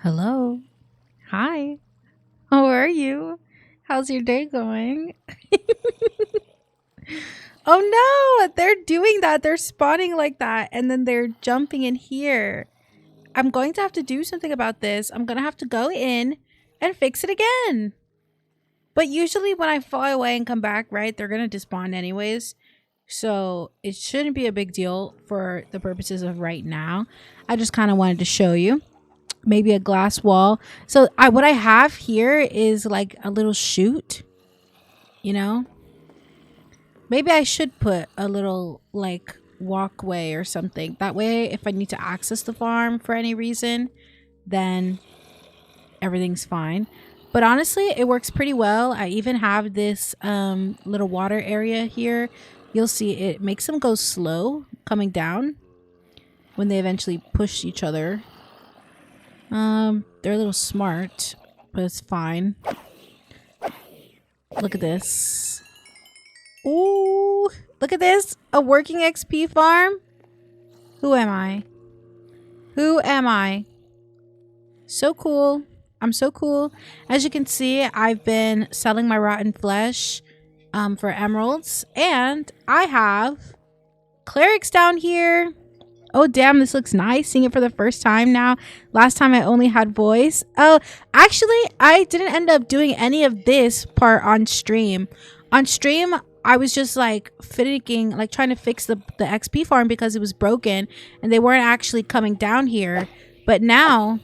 Hello. Hi. How are you? How's your day going? Oh no, they're doing that. They're spawning like that and then they're jumping in here. I'm going to have to do something about this. I'm going to have to go in and fix it again. But usually when I fly away and come back, right, they're going to despawn anyways. So it shouldn't be a big deal for the purposes of right now. I just kind of wanted to show you. Maybe a glass wall. So what I have here is like a little chute, you know? Maybe I should put a little like walkway or something. That way if I need to access the farm for any reason, then everything's fine. But honestly, it works pretty well. I even have this little water area here. You'll see it makes them go slow coming down when they eventually push each other. They're a little smart, but it's fine. Look at this. Ooh, look at this. A working XP farm. Who am I? Who am I? So cool. I'm so cool. As you can see, I've been selling my rotten flesh for emeralds. And I have clerics down here. Oh, damn, this looks nice. Seeing it for the first time now. Last time I only had voice. Oh, actually, I didn't end up doing any of this part on stream. On stream, I was just like finicking, like trying to fix the XP farm because it was broken and they weren't actually coming down here. But now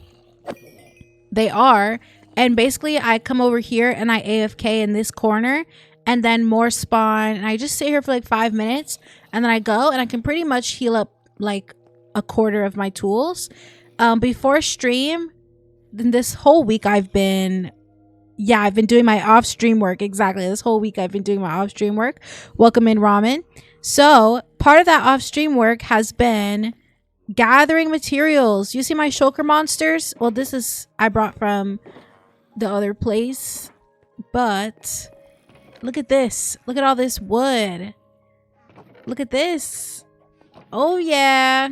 they are. And basically, I come over here and I AFK in this corner and then more spawn. And I just sit here for like 5 minutes and then I go and I can pretty much heal up like a quarter of my tools. Before stream, then this whole week I've been doing my off-stream work. Exactly, this whole week I've been doing my off-stream work. Welcome in, Ramen. So part of that off-stream work has been gathering materials. You see my shulker monsters? Well, this is I brought from the other place, but look at this. Look at all this wood. Look at this. Oh yeah.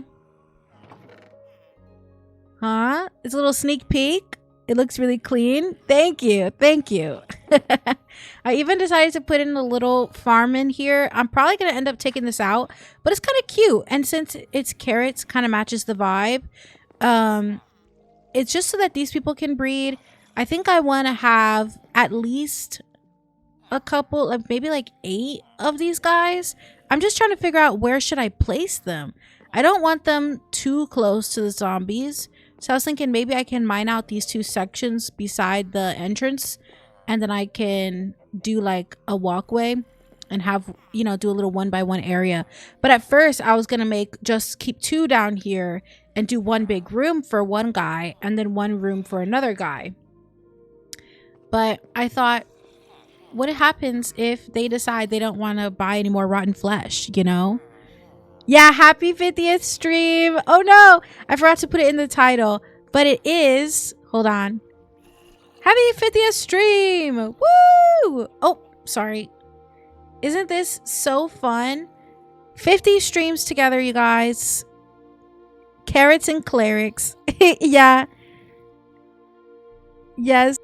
Huh? It's a little sneak peek. It looks really clean. Thank you. Thank you. I even decided to put in a little farm in here. I'm probably going to end up taking this out, but it's kind of cute. And since it's carrots, kind of matches the vibe. It's just so that these people can breed. I think I want to have at least a couple, like maybe like 8 of these guys. I'm just trying to figure out where should I place them. I don't want them too close to the zombies. So I was thinking maybe I can mine out these 2 sections beside the entrance and then I can do like a walkway and have, you know, do a little 1-by-1 area. But at first I was going to just keep 2 down here and do 1 big room for 1 guy and then 1 room for another guy. But I thought, what happens if they decide they don't want to buy any more rotten flesh, you know? Yeah, happy 50th stream. Oh no, I forgot to put it in the title, but it is, hold on. Happy 50th stream. Woo! Oh, sorry. Isn't this so fun? 50 streams together, you guys. Carrots and clerics. Yeah. Yes.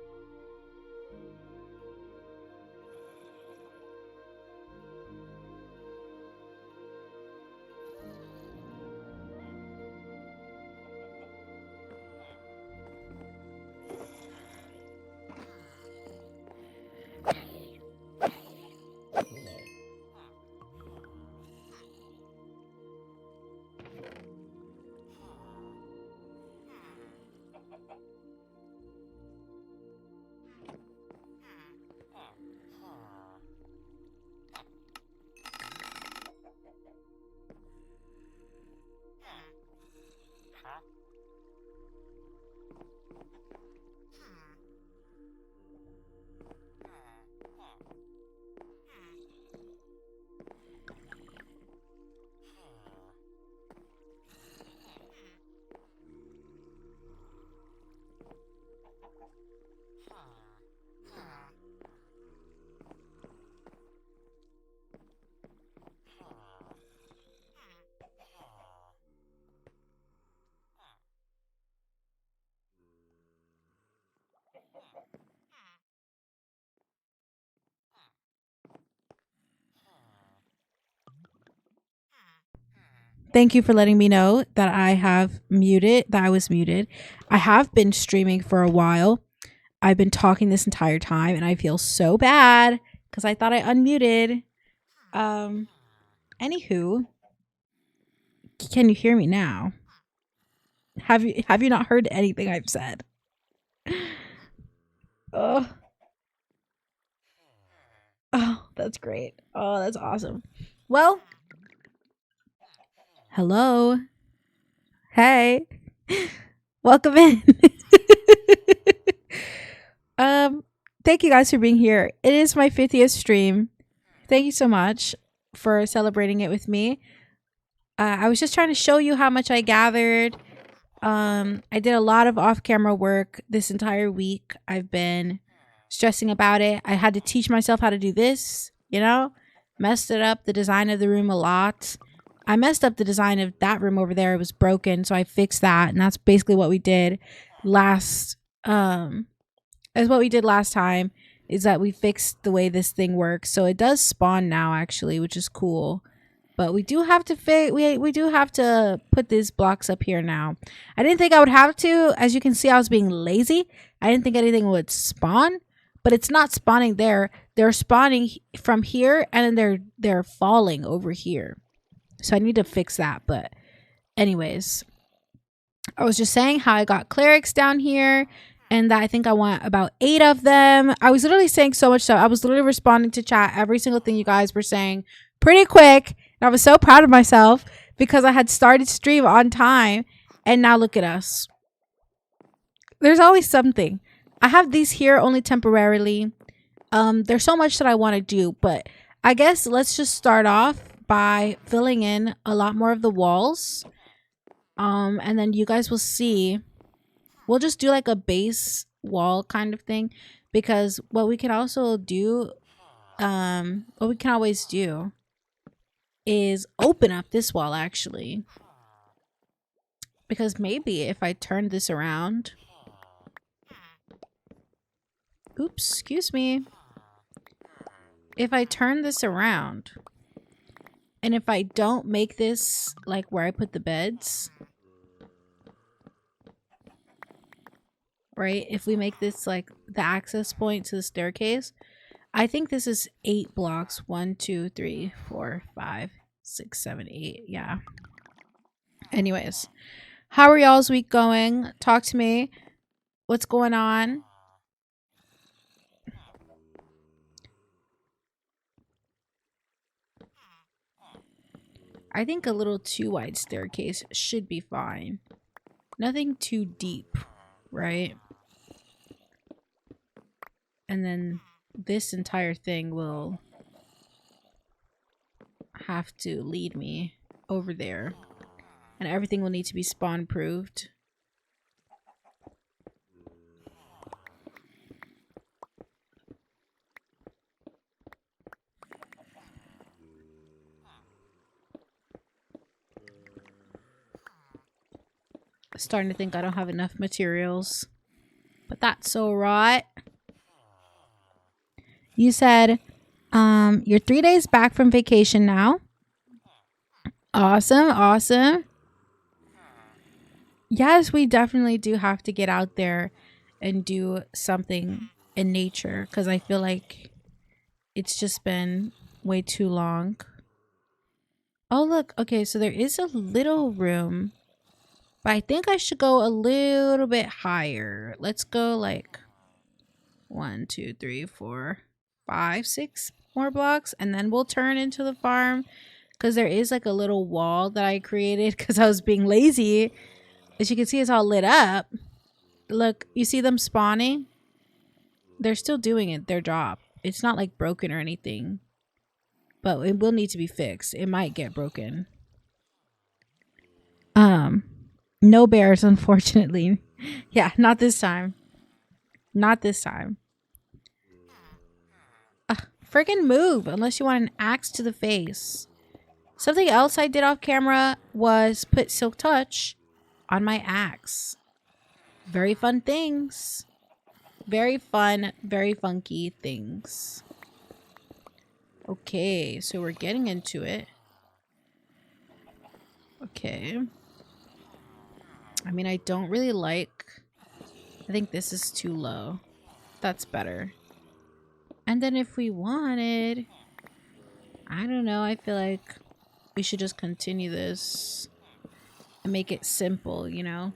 Thank you for letting me know that I was muted. I have been streaming for a while. I've been talking this entire time and I feel so bad because I thought I unmuted. Anywho, can you hear me now? Have you not heard anything I've said? Oh, that's great. Oh, that's awesome. Well, hello. Hey. Welcome in. Thank you guys for being here. It is my 50th stream. Thank you so much for celebrating it with me. I was just trying to show you how much I gathered. I did a lot of off-camera work this entire week. I've been stressing about it. I had to teach myself how to do this, messed it up, the design of the room a lot. I messed up the design of that room over there. It was broken, so I fixed that, and that's basically what we did last time, is that we fixed the way this thing works. So it does spawn now, actually, which is cool. But we do have to we do have to put these blocks up here now. I didn't think I would have to. As you can see, I was being lazy. I didn't think anything would spawn, but it's not spawning there. They're spawning from here, and then they're falling over here. So I need to fix that. But anyways, I was just saying how I got clerics down here, and that I think I want about 8 of them. I was literally saying so much stuff. I was literally responding to chat, every single thing you guys were saying pretty quick. And I was so proud of myself because I had started stream on time, and now look at us. There's always something. I have these here only temporarily. There's so much that I want to do, but I guess let's just start off by filling in a lot more of the walls. And then you guys will see. We'll just do like a base wall kind of thing, because what we can also do, what we can always do is open up this wall, actually, because maybe if I turn this around, oops, excuse me, if I turn this around, and if I don't make this like where I put the beds, right, if we make this like the access point to the staircase, I think this is 8 blocks. 1, 2, 3, 4, 5, 6, 7, 8. Yeah. Anyways, how are y'all's week going? Talk to me. What's going on? I think a little too wide staircase should be fine. Nothing too deep, right? And then this entire thing will have to lead me over there. And everything will need to be spawn proofed. Starting to think I don't have enough materials, but that's all right. You said you're 3 days back from vacation now. Awesome. Yes, we definitely do have to get out there and do something in nature, because I feel like it's just been way too long. Oh, look. Okay, so there is a little room, but I think I should go a little bit higher. Let's go like 1, 2, 3, 4, 5, 6 more blocks, and then we'll turn into the farm, because there is like a little wall that I created because I was being lazy. As you can see, it's all lit up. Look, you see them spawning? They're still doing it, their job. It's not like broken or anything, but it will need to be fixed. It might get broken. No bears, unfortunately. Yeah, not this time. Not this time. Friggin' move, unless you want an axe to the face. Something else I did off camera was put Silk Touch on my axe. Very fun things. Very fun, very funky things. Okay, so we're getting into it. Okay. I mean, I don't really like... I think this is too low. That's better. And then if we wanted... I don't know. I feel like we should just continue this and make it simple, you know?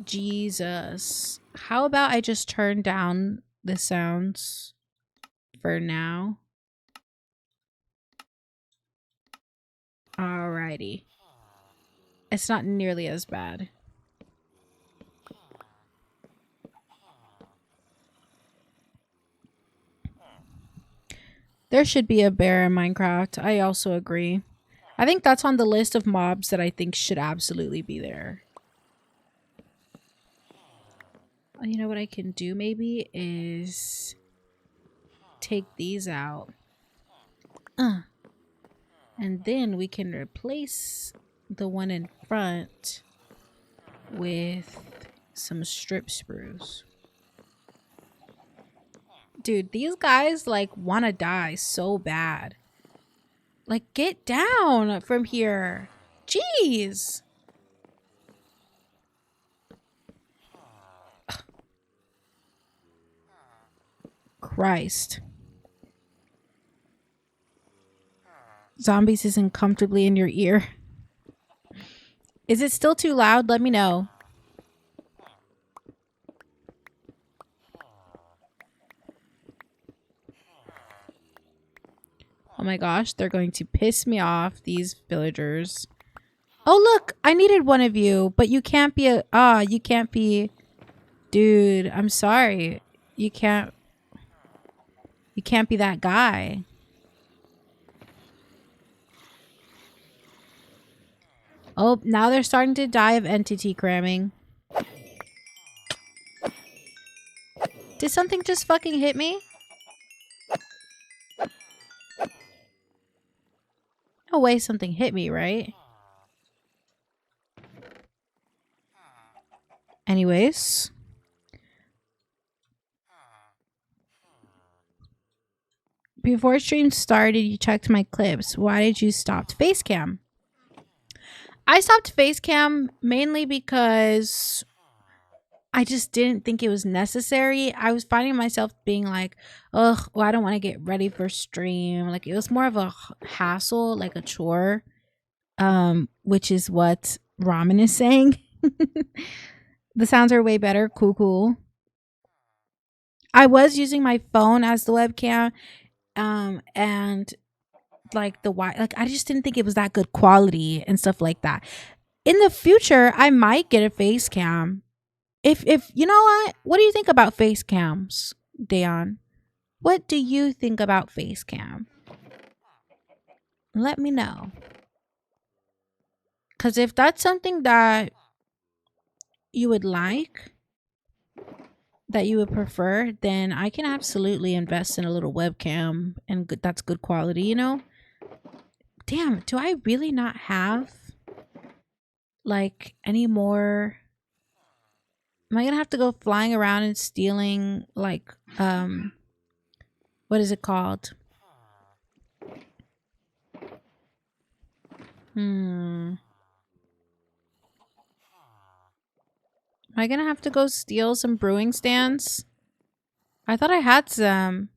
Jesus. How about I just turn down the sounds for now? Alrighty. It's not nearly as bad. There should be a bear in Minecraft. I also agree. I think that's on the list of mobs that I think should absolutely be there. You know what I can do maybe is take these out. And then we can replace the one in front with some strip spruce. Dude, these guys like want to die so bad. Like, get down from here. Jeez. Ugh. Christ. Zombies isn't comfortably in your ear. Is it still too loud? Let me know. Oh my gosh, they're going to piss me off, these villagers. Oh, look, I needed one of you, but you can't be you can't be... Dude, I'm sorry. You can't be that guy. Oh, now they're starting to die of entity cramming. Did something just fucking hit me? No way something hit me, right? Anyways. Before stream started, you checked my clips. Why did you stop Facecam? I stopped Facecam mainly because I just didn't think it was necessary. I was finding myself being like, ugh, well, I don't want to get ready for stream. Like, it was more of a hassle, like a chore, which is what Ramen is saying. The sounds are way better. Cool. I was using my phone as the webcam, and like I just didn't think it was that good quality and stuff like that. In the future, I might get a face cam. If you know what do you think about face cams, Dayon? What do you think about face cam? Let me know. Because if that's something that you would like, that you would prefer, then I can absolutely invest in a little webcam, and that's good quality, you know? Damn, do I really not have like any more? Am I gonna have to go flying around and stealing like what is it called? Am I gonna have to go steal some brewing stands? I thought I had some.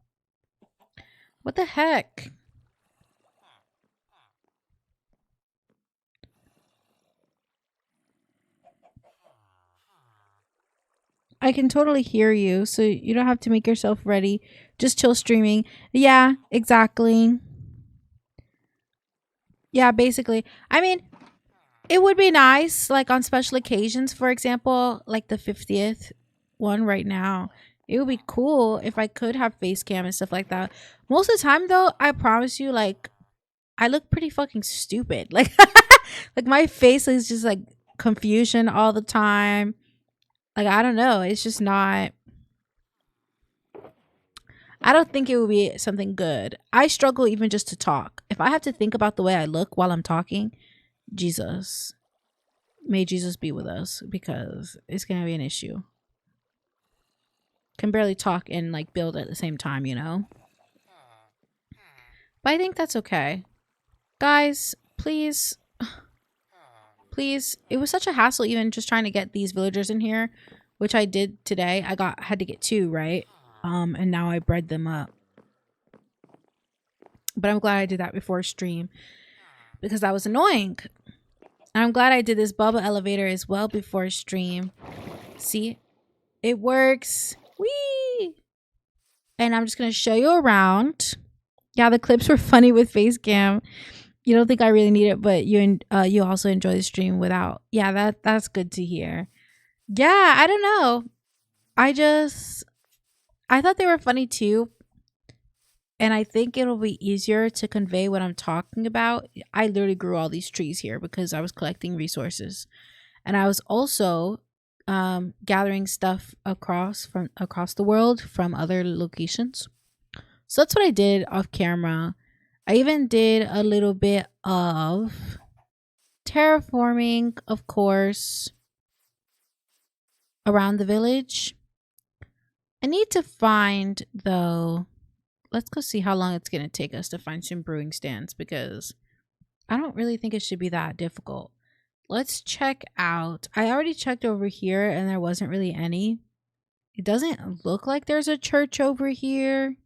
What the heck? I can totally hear you, so you don't have to make yourself ready. Just chill streaming. Yeah, exactly. Yeah, basically. I mean, it would be nice, like on special occasions, for example, like the 50th one right now. It would be cool if I could have face cam and stuff like that. Most of the time, though, I promise you, like, I look pretty fucking stupid. Like, like my face is just like confusion all the time. Like, I don't know. It's just not. I don't think it would be something good. I struggle even just to talk. If I have to think about the way I look while I'm talking, Jesus, may Jesus be with us, because it's going to be an issue. Can barely talk and like build at the same time, you know? But I think that's okay. Guys, please please? It was such a hassle even just trying to get these villagers in here, which I did today. Had to get 2, right? And now I bred them up. But I'm glad I did that before stream because that was annoying. And I'm glad I did this bubble elevator as well before stream. See? It works. Whee! And I'm just going to show you around. Yeah, the clips were funny with face cam. You don't think I really need it, but you also enjoy the stream without. Yeah, that's good to hear. Yeah, I don't know. I thought they were funny too. And I think it'll be easier to convey what I'm talking about. I literally grew all these trees here because I was collecting resources. And I was also gathering stuff across the world from other locations. So that's what I did off camera. I even did a little bit of terraforming, of course, around the village. I need to find, though, let's go see how long it's going to take us to find some brewing stands because I don't really think it should be that difficult. Let's check out. I already checked over here and there wasn't really any. It doesn't look like there's a church over here.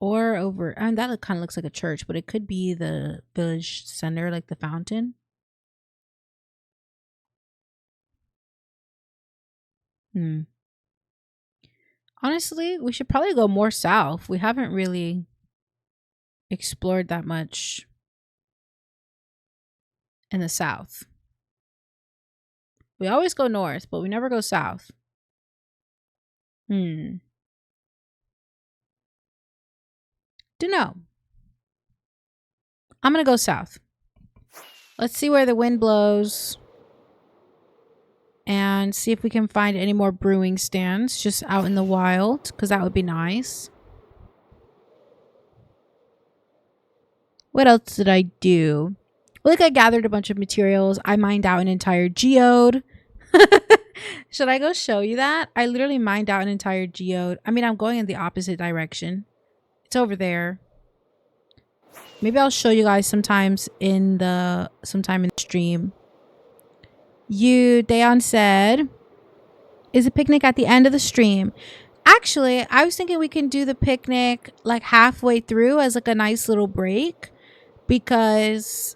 Or over, I mean, that kind of looks like a church, but it could be the village center, like the fountain. Honestly, we should probably go more south. We haven't really explored that much in the south. We always go north, but we never go south. Dunno. I'm gonna go south. Let's see where the wind blows. And see if we can find any more brewing stands just out in the wild. Because that would be nice. What else did I do? Like I gathered a bunch of materials. I mined out an entire geode. Should I go show you that? I literally mined out an entire geode. I mean, I'm going in the opposite direction. It's over there. Maybe I'll show you guys sometime in the stream. Dayon said, is a picnic at the end of the stream? Actually, I was thinking we can do the picnic like halfway through as like a nice little break because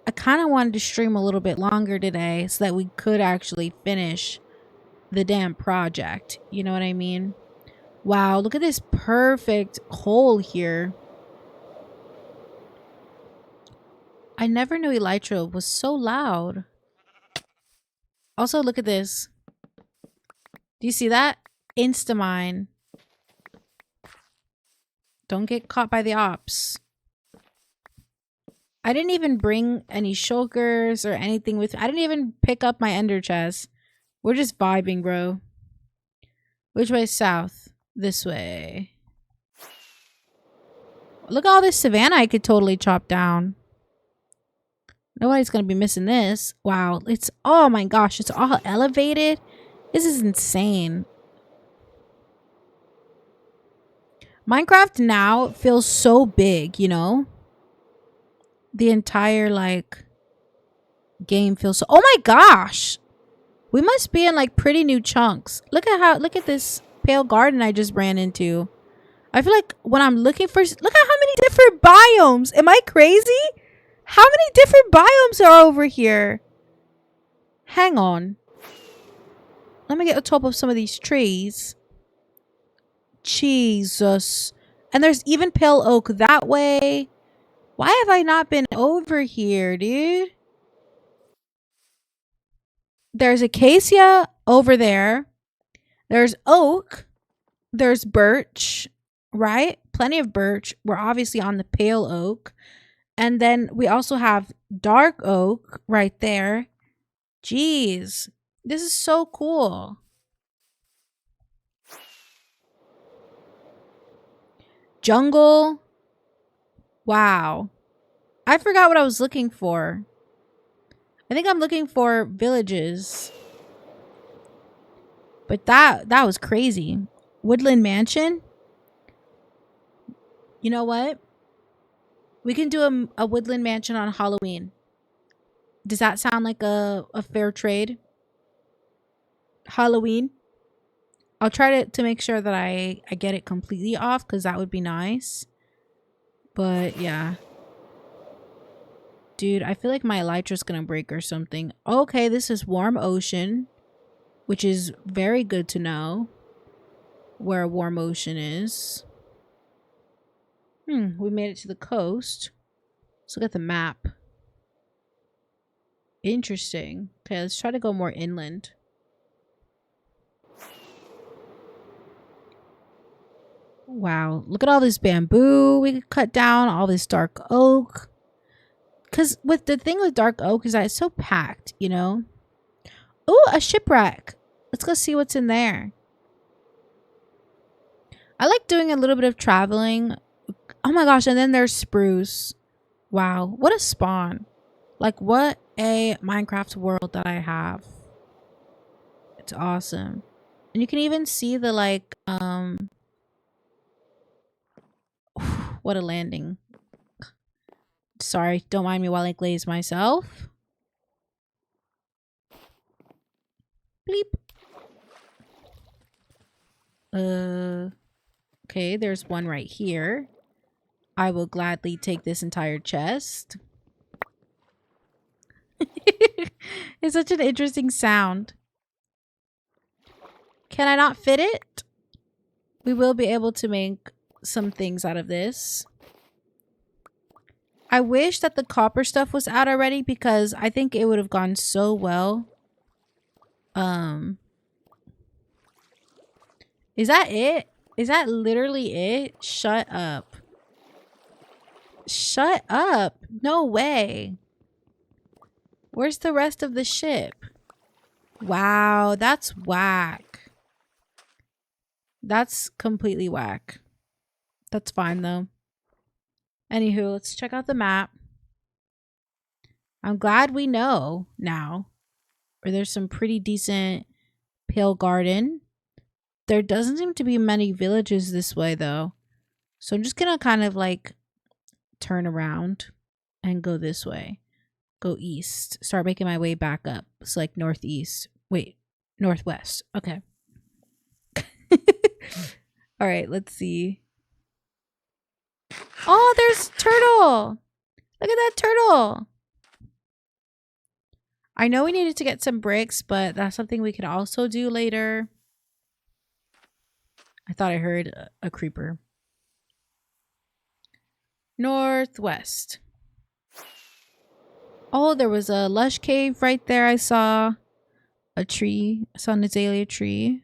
I kind of wanted to stream a little bit longer today so that we could actually finish the damn project. You know what I mean? Wow, look at this perfect hole here. I never knew Elytra was so loud. Also, look at this. Do you see that? Instamine. Don't get caught by the ops. I didn't even bring any shulkers or anything with me. I didn't even pick up my ender chest. We're just vibing, bro. Which way is south? This way. Look at all this savanna I could totally chop down. Nobody's going to be missing this. Wow. It's, oh my gosh. It's all elevated. This is insane. Minecraft now feels so big, you know? The entire, like, game feels so... Oh my gosh! We must be in, like, pretty new chunks. Look at this pale garden I just ran into. I feel like when I'm looking for... Look at how many different biomes! Am I crazy? How many different biomes are over here? Hang on. Let me get on top of some of these trees. Jesus. And there's even pale oak that way. Why have I not been over here, dude? There's acacia over there. There's oak. There's birch, right? Plenty of birch. We're obviously on the pale oak. And then we also have dark oak right there. Jeez. This is so cool. Jungle. Wow. I forgot what I was looking for. I think I'm looking for villages. But that was crazy. Woodland Mansion. You know what? We can do a woodland mansion on Halloween. Does that sound like a fair trade? Halloween. I'll try to make sure that I get it completely off because that would be nice. But yeah. Dude, I feel like my elytra's gonna break or something. Okay, this is warm ocean, which is very good to know where warm ocean is. We made it to the coast. Let's look at the map. Interesting. Okay, let's try to go more inland. Wow, look at all this bamboo we could cut down, all this dark oak. Because with the thing with dark oak is that it's so packed, you know? Ooh, a shipwreck. Let's go see what's in there. I like doing a little bit of traveling. Oh my gosh, and then there's spruce. Wow, what a spawn. Like, what a Minecraft world that I have. It's awesome. And you can even see the, like, what a landing. Sorry, don't mind me while I glaze myself. Bleep. Okay, there's one right here. I will gladly take this entire chest. It's such an interesting sound. Can I not fit it? We will be able to make some things out of this. I wish that the copper stuff was out already because I think it would have gone so well. Is that it? Is that literally it? Shut up. Shut up. No way. Where's the rest of the ship? Wow, that's whack. That's completely whack. That's fine though. Anywho, let's check out the map. I'm glad we know now. Or there's some pretty decent pale garden. There doesn't seem to be many villages this way though. So I'm just gonna kind of like turn around and go this way. Go east. Start making my way back up. It's like northeast. Wait, northwest. Okay. All right, let's see. Oh, there's turtle. Look at that turtle. I know we needed to get some bricks, but that's something we can also do later. I thought I heard a creeper. Northwest. Oh, there was a lush cave right there. I saw a tree. I saw an azalea tree.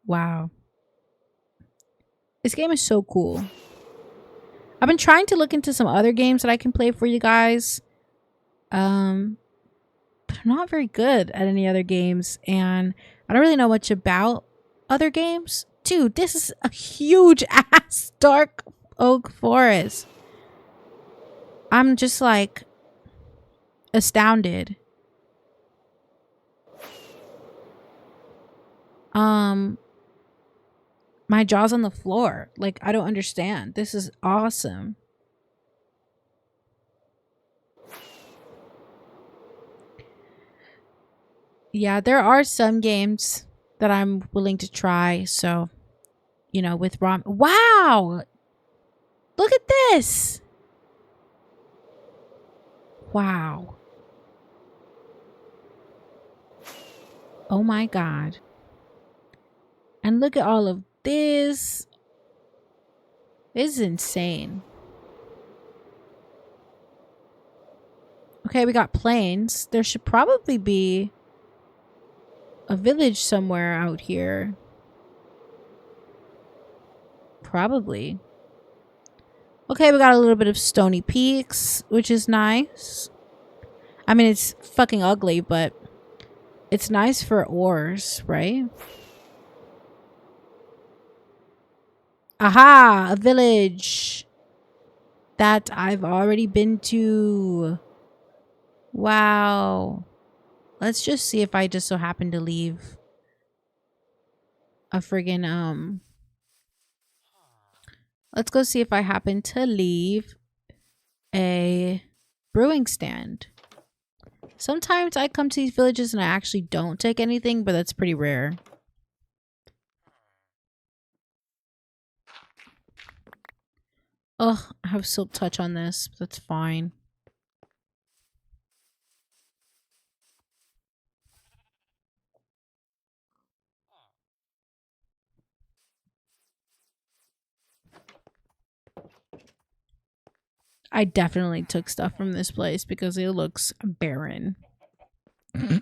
Wow. This game is so cool. I've been trying to look into some other games that I can play for you guys. But I'm not very good at any other games, and I don't really know much about other games. Dude, this is a huge ass dark oak forest. I'm just like astounded. My jaw's on the floor. Like, I don't understand. This is awesome. Yeah, there are some games that I'm willing to try. So, you know, with ROM. Wow! Look at this! Wow. Oh my god. And look at all of this. This is insane. Okay, we got plains. There should probably be a village somewhere out here. Probably. Okay, we got a little bit of stony peaks, which is nice. I mean, it's fucking ugly, but it's nice for ores, right? Aha! A village that I've already been to. Wow. Let's just see if I just so happen to leave a friggin' let's go see if I happen to leave a Brewing stand. Sometimes I come to these villages and I actually don't take anything, but that's pretty rare. Ugh, I have silk touch on this. But that's fine. I definitely took stuff from this place because it looks barren. Look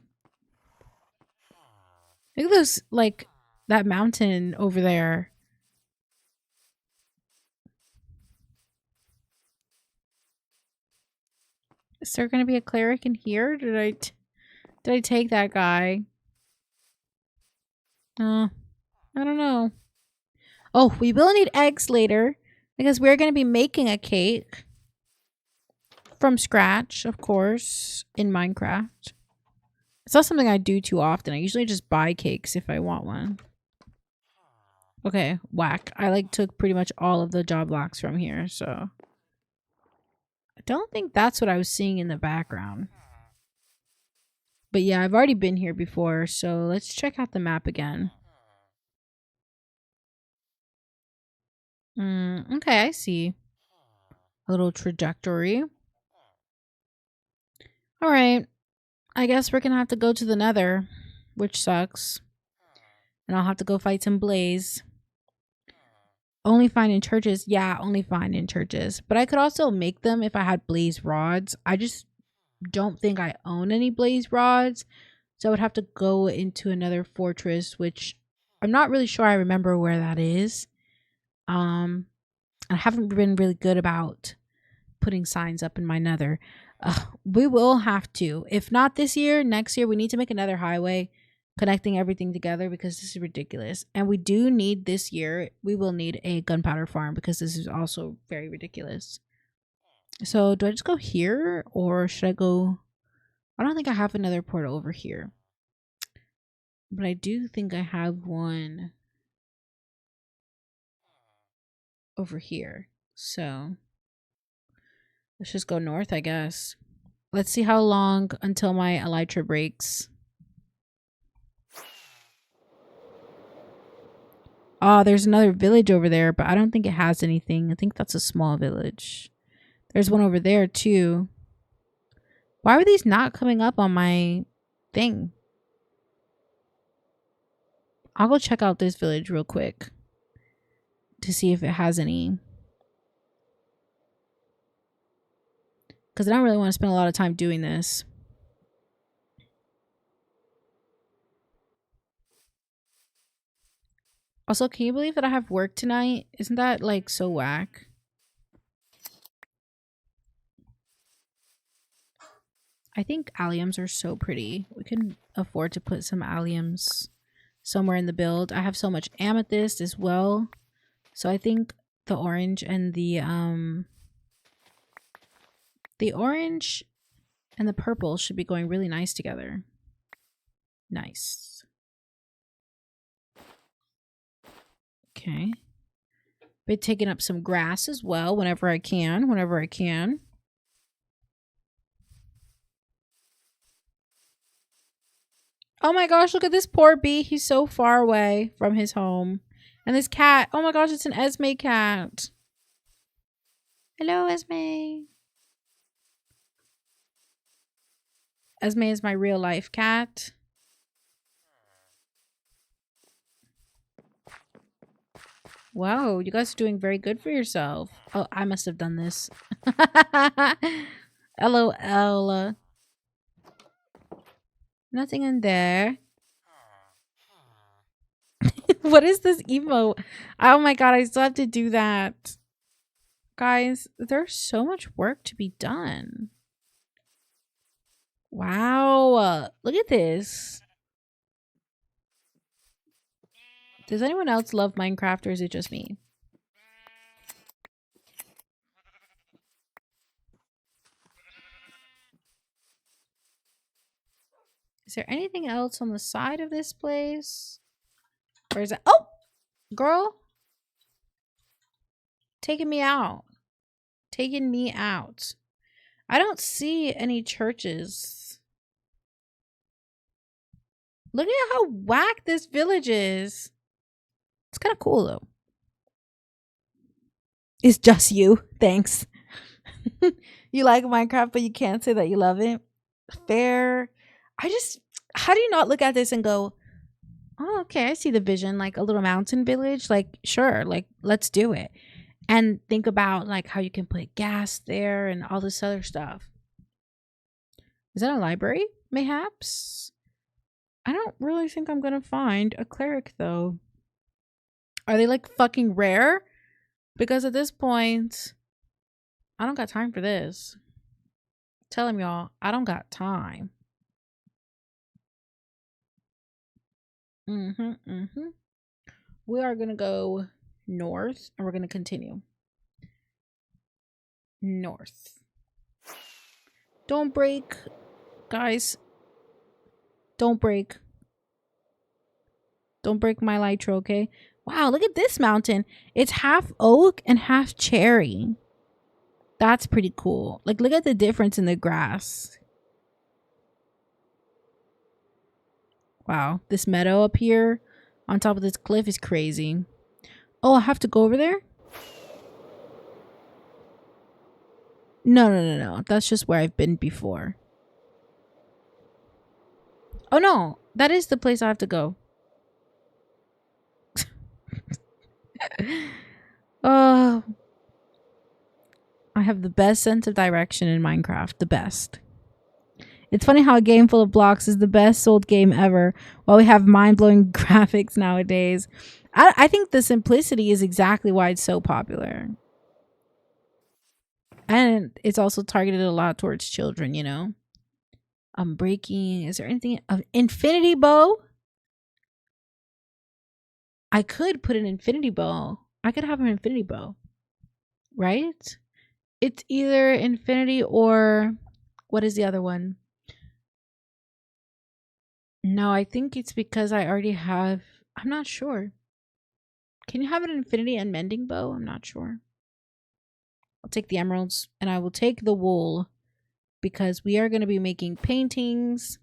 at those, like, that mountain over there. Is there going to be a cleric in here? Did I take that guy? I don't know. Oh, we will need eggs later because we're going to be making a cake from scratch, of course, in Minecraft. It's not something I do too often. I usually just buy cakes if I want one. Okay, whack. I like took pretty much all of the job blocks from here, so I don't think that's what I was seeing in the background. But yeah, I've already been here before, so let's check out the map again. Okay, I see. A little trajectory. Alright. I guess we're gonna have to go to the nether, which sucks. And I'll have to go fight some blaze. Only find in churches. Yeah, only find in churches. But I could also make them if I had blaze rods. I just don't think I own any blaze rods. So I would have to go into another fortress, which I'm not really sure I remember where that is. I haven't been really good about putting signs up in my nether. We will have to. If not this year, next year, we need to make another highway connecting everything together because this is ridiculous. And we do need this year, we will need a gunpowder farm because this is also very ridiculous. So do I just go here or should I go? I don't think I have another portal over here. But I do think I have one over here. So let's just go north, I guess. Let's see how long until my elytra breaks. Oh, there's another village over there, but I don't think it has anything. I think that's a small village. There's one over there too. Why are these not coming up on my thing? I'll go check out this village real quick to see if it has any. Because I don't really want to spend a lot of time doing this. Also, can you believe that I have work tonight? Isn't that like so whack? I think alliums are so pretty. We can afford to put some alliums somewhere in the build. I have so much amethyst as well. So I think the orange and the orange and the purple should be going really nice together. Nice. Okay. Been taking up some grass as well whenever I can. Oh my gosh, look at this poor bee. He's so far away from his home. And this cat. Oh my gosh, it's an Esme cat. Hello, Esme. Esme is my real life cat. Wow, you guys are doing very good for yourself. Oh, I must have done this. LOL. Nothing in there. What is this emo? Oh my god, I still have to do that. Guys, there's so much work to be done. Wow. Look at this. Does anyone else love Minecraft or is it just me? Is there anything else on the side of this place? Or is it? Oh! Girl! Taking me out. I don't see any churches. Look at how whack this village is. It's kind of cool though. It's just you. Thanks. You like Minecraft, but you can't say that you love it. Fair. How do you not look at this and go, oh, okay, I see the vision, like a little mountain village. Like, sure, like let's do it. And think about like how you can put gas there and all this other stuff. Is that a library, mayhaps? I don't really think I'm gonna find a cleric though. Are they like fucking rare? Because at this point, I don't got time for this. Tell him, y'all, I don't got time. We are gonna go north and we're gonna continue. North. Don't break, guys. Don't break. Don't break my lytro, okay? Wow, look at this mountain. It's half oak and half cherry. That's pretty cool. Like, look at the difference in the grass. Wow, this meadow up here on top of this cliff is crazy. Oh, I have to go over there? No. That's just where I've been before. Oh, no. That is the place I have to go. Oh. I have the best sense of direction in Minecraft. The best. It's funny how a game full of blocks is the best sold game ever, while we have mind-blowing graphics nowadays. I think the simplicity is exactly why it's so popular. And it's also targeted a lot towards children, you know? Breaking. Is there anything? Infinity bow? I could put an infinity bow. I could have an infinity bow. Right? It's either infinity or... What is the other one? No, I think it's because I already have... I'm not sure. Can you have an infinity and mending bow? I'm not sure. I'll take the emeralds and I will take the wool because we are going to be making paintings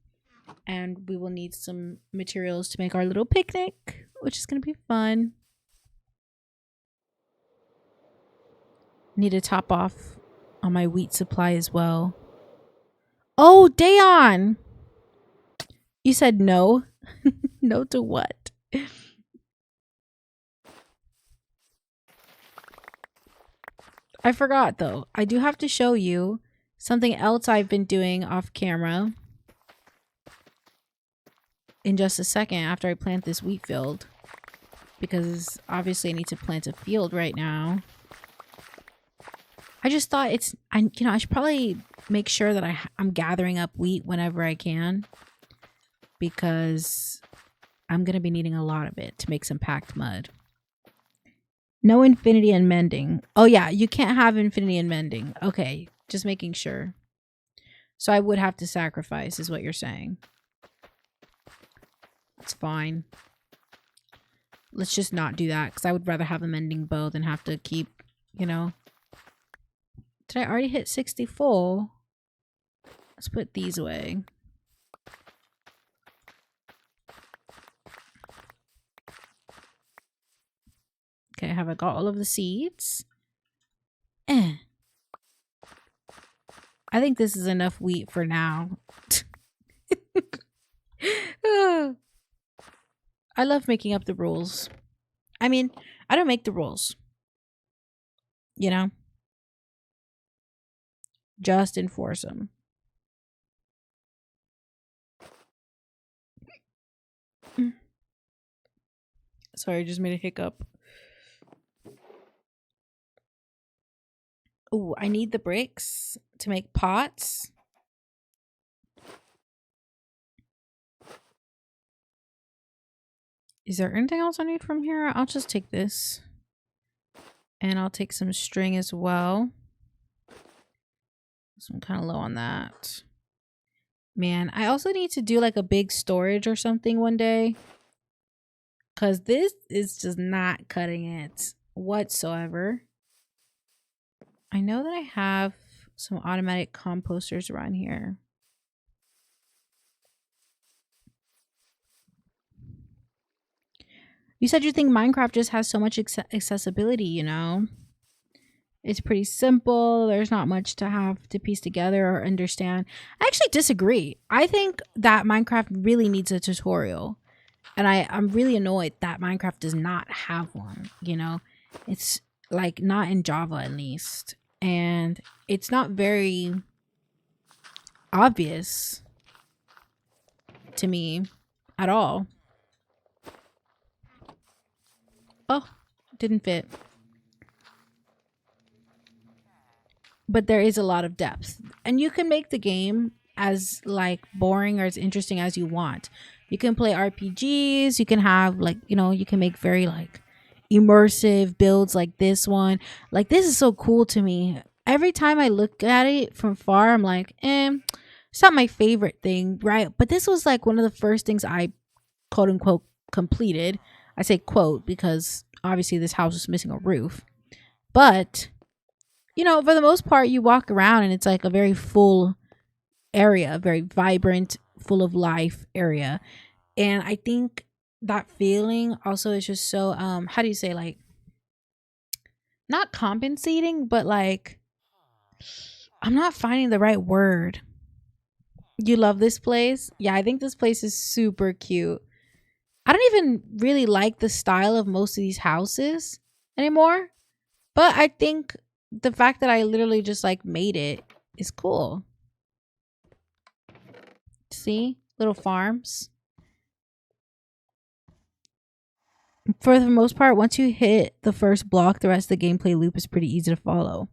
and we will need some materials to make our little picnic, which is going to be fun. Need to top off on my wheat supply as well. Oh, Dayon! You said no? No to what? I forgot though. I do have to show you something else I've been doing off camera in just a second after I plant this wheat field, because obviously I need to plant a field right now. I just thought I should probably make sure that I'm gathering up wheat whenever I can, because I'm going to be needing a lot of it to make some packed mud. No infinity and mending. Oh yeah, you can't have infinity and mending. Okay, just making sure. So I would have to sacrifice is what you're saying. It's fine. Let's just not do that because I would rather have a mending bow than have to keep, you know. Did I already hit 64? Let's put these away. Okay, have I got all of the seeds? I think this is enough wheat for now. I love making up the rules. I mean, I don't make the rules. You know? Just enforce them. Sorry, I just made a hiccup. Oh, I need the bricks to make pots. Is there anything else I need from here? I'll just take this. And I'll take some string as well. So I'm kind of low on that. Man, I also need to do like a big storage or something one day. Because this is just not cutting it whatsoever. I know that I have some automatic composters around here. You said you think Minecraft just has so much accessibility, you know? It's pretty simple. There's not much to have to piece together or understand. I actually disagree. I think that Minecraft really needs a tutorial. And I'm really annoyed that Minecraft does not have one, you know? It's like not in Java at least. And it's not very obvious to me at all. Oh, didn't fit. But there is a lot of depth. And you can make the game as like boring or as interesting as you want. You can play RPGs, you can have like, you know, you can make very like immersive builds like this one. Like this is so cool to me. Every time I look at it from far, I'm like, it's not my favorite thing, right? But this was like one of the first things I quote unquote completed. I say quote because obviously this house is missing a roof. But, you know, for the most part, you walk around and it's like a very full area, very vibrant, full of life area. And I think that feeling also is just so, how do you say, like, not compensating, but like, I'm not finding the right word. You love this place? Yeah, I think this place is super cute. I don't even really like the style of most of these houses anymore. But I think the fact that I literally just like made it is cool. See? Little farms. For the most part, once you hit the first block, the rest of the gameplay loop is pretty easy to follow.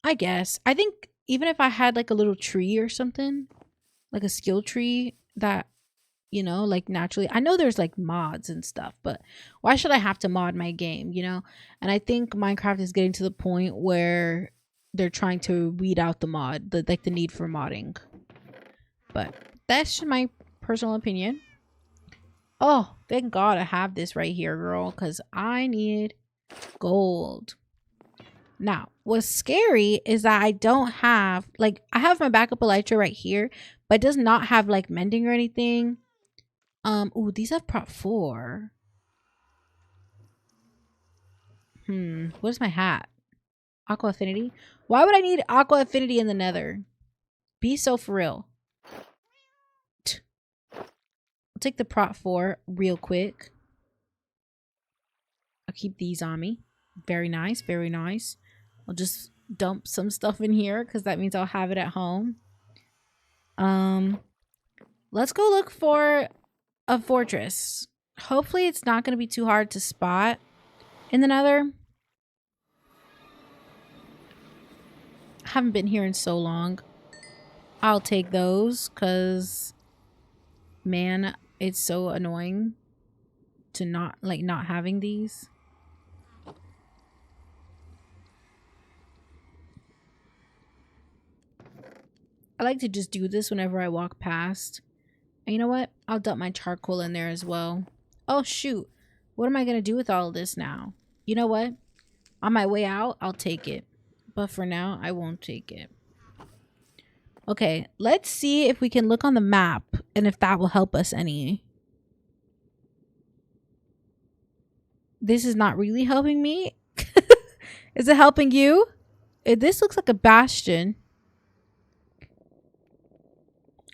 I guess. I think even if I had like a little tree or something, like a skill tree that, you know, like naturally, I know there's like mods and stuff, but why should I have to mod my game, you know? And I think Minecraft is getting to the point where they're trying to weed out the the need for modding. But that's just my personal opinion. Oh, thank God I have this right here, girl, because I need gold. Now, what's scary is that I don't have, like, I have my backup elytra right here, but it does not have, like, mending or anything. Ooh, these have prop 4. What is my hat? Aqua Affinity? Why would I need Aqua Affinity in the nether? Be so for real. I'll take the prop 4 real quick. I'll keep these on me. Very nice, very nice. I'll just dump some stuff in here because that means I'll have it at home. Let's go look for a fortress. Hopefully it's not going to be too hard to spot in the nether. I haven't been here in so long. I'll take those because, man, it's so annoying to not having these. I like to just do this whenever I walk past. And you know what? I'll dump my charcoal in there as well. Oh, shoot. What am I going to do with all of this now? You know what? On my way out, I'll take it. But for now, I won't take it. Okay, let's see if we can look on the map and if that will help us any. This is not really helping me. Is it helping you? This looks like a bastion.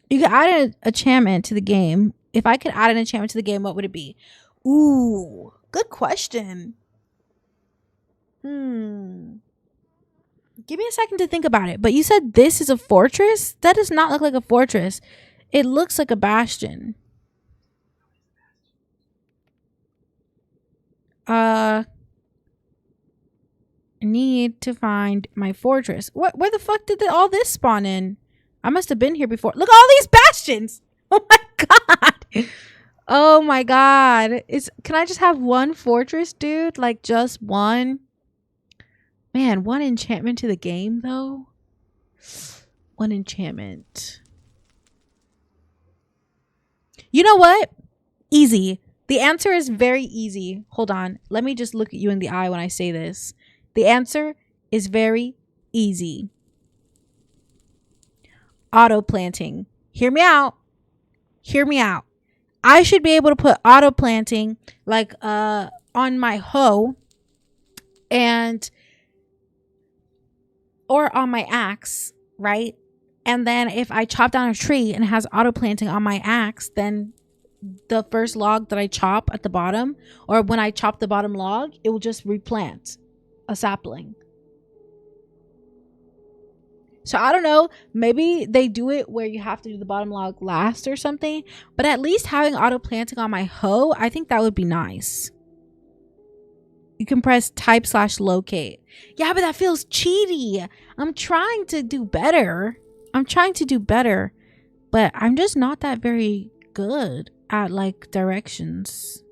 You could add an enchantment to the game. If I could add an enchantment to the game, what would it be? Ooh, good question. Give me a second to think about it. But you said this is a fortress? That does not look like a fortress. It looks like a bastion. I need to find my fortress. Where the fuck did all this spawn in? I must have been here before. Look at all these bastions. Oh my god. Oh my god. Can I just have one fortress, dude? Like just one? Man, one enchantment to the game though. One enchantment. You know what? Easy. The answer is very easy. Hold on. Let me just look at you in the eye when I say this. The answer is very Easy. Auto planting. Hear me out. Hear me out. I should be able to put auto planting like on my hoe and or on my axe, right? And then if I chop down a tree and it has auto planting on my axe, then the first log that I chop at the bottom, or when I chop the bottom log, it will just replant a sapling. So I don't know, maybe they do it where you have to do the bottom log last or something, but at least having auto planting on my hoe, I think that would be nice. You can press type/locate. Yeah, but that feels cheaty. I'm trying to do better. But I'm just not that very good at like directions.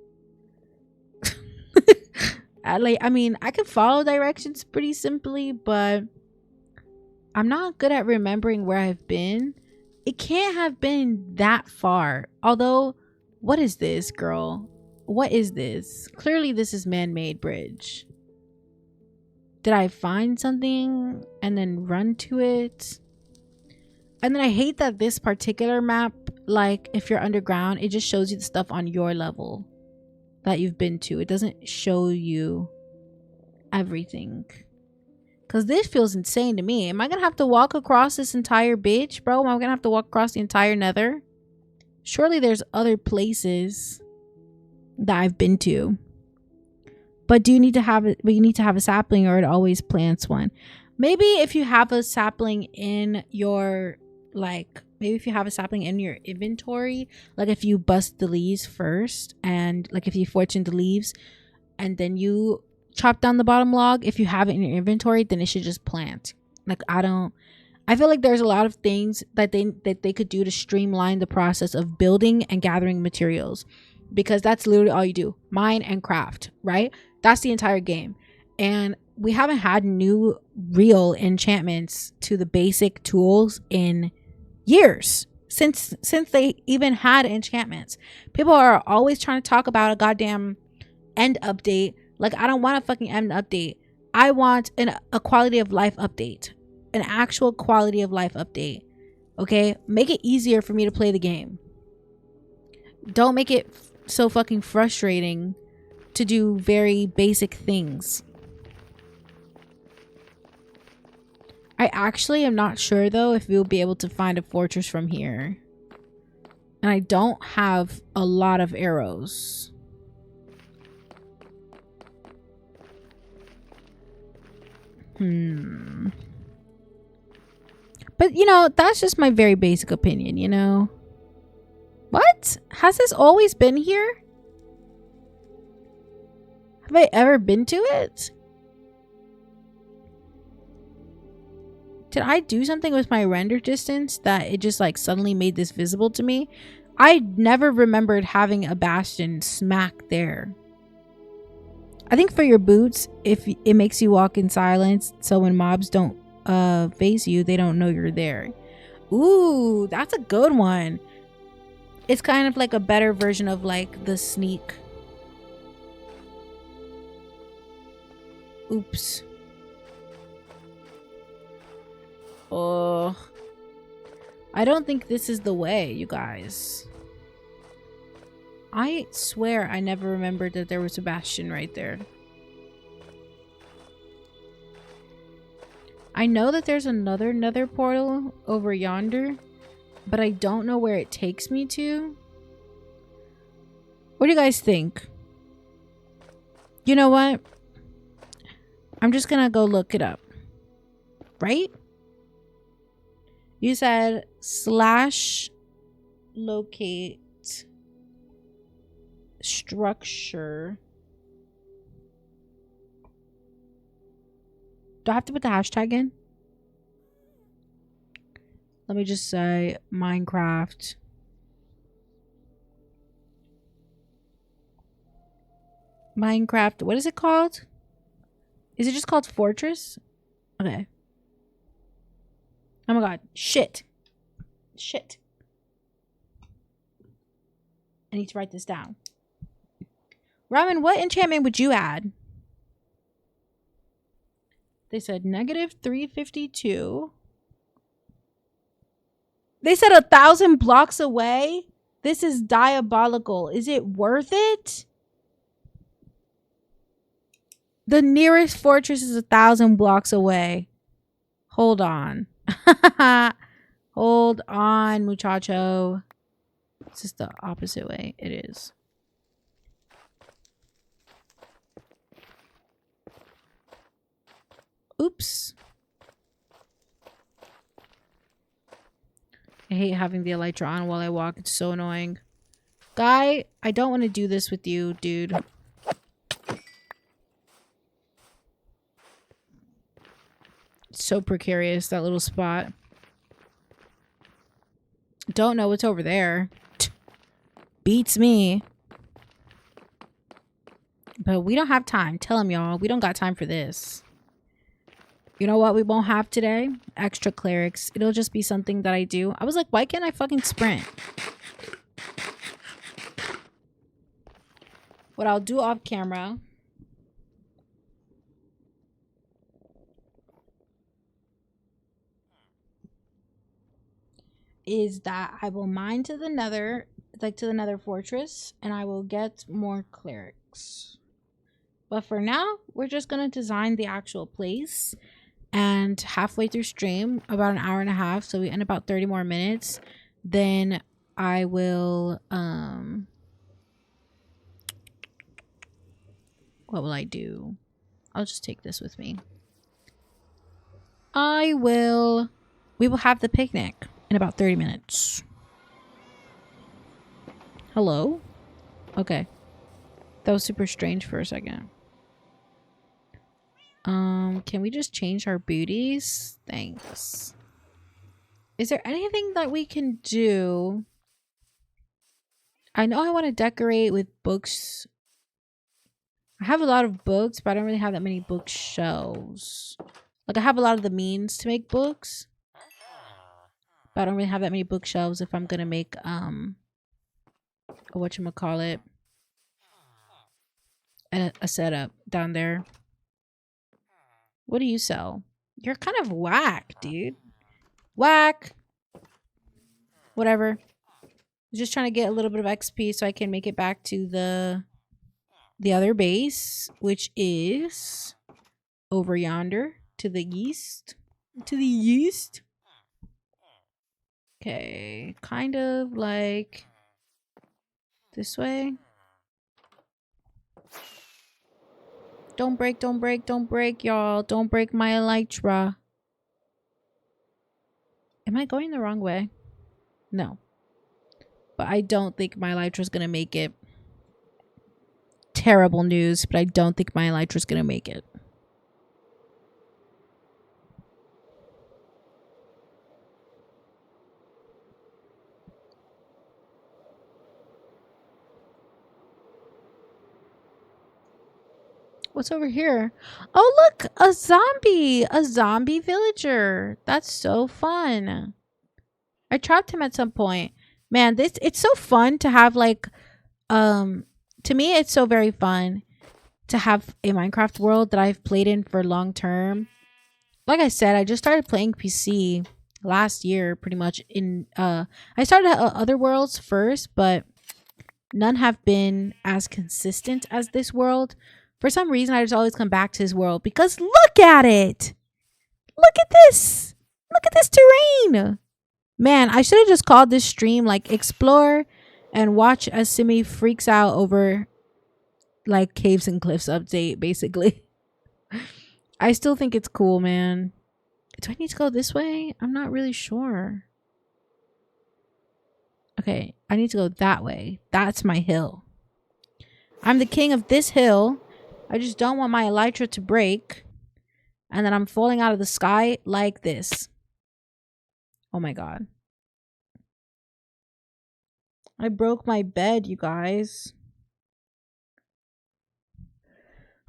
I mean, I can follow directions pretty simply, but I'm not good at remembering where I've been. It can't have been that far. Although, what is this, girl? What is this? Clearly, this is man-made bridge. Did I find something and then run to it? And then I hate that this particular map, like if you're underground, it just shows you the stuff on your level that you've been to. It doesn't show you everything. Because this feels insane to me. Am I going to have to walk across this entire bitch, bro? Am I going to have to walk across the entire nether? Surely there's other places that I've been to. But do you need to have it? But you need to have a sapling, or it always plants one. Maybe if you have a sapling in your, like, maybe if you have a sapling in your inventory, like if you bust the leaves first, and like if you fortune the leaves, and then you chop down the bottom log, if you have it in your inventory, then it should just plant. Like, I feel like there's a lot of things that they could do to streamline the process of building and gathering materials, because that's literally all you do, mine and craft, right? That's the entire game. And we haven't had new real enchantments to the basic tools in years, since they even had enchantments. People are always trying to talk about a goddamn end update. Like, I don't want a fucking end update. I want a quality of life update, an actual quality of life update. Okay, make it easier for me to play the game. Don't make it so fucking frustrating to do very basic things. I actually am not sure though if we'll be able to find a fortress from here. And I don't have a lot of arrows. But you know, that's just my very basic opinion, you know. What? Has this always been here? Have I ever been to it? Did I do something with my render distance that it just like suddenly made this visible to me? I never remembered having a bastion smack there. I think for your boots, if it makes you walk in silence, so when mobs don't face you, they don't know you're there. Ooh, that's a good one. It's kind of like a better version of like the sneak. Oops. Oh, I don't think this is the way, you guys. I swear I never remembered that there was a bastion right there. I know that there's another nether portal over yonder, but I don't know where it takes me to. What do you guys think? You know what? I'm just gonna go look it up. Right? You said /locate structure. Do I have to put the hashtag in? Let me just say Minecraft. Minecraft, what is it called? Is it just called Fortress? Okay. Oh my god. Shit. I need to write this down. Ramen, what enchantment would you add? They said negative 352. They said 1,000 blocks away. This is diabolical. Is it worth it? The nearest fortress is 1,000 blocks away. Hold on. Hold on, muchacho. It's just the opposite way. It is. Oops. I hate having the elytra on while I walk. It's so annoying. Guy, I don't want to do this with you, dude. It's so precarious, that little spot. Don't know what's over there. Beats me. But we don't have time. Tell him, y'all. We don't got time for this. You know what we won't have today? Extra clerics. It'll just be something that I do. I was like, why can't I fucking sprint? What I'll do off camera is that I will mine to the nether, like to the nether fortress, and I will get more clerics. But for now, we're just going to design the actual place. And halfway through stream, about an hour and a half, so we end about 30 more minutes, then I will what will I do? I'll just take this with me. We will have the picnic in about 30 minutes. Hello? Okay. That was super strange for a second. Can we just change our booties? Thanks. Is there anything that we can do? I know I want to decorate with books. I have a lot of books, but I don't really have that many bookshelves. Like, I have a lot of the means to make books, but I don't really have that many bookshelves if I'm gonna make whatchamacallit, a setup down there. What do you sell? You're kind of whack, dude. Whack. Whatever. I'm just trying to get a little bit of XP so I can make it back to the other base, which is over yonder to the east. To the east. Okay, kind of like this way. Don't break, don't break, don't break, y'all. Don't break my elytra. Am I going the wrong way? No. But I don't think my elytra is going to make it. Terrible news, but I don't think my elytra is going to make it. What's over here? Oh, look, a zombie villager. That's so fun. I trapped him at some point. Man, it's so fun to have like, to me, it's so very fun to have a Minecraft world that I've played in for long term. Like I said, I just started playing PC last year, pretty much. I started other worlds first, but none have been as consistent as this world. For some reason, I just always come back to this world because look at it. Look at this. Look at this terrain. Man, I should have just called this stream like explore and watch as Simi freaks out over like caves and cliffs update, basically. I still think it's cool, man. Do I need to go this way? I'm not really sure. Okay, I need to go that way. That's my hill. I'm the king of this hill. I just don't want my elytra to break. And then I'm falling out of the sky like this. Oh my god. I broke my bed, you guys.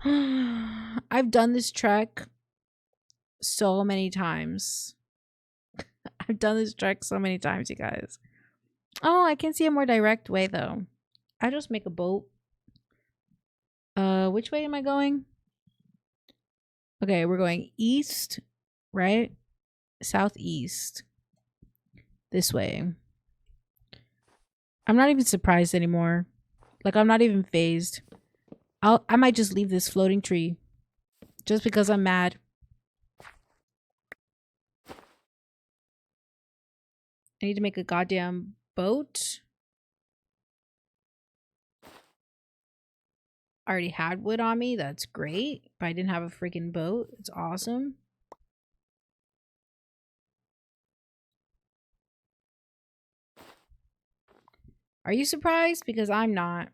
I've done this trek so many times. I've done this trek so many times, you guys. Oh, I can see a more direct way, though. I just make a boat. Which way am I going? Okay, we're going east, right? Southeast. This way. I'm not even surprised anymore. Like, I'm not even phased. I might just leave this floating tree just because I'm mad. I need to make a goddamn boat. I already had wood on me. That's great. But I didn't have a freaking boat. It's awesome. Are you surprised? Because I'm not.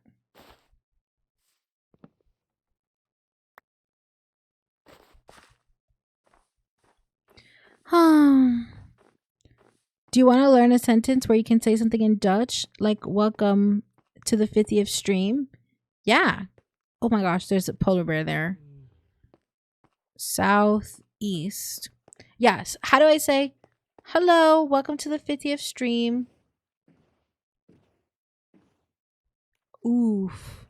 Do you want to learn a sentence where you can say something in Dutch? Like, welcome to the 50th stream? Yeah. Oh my gosh, there's a polar bear there. Southeast. Yes. How do I say, hello, welcome to the 50th stream? Oof.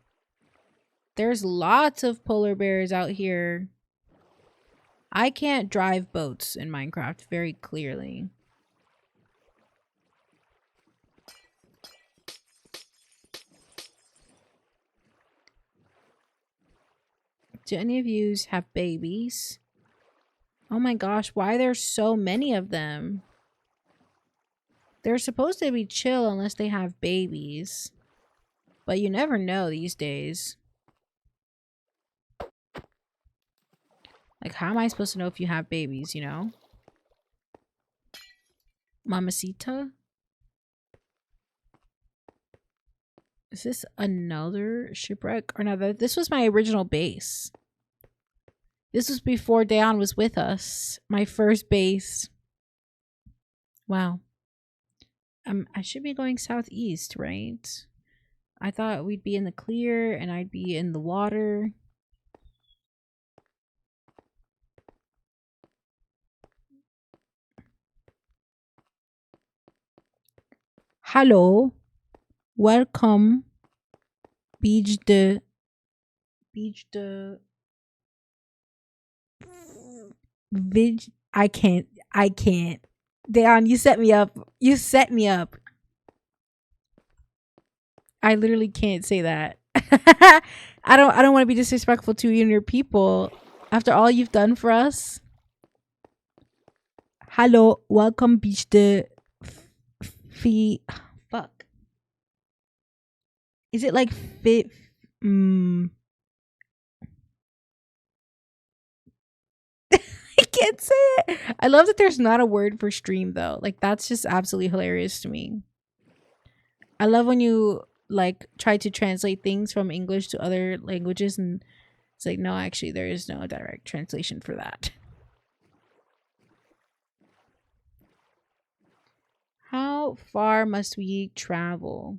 There's lots of polar bears out here. I can't drive boats in Minecraft very clearly. Do any of you have babies? Oh my gosh, why are there so many of them? They're supposed to be chill unless they have babies. But you never know these days. Like, how am I supposed to know if you have babies, you know? Mamacita? Is this another shipwreck? Or no, this was my original base. This was before Dayon was with us. My first base. Wow. I should be going southeast, right? I thought we'd be in the clear and I'd be in the water. Hello. Welcome. Beach de I can't. Dayon, you set me up. I literally can't say that. I don't want to be disrespectful to you and your people after all you've done for us. Hello, welcome beach de fuck. Is it like fit? I can't say it. I love that there's not a word for stream though. Like, that's just absolutely hilarious to me. I love when you like try to translate things from English to other languages and it's like, no, actually there is no direct translation for that. How far must we travel?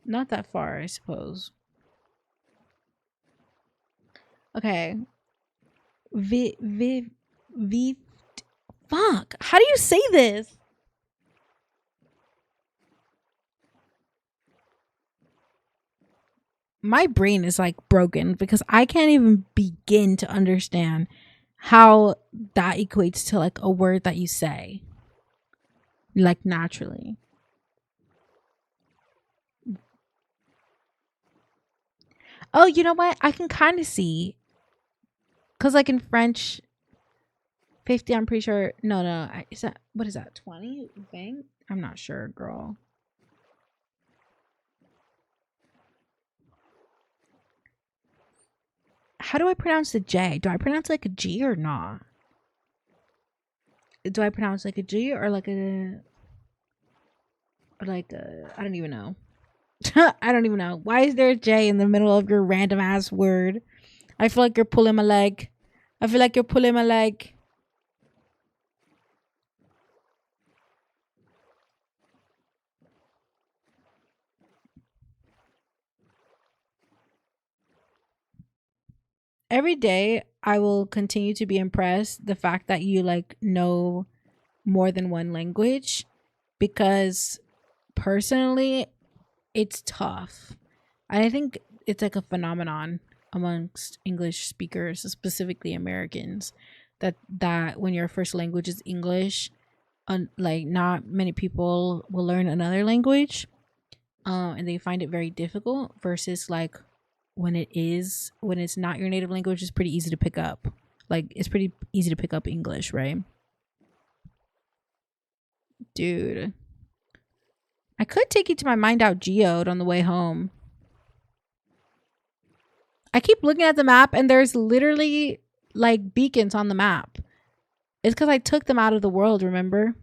Not that far, I suppose. Okay. Fuck. How do you say this? My brain is like broken because I can't even begin to understand how that equates to like a word that you say. Like naturally. Oh, you know what? I can kind of see. Because like in French, 50, I'm pretty sure. No. Is that, what is that, 20? You think? I'm not sure, girl. How do I pronounce the J? Do I pronounce like a G or not? Do I pronounce like a G or like a... I don't even know. I don't even know. Why is there a J in the middle of your random ass word? I feel like you're pulling my leg. Every day I will continue to be impressed the fact that you like know more than one language, because personally it's tough. I think it's like a phenomenon amongst English speakers, specifically Americans, that when your first language is English, like not many people will learn another language, and they find it very difficult. Versus like when it's not your native language, it's pretty easy to pick up. Like it's pretty easy to pick up English, right? Dude, I could take you to my Mind Out geode on the way home. I keep looking at the map and there's literally like beacons on the map. It's because I took them out of the world, remember?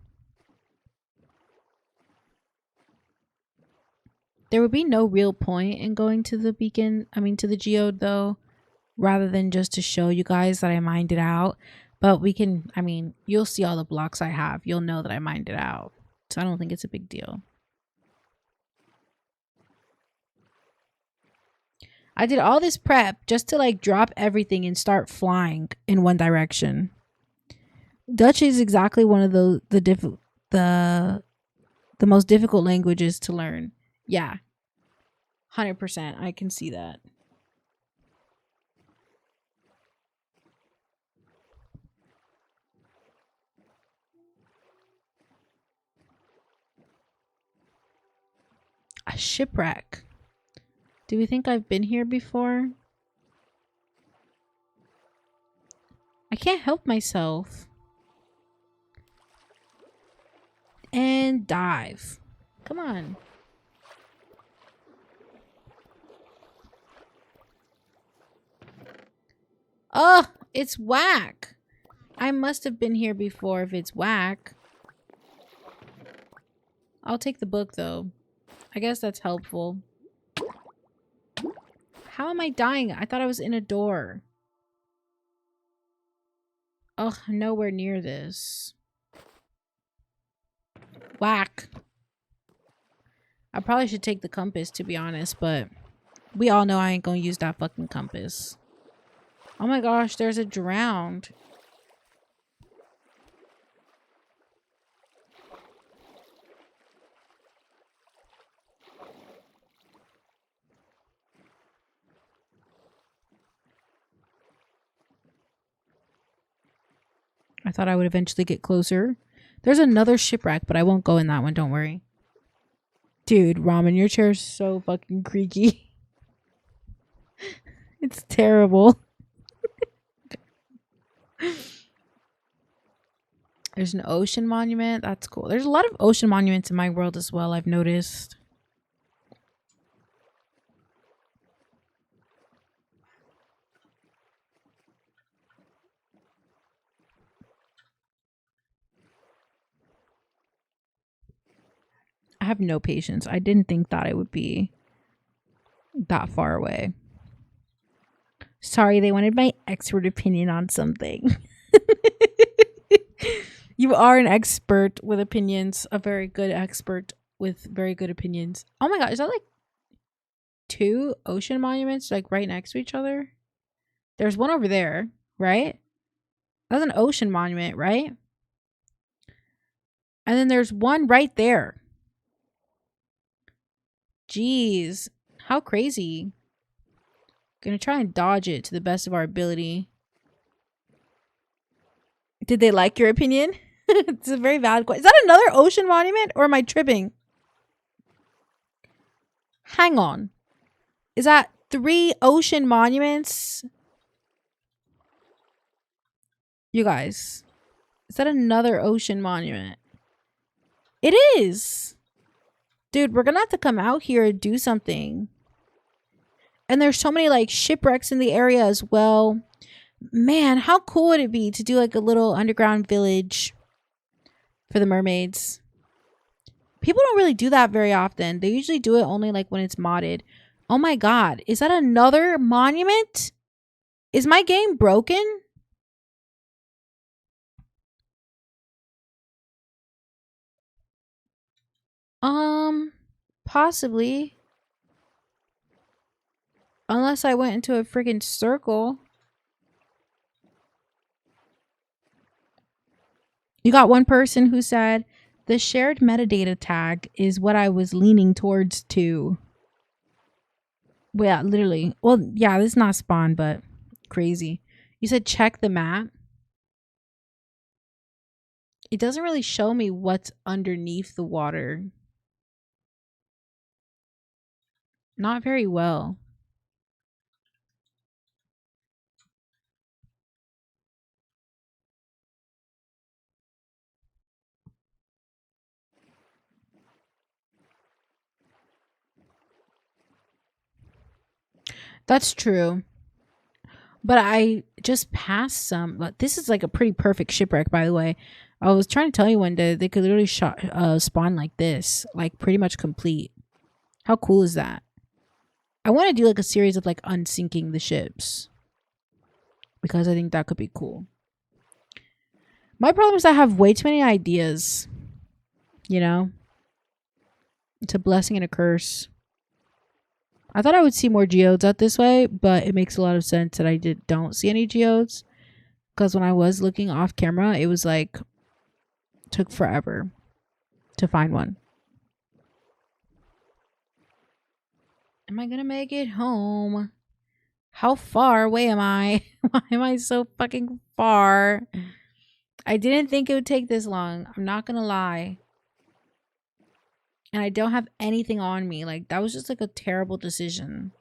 There would be no real point in going to the to the geode though, rather than just to show you guys that I mined it out. But we can, you'll see all the blocks I have. You'll know that I mined it out. So I don't think it's a big deal. I did all this prep just to like drop everything and start flying in one direction. Dutch is exactly one of the most difficult languages to learn. Yeah. 100%. I can see that. A shipwreck. Do we think I've been here before? I can't help myself. And dive. Come on. Oh, it's whack. I must have been here before if it's whack. I'll take the book though. I guess that's helpful. How am I dying? I thought I was in a door. Ugh, nowhere near this. Whack. I probably should take the compass, to be honest, but we all know I ain't gonna use that fucking compass. Oh my gosh, there's a drowned. I thought I would eventually get closer. There's another shipwreck, but I won't go in that one, don't worry. Dude, Ramen, your chair's so fucking creaky. It's terrible. There's an ocean monument. That's cool. There's a lot of ocean monuments in my world as well, I've noticed. I have no patience. I didn't think that it would be that far away. Sorry, they wanted my expert opinion on something. You are an expert with opinions, a very good expert with very good opinions. Oh my god, is that like 2 ocean monuments like right next to each other? There's one over there, right? That's an ocean monument, right? And then there's one right there. Jeez, how crazy. Gonna try and dodge it to the best of our ability. Did they like your opinion? It's a very valid question. Is that another ocean monument or am I tripping? Hang on. Is that 3 ocean monuments? You guys, is that another ocean monument? It is. Dude, we're gonna have to come out here and do something. And there's so many like shipwrecks in the area as well. Man, how cool would it be to do like a little underground village for the mermaids? People don't really do that very often. They usually do it only like when it's modded. Oh my god, is that another monument? Is my game broken? Possibly. Unless I went into a freaking circle. You got one person who said, the shared metadata tag is what I was leaning towards too. Well, yeah, literally. Well, yeah, this is not spawn, but crazy. You said check the map. It doesn't really show me what's underneath the water. Not very well. That's true. But I just passed some. But this is like a pretty perfect shipwreck, by the way. I was trying to tell you one day they could literally spawn like this, like pretty much complete. How cool is that? I want to do like a series of like unsinking the ships because I think that could be cool. My problem is I have way too many ideas. You know, it's a blessing and a curse. I thought I would see more geodes out this way, but it makes a lot of sense that I don't see any geodes because when I was looking off camera, it was like took forever to find one. Am I gonna make it home? How far away am I? Why am I so fucking far? I didn't think it would take this long. I'm not gonna lie. And I don't have anything on me. Like, that was just like a terrible decision.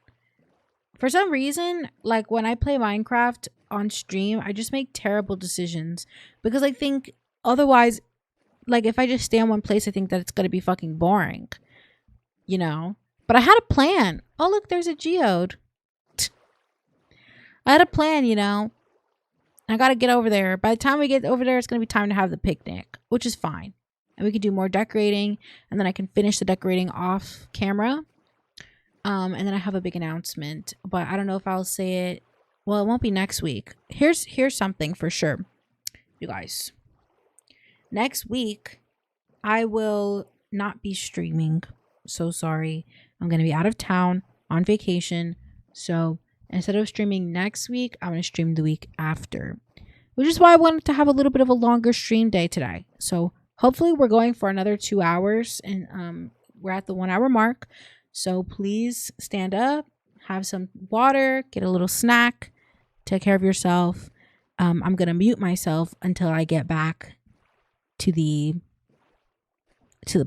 For some reason, like when I play Minecraft on stream, I just make terrible decisions because I think otherwise, like if I just stay in one place, I think that it's gonna be fucking boring, you know. But I had a plan. Oh look, there's a geode. I had a plan, you know. I gotta get over there. By the time we get over there, it's gonna be time to have the picnic, which is fine. And we could do more decorating, and then I can finish the decorating off camera. And then I have a big announcement, but I don't know if I'll say it. Well, it won't be next week. Here's something for sure, you guys. Next week, I will not be streaming. So sorry. I'm gonna be out of town on vacation. So instead of streaming next week, I'm gonna stream the week after, which is why I wanted to have a little bit of a longer stream day today. So hopefully we're going for another 2 hours, and we're at the 1 hour mark. So please stand up, have some water, get a little snack, take care of yourself. I'm gonna mute myself until I get back to the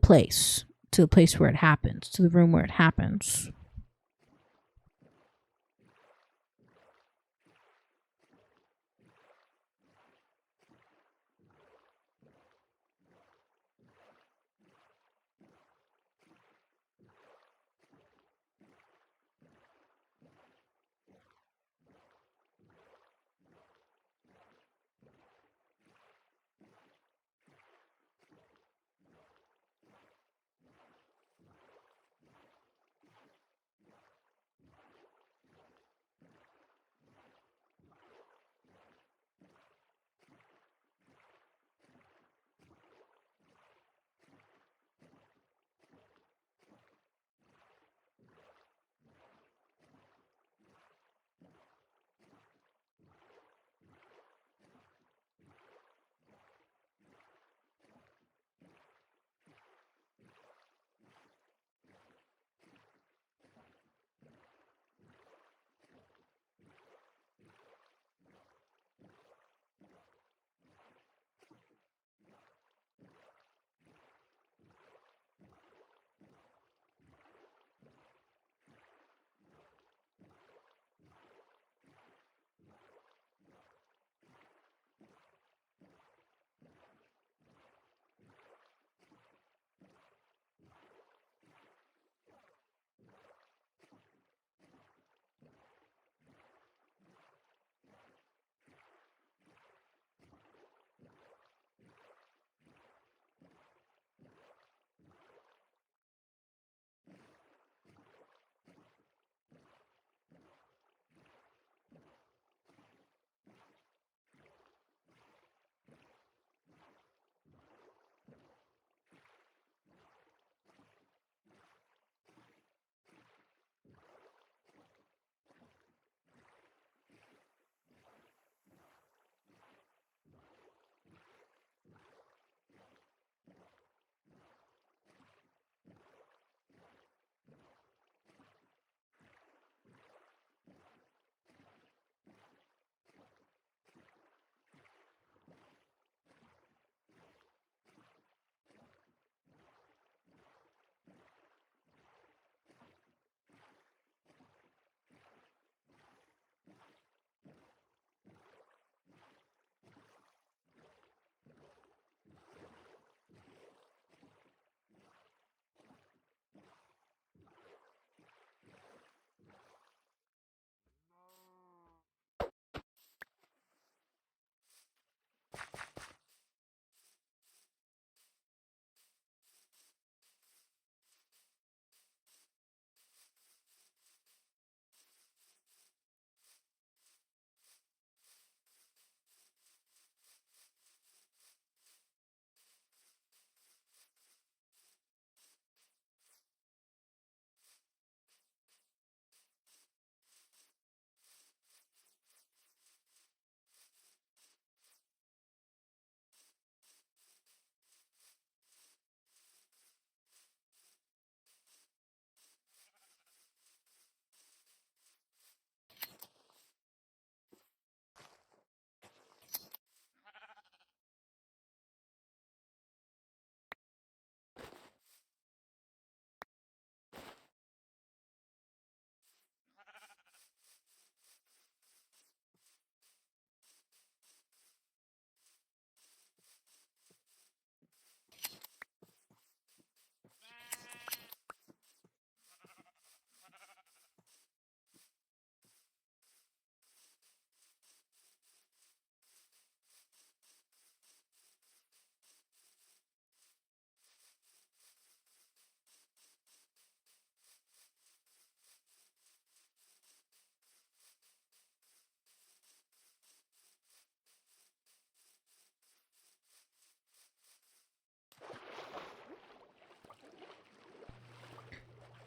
place, where it happens, to the room where it happens.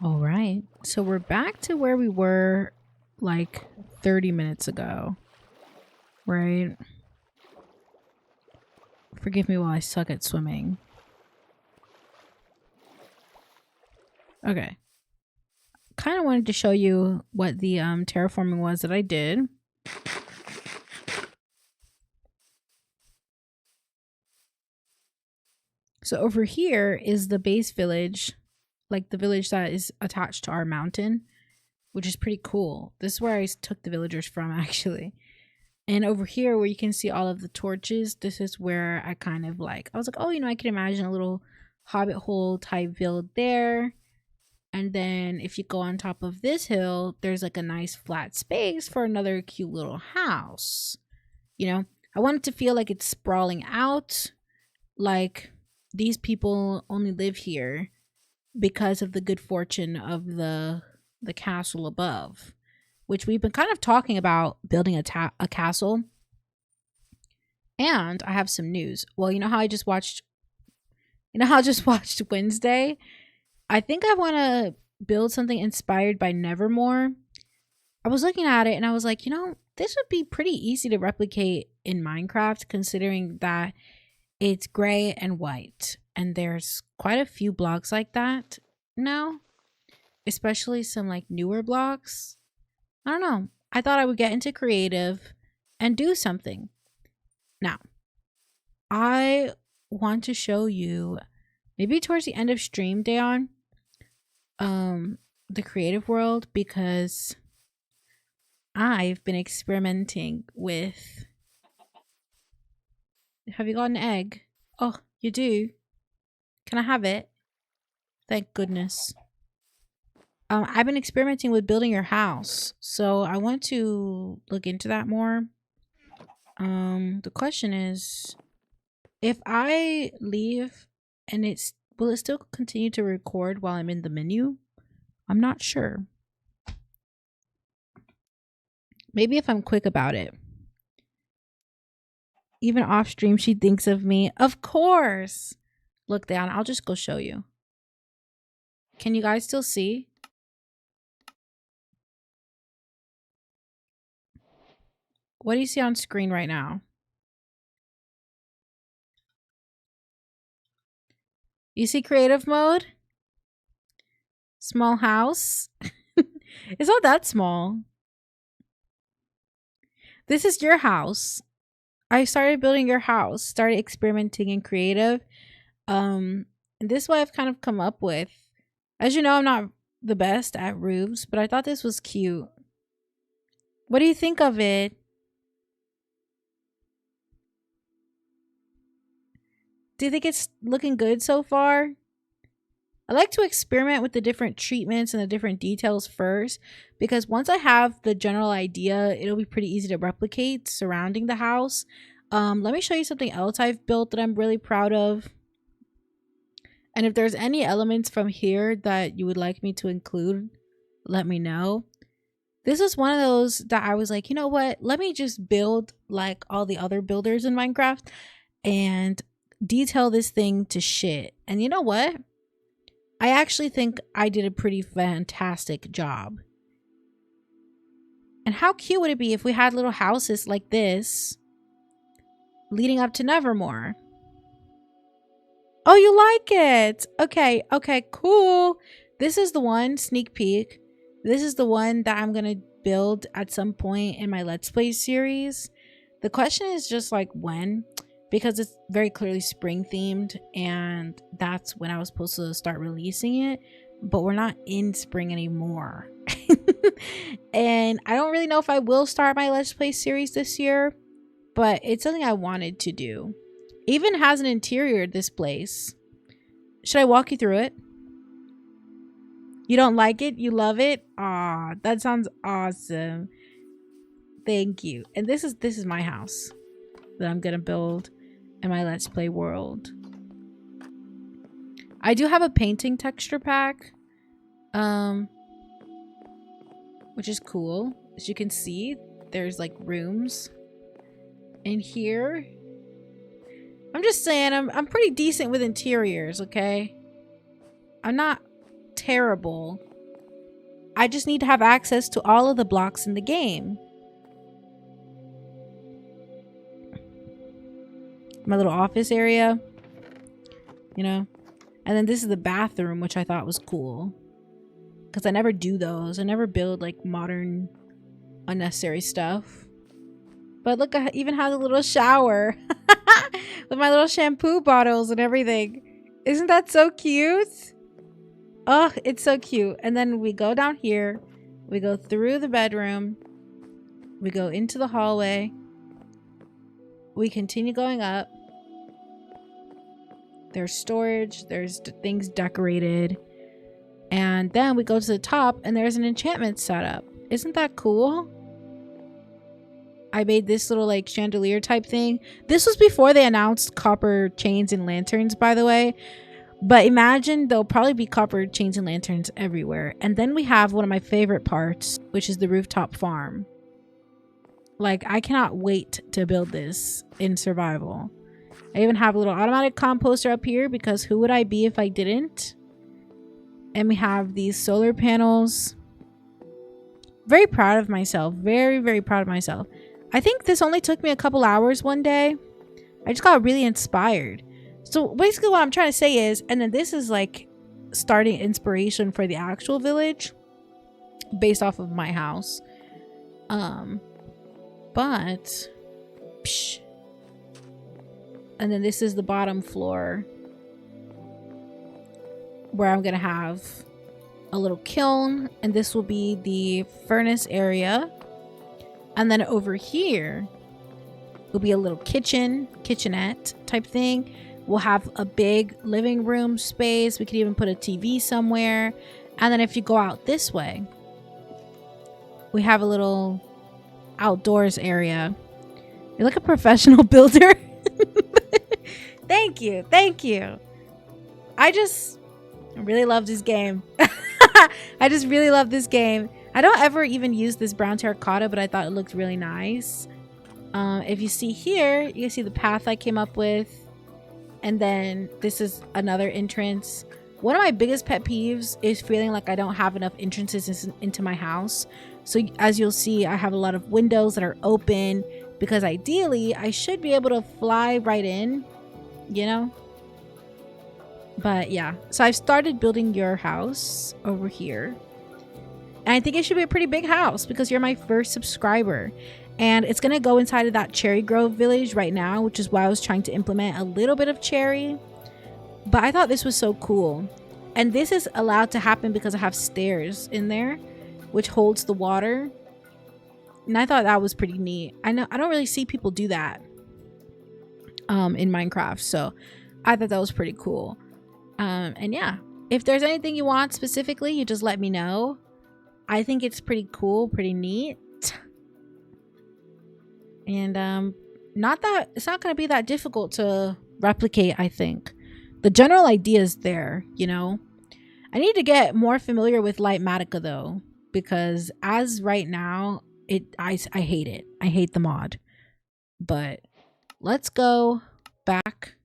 All right. So we're back to where we were like 30 minutes ago. Right? Forgive me while I suck at swimming. Okay. Kind of wanted to show you what the terraforming was that I did. So over here is the base village, like the village that is attached to our mountain, which is pretty cool. This is where I took the villagers from, actually. And over here where you can see all of the torches, this is where I kind of like, I was like, oh, you know, I can imagine a little hobbit hole type build there. And then if you go on top of this hill, there's like a nice flat space for another cute little house. You know, I want it to feel like it's sprawling out, like these people only live here because of the good fortune of the castle above, which we've been kind of talking about building a castle. And I have some news. Well, you know how I just watched Wednesday? I think I want to build something inspired by Nevermore. I was looking at it and I was like, you know, this would be pretty easy to replicate in Minecraft, considering that it's gray and white. And there's quite a few blocks like that now, especially some like newer blocks. I don't know. I thought I would get into creative and do something. Now, I want to show you maybe towards the end of stream, Dayon, the creative world, because I've been experimenting with. Have you got an egg? Oh, you do. Can I have it? Thank goodness. I've been experimenting with building your house, so I want to look into that more. The question is, if I leave and will it still continue to record while I'm in the menu? I'm not sure. Maybe if I'm quick about it. Even off stream, she thinks of me. Of course. Look down. I'll just go show you. Can you guys still see? What do you see on screen right now? You see creative mode? Small house. It's not that small. This is your house. I started building your house, started experimenting in creative. And this is what I've kind of come up with. As you know, I'm not the best at roofs, but I thought this was cute. What do you think of it? Do you think it's looking good so far? I like to experiment with the different treatments and the different details first, because once I have the general idea, it'll be pretty easy to replicate surrounding the house. Let me show you something else I've built that I'm really proud of. And if there's any elements from here that you would like me to include, let me know. This is one of those that I was like, you know what? Let me just build like all the other builders in Minecraft and detail this thing to shit. And you know what? I actually think I did a pretty fantastic job. And how cute would it be if we had little houses like this leading up to Nevermore? Oh, you like it? Okay, cool. This is the one, sneak peek. This is the one that I'm going to build at some point in my Let's Play series. The question is just like when, because it's very clearly spring themed and that's when I was supposed to start releasing it, but we're not in spring anymore. And I don't really know if I will start my Let's Play series this year, but it's something I wanted to do. Even has an interior, this place. Should I walk you through it? You don't like it? You love it? Aw, that sounds awesome. Thank you. And this is my house that I'm gonna build in my Let's Play world. I do have a painting texture pack, which is cool. As you can see, there's like rooms in here. I'm just saying, I'm pretty decent with interiors, okay? I'm not terrible. I just need to have access to all of the blocks in the game. My little office area, you know. And then this is the bathroom, which I thought was cool, because I never do those. I never build like modern unnecessary stuff. But look, I even have a little shower with my little shampoo bottles and everything. Isn't that so cute? Oh, it's so cute. And then we go down here, we go through the bedroom, we go into the hallway, we continue going up. There's storage, there's things decorated, and then we go to the top and there's an enchantment setup. Isn't that cool? I made this little like chandelier type thing. This was before they announced copper chains and lanterns, by the way. But imagine there'll probably be copper chains and lanterns everywhere. And then we have one of my favorite parts, which is the rooftop farm. Like, I cannot wait to build this in survival. I even have a little automatic composter up here because who would I be if I didn't? And we have these solar panels. Very proud of myself. Very, very proud of myself. I think this only took me a couple hours one day. I just got really inspired. So basically what I'm trying to say is, and then this is like starting inspiration for the actual village based off of my house. But psh. And then this is the bottom floor where I'm gonna have a little kiln, and this will be the furnace area. And then over here will be a little kitchenette type thing. We'll have a big living room space. We could even put a TV somewhere. And then if you go out this way, we have a little outdoors area. You're like a professional builder. Thank you. Thank you. I really love this game. I just really love this game. I don't ever even use this brown terracotta, but I thought it looked really nice. If you see here, you can see the path I came up with. And then this is another entrance. One of my biggest pet peeves is feeling like I don't have enough entrances into my house. So as you'll see, I have a lot of windows that are open because ideally I should be able to fly right in, you know? But yeah, so I've started building your house over here. And I think it should be a pretty big house because you're my first subscriber. And it's going to go inside of that Cherry Grove village right now, which is why I was trying to implement a little bit of cherry. But I thought this was so cool. And this is allowed to happen because I have stairs in there, which holds the water. And I thought that was pretty neat. I don't really see people do that in Minecraft. So I thought that was pretty cool. And yeah, if there's anything you want specifically, you just let me know. I think it's pretty cool, pretty neat. And it's not going to be that difficult to replicate, I think. The general idea is there, you know. I need to get more familiar with Lightmatica though, because as right now, I hate it. I hate the mod. But let's go back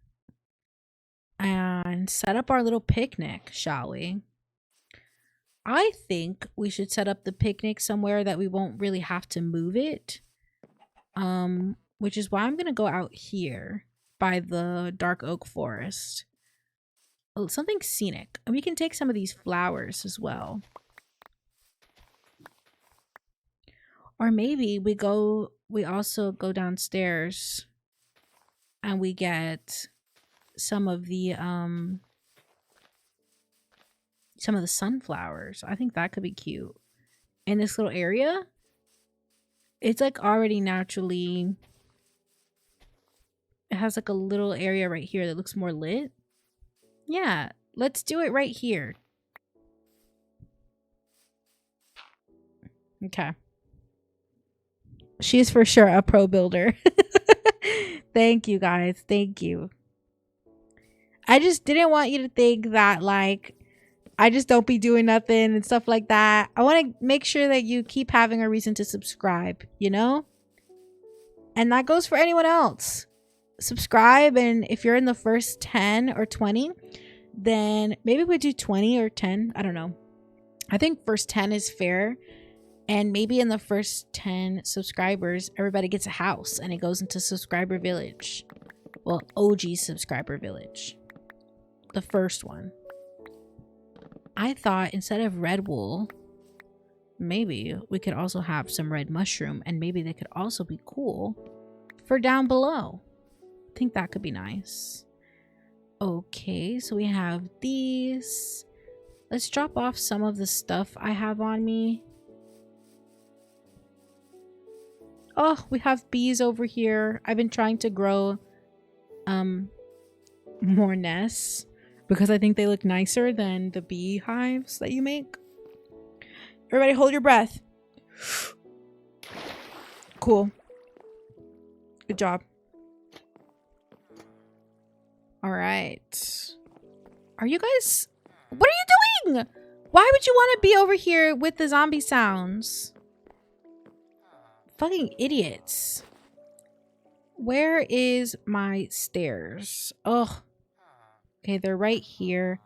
and set up our little picnic, shall we? I think we should set up the picnic somewhere that we won't really have to move it. Which is why I'm gonna go out here by the dark oak forest. Oh, something scenic. And we can take some of these flowers as well. Or maybe we also go downstairs and we get some of the sunflowers. I think that could be cute. In this little area, it's like already naturally, it has like a little area right here that looks more lit. Yeah, let's do it right here. Okay. She's for sure a pro builder. Thank you guys. Thank you. I just didn't want you to think that like I just don't be doing nothing and stuff like that. I want to make sure that you keep having a reason to subscribe, you know? And that goes for anyone else. Subscribe, and if you're in the first 10 or 20, then maybe we do 20 or 10. I don't know. I think first 10 is fair. And maybe in the first 10 subscribers, everybody gets a house and it goes into subscriber village. Well, OG subscriber village. The first one. I thought instead of red wool, maybe we could also have some red mushroom, and maybe they could also be cool for down below. I think that could be nice. Okay, so we have these. Let's drop off some of the stuff I have on me. Oh, we have bees over here. I've been trying to grow more nests because I think they look nicer than the beehives that you make. Everybody hold your breath. Cool. Good job. All right. Are you guys... What are you doing? Why would you want to be over here with the zombie sounds? Fucking idiots. Where is my stairs? Oh. Okay, they're right here.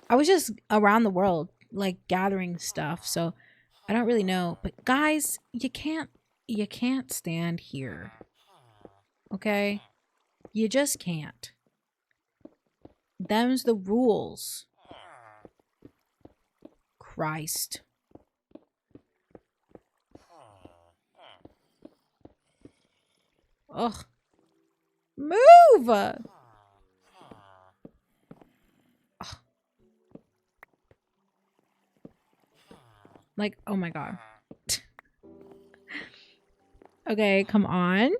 I was just around the world, like, gathering stuff, so I don't really know. But guys, you can't stand here. Okay? You just can't. Them's the rules. Christ. Ugh. Move! Ugh. Like, oh my god. Okay, come on.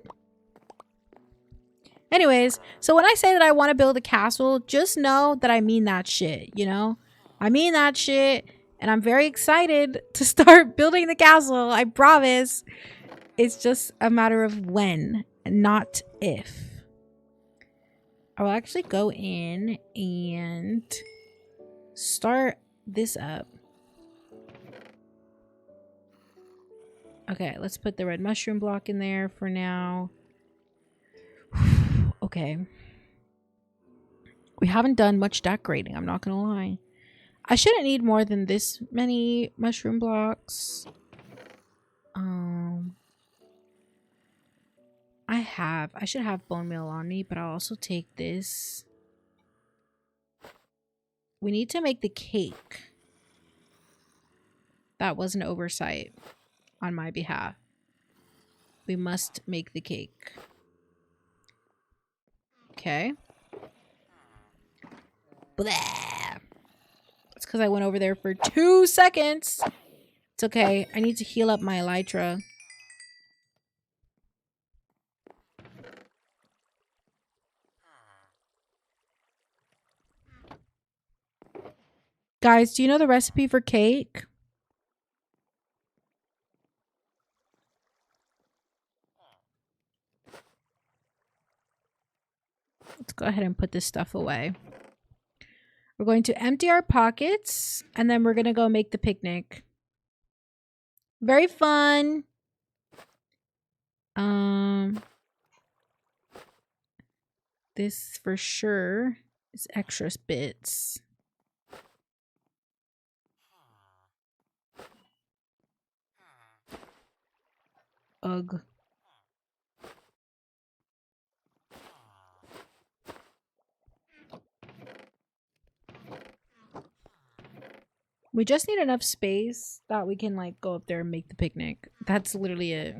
Anyways, so when I say that I want to build a castle, just know that I mean that shit, you know? I mean that shit, and I'm very excited to start building the castle, I promise. It's just a matter of when, not if. I will actually go in and start this up. Okay, let's put the red mushroom block in there for now. Okay. We haven't done much decorating, I'm not gonna lie. I shouldn't need more than this many mushroom blocks. I should have bone meal on me, but I'll also take this. We need to make the cake. That was an oversight on my behalf. We must make the cake. Okay. Blah. It's because I went over there for 2 seconds. It's okay. I need to heal up my elytra. Guys, do you know the recipe for cake? Let's go ahead and put this stuff away. We're going to empty our pockets, and then we're going to go make the picnic. Very fun. This for sure is extra bits. Ugh. We just need enough space that we can like go up there and make the picnic. That's literally it.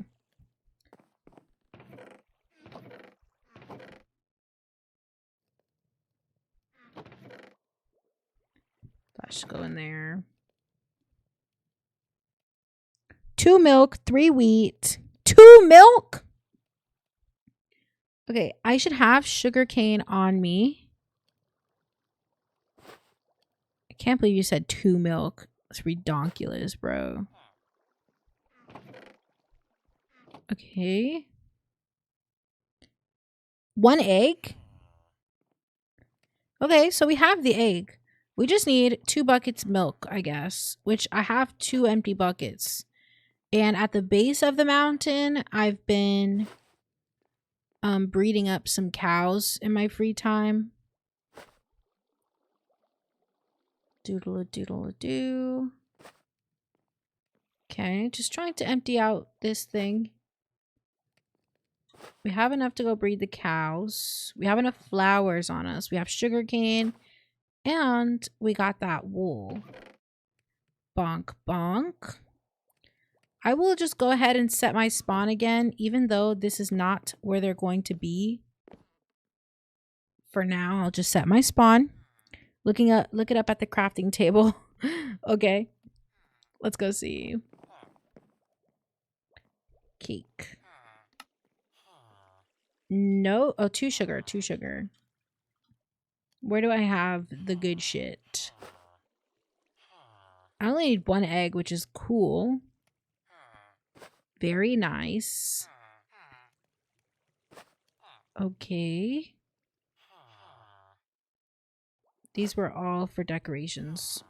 That should go in there. 2 milk, 3 wheat. 2 milk? Okay, I should have sugarcane on me. I can't believe you said 2 milk. It's redonkulous, bro. Okay. 1 egg? Okay, so we have the egg. We just need 2 buckets milk, I guess, which I have 2 empty buckets. And at the base of the mountain, I've been breeding up some cows in my free time. Doodle-a-doodle-a-doo. Okay, just trying to empty out this thing. We have enough to go breed the cows. We have enough flowers on us. We have sugarcane. And we got that wool. Bonk, bonk. I will just go ahead and set my spawn again, even though this is not where they're going to be. For now, I'll just set my spawn. Look it up at the crafting table. Okay. Let's go see. Cake. No. Oh, 2 sugar. 2 sugar. Where do I have the good shit? I only need 1 egg, which is cool. Very nice. Okay. These were all for decorations.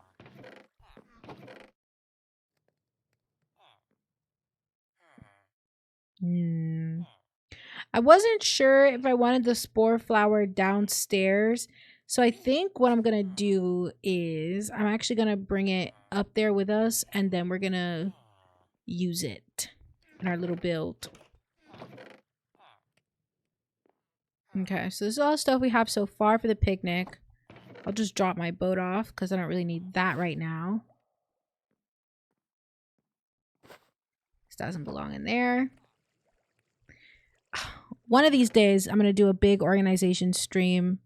I wasn't sure if I wanted the spore flower downstairs. So I think what I'm going to do is I'm actually going to bring it up there with us. And then we're going to use it in our little build. Okay, so this is all the stuff we have so far for the picnic. I'll just drop my boat off because I don't really need that right now. This doesn't belong in there. One of these days, I'm going to do a big organization stream.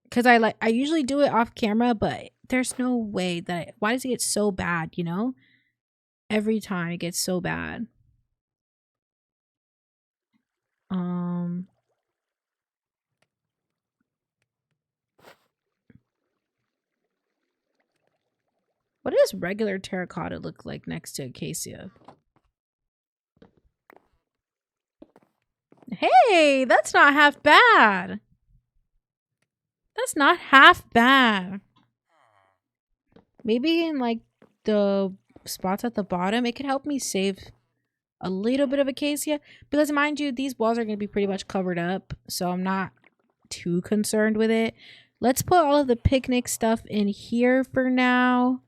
Because I usually do it off camera, but there's no way that... Why does it get so bad, you know? Every time it gets so bad. What does regular terracotta look like next to acacia? Hey, that's not half bad. That's not half bad. Maybe in like the spots at the bottom, it could help me save a little bit of acacia. Because mind you, these walls are going to be pretty much covered up. So I'm not too concerned with it. Let's put all of the picnic stuff in here for now.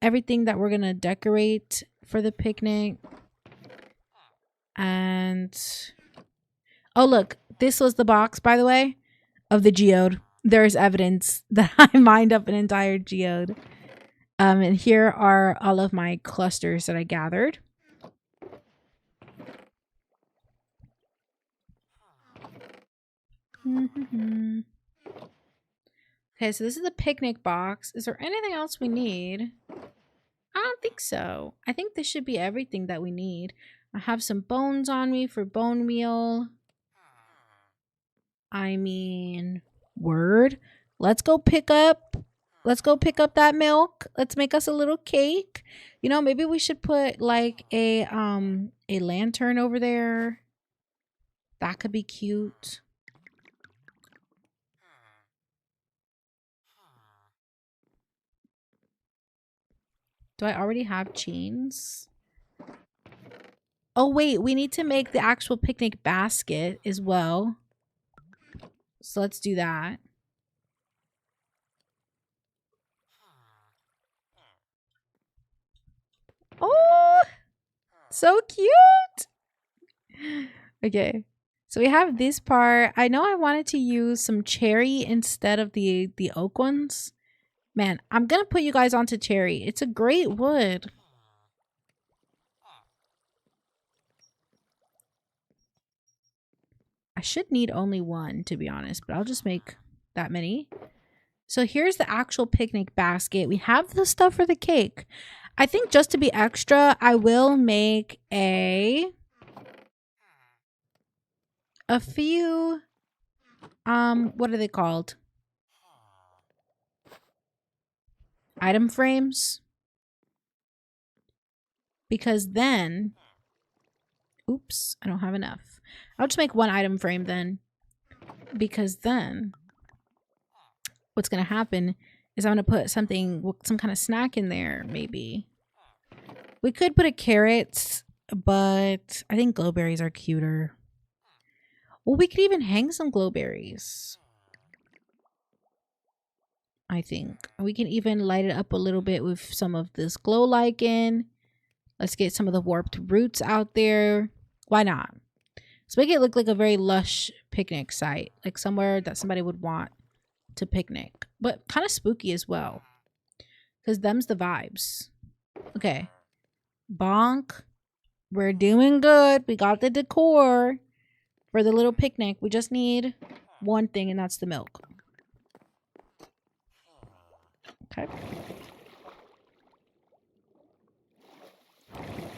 Everything that we're going to decorate for the picnic. And... oh, look. This was the box, by the way, of the geode. There's evidence that I mined up an entire geode. And here are all of my clusters that I gathered. Okay, so this is the picnic box. Is there anything else we need? I don't think so. I think this should be everything that we need. I have some bones on me for bone meal. I mean, word. Let's go pick up that milk. Let's make us a little cake. You know, maybe we should put like a lantern over there. That could be cute. Do I already have chains? Oh, wait. We need to make the actual picnic basket as well. So let's do that. Oh, so cute. Okay. So we have this part. I know I wanted to use some cherry instead of the oak ones. Man, I'm going to put you guys onto cherry. It's a great wood. I should need only one, to be honest, but I'll just make that many. So here's the actual picnic basket. We have the stuff for the cake. I think just to be extra, I will make a few, what are they called? Item frames. Because then, oops, I don't have enough. I'll just make one item frame then. Because then, what's going to happen is I'm going to put something, some kind of snack in there, maybe. We could put a carrot, but I think glowberries are cuter. Well, we could even hang some glowberries. I think. We can even light it up a little bit with some of this glow lichen. Let's get some of the warped roots out there. Why not? Let's make it look like a very lush picnic site. Like somewhere that somebody would want to picnic. But kind of spooky as well. Because them's the vibes. Okay. Bonk. We're doing good. We got the decor for the little picnic. We just need one thing, and that's the milk. Okay.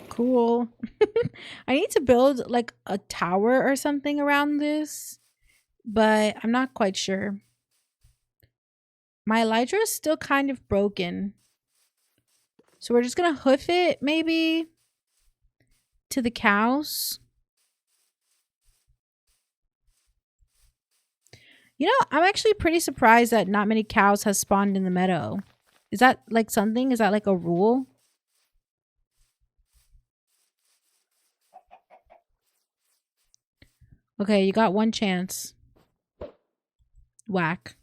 Cool. I need to build like a tower or something around this, but I'm not quite sure. My elytra is still kind of broken. So we're just going to hoof it maybe to the cows. You know, I'm actually pretty surprised that not many cows has spawned in the meadow. Is that like something? Is that like a rule? Okay, you got one chance. Whack.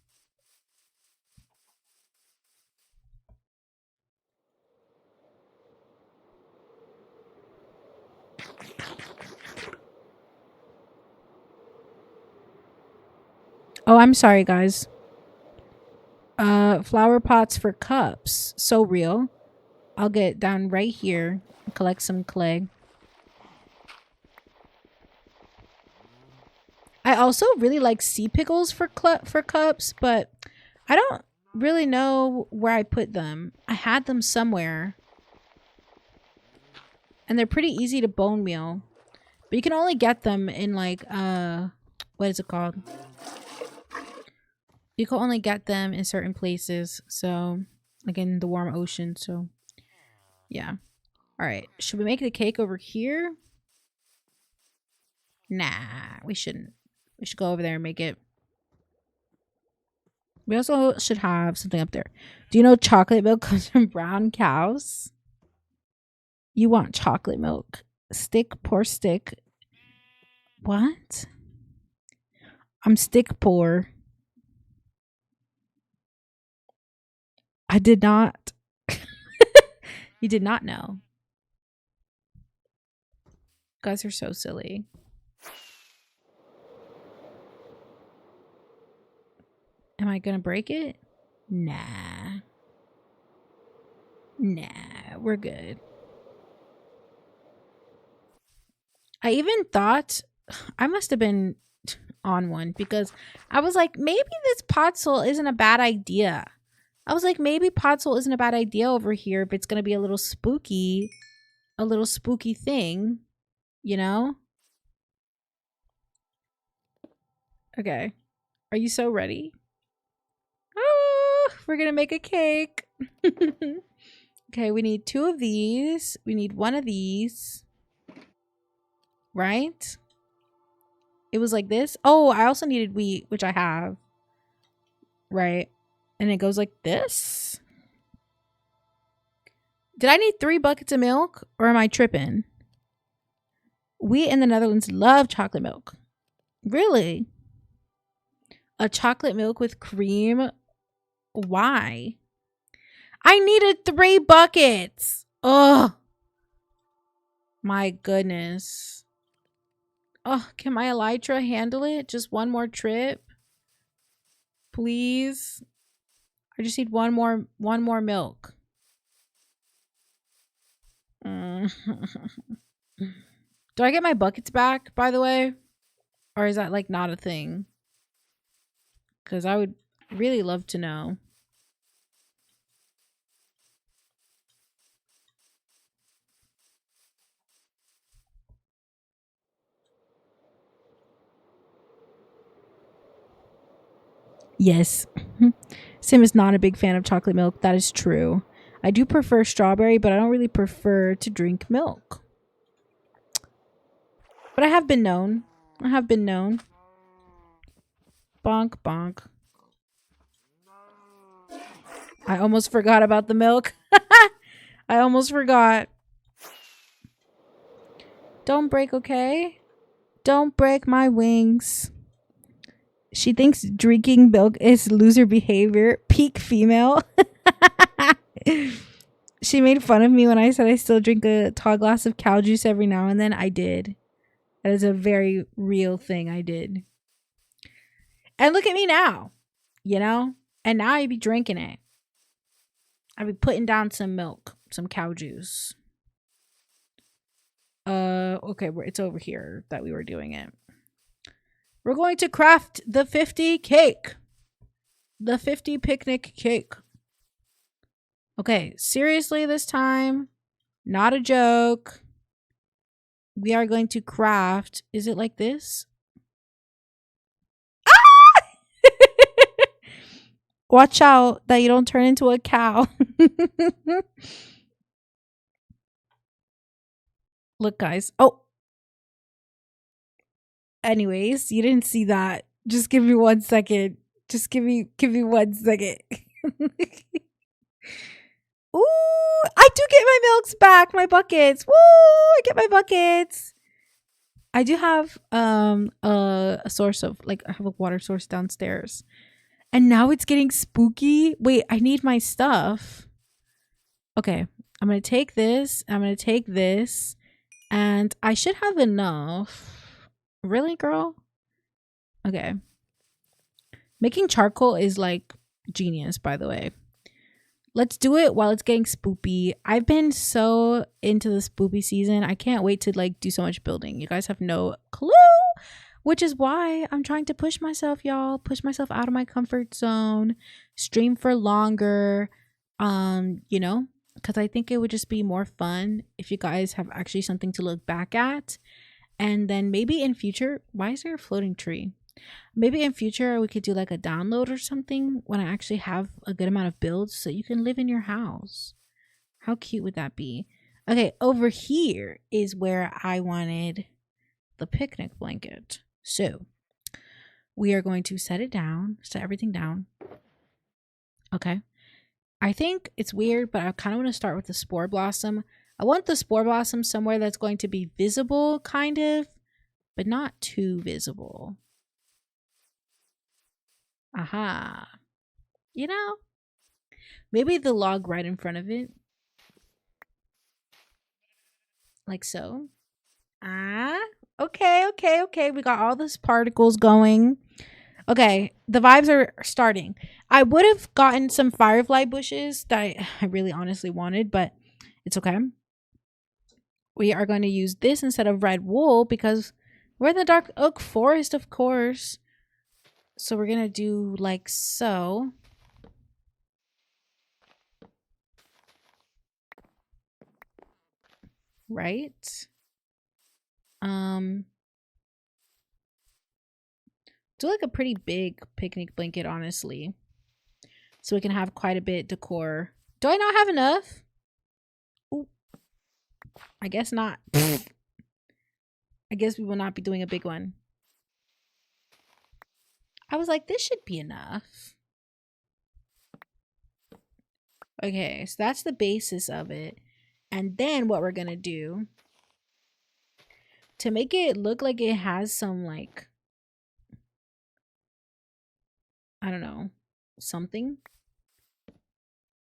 Oh, I'm sorry, guys. Flower pots for cups. So real. I'll get down right here and collect some clay. I also really like sea pickles for cups, but I don't really know where I put them. I had them somewhere. And they're pretty easy to bone meal. But you can only get them in like what is it called? You can only get them in certain places. So like in the warm ocean, so yeah. All right. Should we make the cake over here? Nah, we shouldn't. We should go over there and make it. We also should have something up there. Do you know chocolate milk comes from brown cows? You want chocolate milk. Stick, poor stick. What? I'm stick poor. I did not. You did not know. You guys are so silly. Am I gonna break it? Nah. Nah, we're good. I even thought I must have been on one because I was like, maybe this podzol isn't a bad idea. I was like, maybe podzol isn't a bad idea over here if it's gonna be a little spooky thing, you know? Okay. Are you so ready? Oh, we're gonna make a cake. Okay, we need 2 of these. We need 1 of these. Right? It was like this. Oh, I also needed wheat, which I have. Right? And it goes like this. Did I need 3 buckets of milk? Or am I tripping? We in the Netherlands love chocolate milk. Really? A chocolate milk with cream? Why? I needed 3 buckets. Oh. My goodness. Oh, can my elytra handle it? Just one more trip? Please? I just need one more milk. Do I get my buckets back, by the way? Or is that like not a thing? Because I would really love to know. Yes. Sim is not a big fan of chocolate milk. That is true. I do prefer strawberry, but I don't really prefer to drink milk. But I have been known. Bonk, bonk. I almost forgot about the milk. I almost forgot. Don't break, okay? Don't break my wings. She thinks drinking milk is loser behavior. peak female. She made fun of me when I said I still drink a tall glass of cow juice every now and then. I did. That is a very real thing I did. And look at me now, you know? And now I be drinking it. I be putting down some milk, some cow juice. Okay, it's over here that we were doing it. We're going to craft the 50 cake. The 50 picnic cake. Okay, seriously this time. Not a joke. We are going to craft. Is it like this? Ah! Watch out that you don't turn into a cow. Look, guys. Oh. Anyways, you didn't see that. Just give me 1 second. Just give me 1 second. Ooh, I do get my milks back, my buckets. Woo, I get my buckets. I do have a source of, like, I have a water source downstairs. And now it's getting spooky. Wait, I need my stuff. Okay, I'm going to take this. I'm going to take this. And I should have enough. Really, girl? Okay. Making charcoal is like genius, by the way. Let's do it while it's getting spoopy. I've been so into the spoopy season. I can't wait to like do so much building. You guys have no clue, which is why I'm trying to push myself, y'all. Push myself out of my comfort zone. Stream for longer. You know, because I think it would just be more fun if you guys have actually something to look back at. And then maybe in future, why is there a floating tree? Maybe in future we could do like a download or something when I actually have a good amount of builds so you can live in your house. How cute would that be? Okay, over here is where I wanted the picnic blanket. So we are going to set it down, set everything down. Okay. I think it's weird, but I kind of want to start with the spore blossom. I want the spore blossom somewhere that's going to be visible, kind of, but not too visible. Aha. You know, maybe the log right in front of it. Like so. Ah, okay. We got all these particles going. Okay, the vibes are starting. I would have gotten some firefly bushes that I really honestly wanted, but it's okay. We are going to use this instead of red wool because we're in the dark oak forest, of course. So we're going to do like so. Right? Do like a pretty big picnic blanket, honestly. So we can have quite a bit decor. Do I not have enough? Ooh. I guess not. I guess we will not be doing a big one. I was like, this should be enough. Okay, so that's the basis of it. And then what we're going to do to make it look like it has some like, I don't know, something.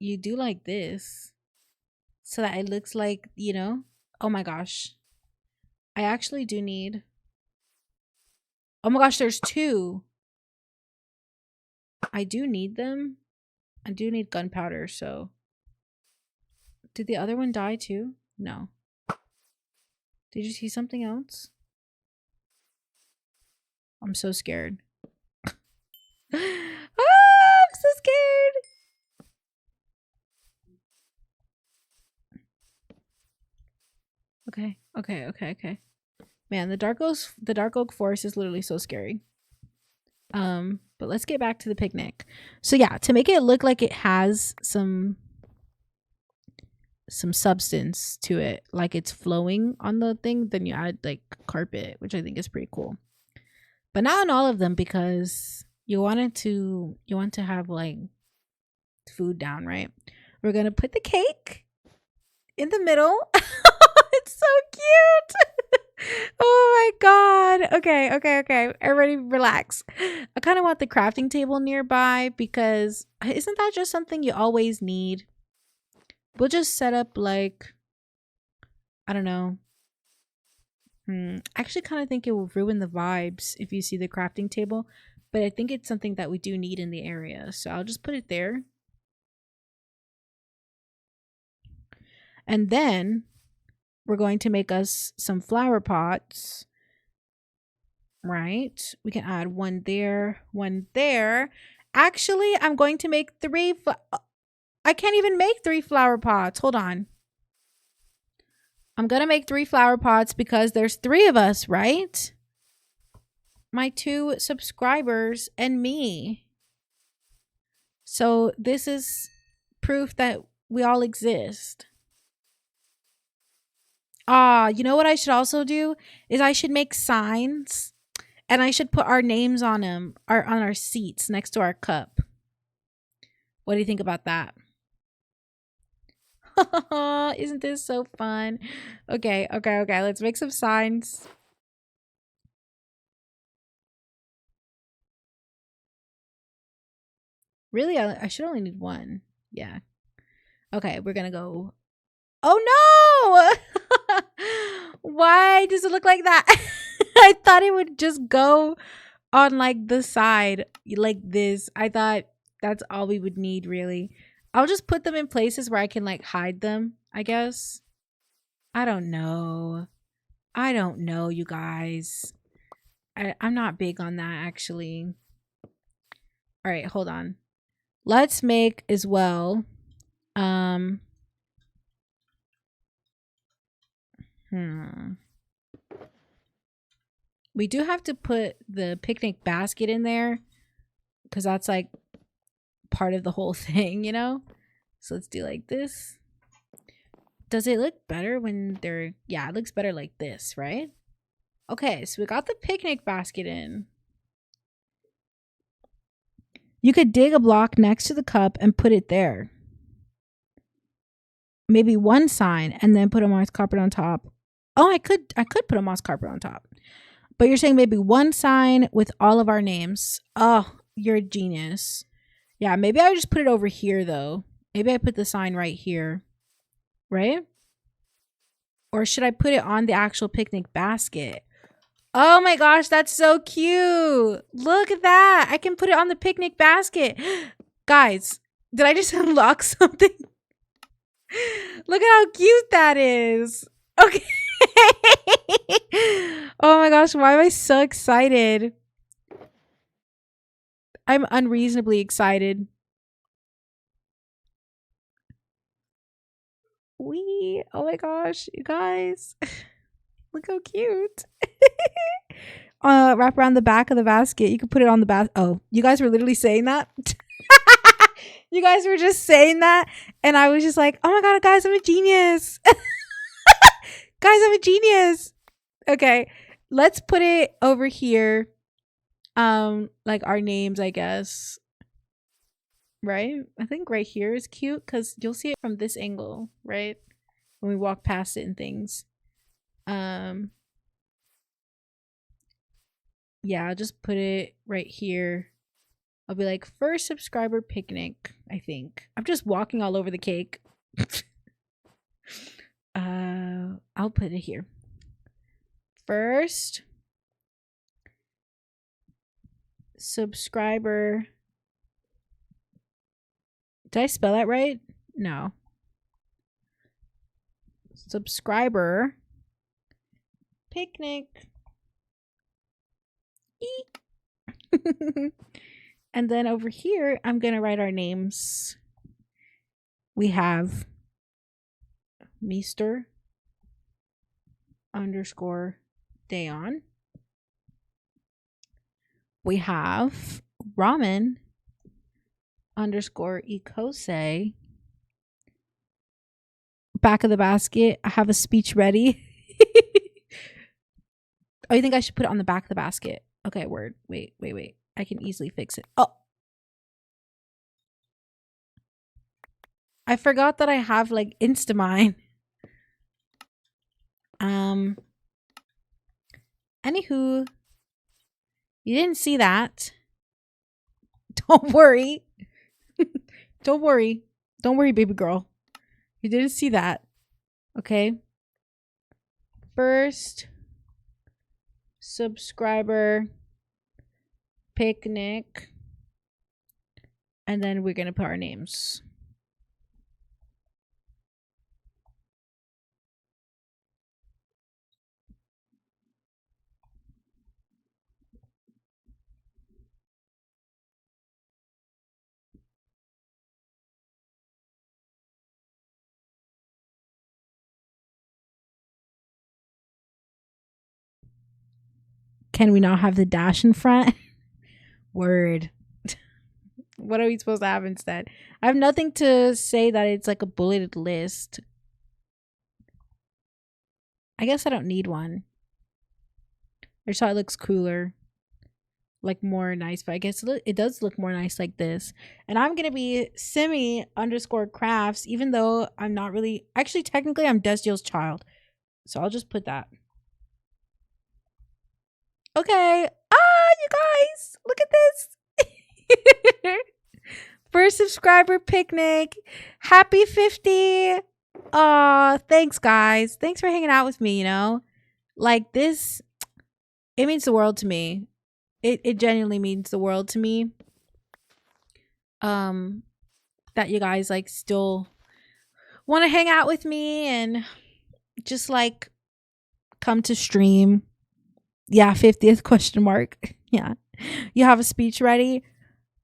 You do like this so that it looks like, you know, oh my gosh. I actually do need, oh my gosh, there's two. I do need them. I do need gunpowder, so. Did the other one die too? No. Did you see something else? I'm so scared. I'm so scared. Okay. Man, the dark oak forest is literally so scary. But let's get back to the picnic. So yeah, to make it look like it has some substance to it, like it's flowing on the thing, then you add like carpet, which I think is pretty cool. But not on all of them because you want to have like food down, right? We're gonna put the cake in the middle. It's so cute. Oh my god. Okay. Everybody relax. I kind of want the crafting table nearby because isn't that just something you always need? We'll just set up like, I don't know. I actually kind of think it will ruin the vibes if you see the crafting table, but I think it's something that we do need in the area. So I'll just put it there. And then we're going to make us some flower pots. Right? We can add one there, one there. Actually, I'm going to make I can't even make 3 flower pots. Hold on. I'm going to make 3 flower pots because there's 3 of us, right? My 2 subscribers and me. So this is proof that we all exist. You know what I should also do is I should make signs and I should put our names on them, on our seats next to our cup. What do you think about that? Isn't this so fun? Okay. Let's make some signs. Really, I should only need 1. Yeah. Okay, we're gonna go. Oh no! Why does it look like that? I thought it would just go on like the side, like this. I thought that's all we would need, really. I'll just put them in places where I can like hide them, I guess. I don't know. You guys. I'm not big on that, actually. All right, hold on. Let's make as well. We do have to put the picnic basket in there because that's like part of the whole thing, you know? So let's do like this. Does it look better when they're... Yeah, it looks better like this, right? Okay, so we got the picnic basket in. You could dig a block next to the cup and put it there. Maybe 1 sign and then put a moss carpet on top. Oh, I could put a moss carpet on top. But you're saying maybe 1 sign with all of our names. Oh, you're a genius. Yeah, maybe I just put it over here though. Maybe I put the sign right here. Right? Or should I put it on the actual picnic basket? Oh my gosh, that's so cute. Look at that. I can put it on the picnic basket. Guys, did I just unlock something? Look at how cute that is. Okay. Oh my gosh, why am I so excited? I'm unreasonably excited. Oh my gosh, you guys. Look how cute. Wrap around the back of the basket. You can put it on the basket. Oh, you guys were literally saying that? You guys were just saying that. And I was just like, oh my God, guys, I'm a genius. Guys, I'm a genius. Okay, let's put it over here. Like our names, I guess. Right? I think right here is cute because you'll see it from this angle, right? When we walk past it and things. Yeah, I'll just put it right here. I'll be like, first subscriber picnic, I think. I'm just walking all over the cake. I'll put it here. First subscriber. Did I spell that right? No. Subscriber picnic. And then over here, I'm going to write our names. We have Meester _ Dayon. We have Ramen _ Ikose. Back of the basket, I have a speech ready. Oh, you think I should put it on the back of the basket? Okay, word. Wait. I can easily fix it. Oh. I forgot that I have like Instamine. Anywho, you didn't see that. Don't worry. Don't worry. Don't worry, baby girl. You didn't see that. Okay. First subscriber picnic. And then we're going to put our names. Can we not have the dash in front? Word. What are we supposed to have instead? I have nothing to say that it's like a bulleted list. I guess I don't need one. I just thought it looks cooler. Like more nice, but I guess it does look more nice like this. And I'm going to be Simi_crafts, even though I'm not really... Actually, technically, I'm Desdiel's child. So I'll just put that. Okay. You guys, look at this. First subscriber picnic. Happy 50. Thanks, guys. Thanks for hanging out with me, you know? Like this, it means the world to me. It genuinely means the world to me. That you guys like still want to hang out with me and just like come to stream. Yeah, 50th question mark. Yeah. You have a speech ready?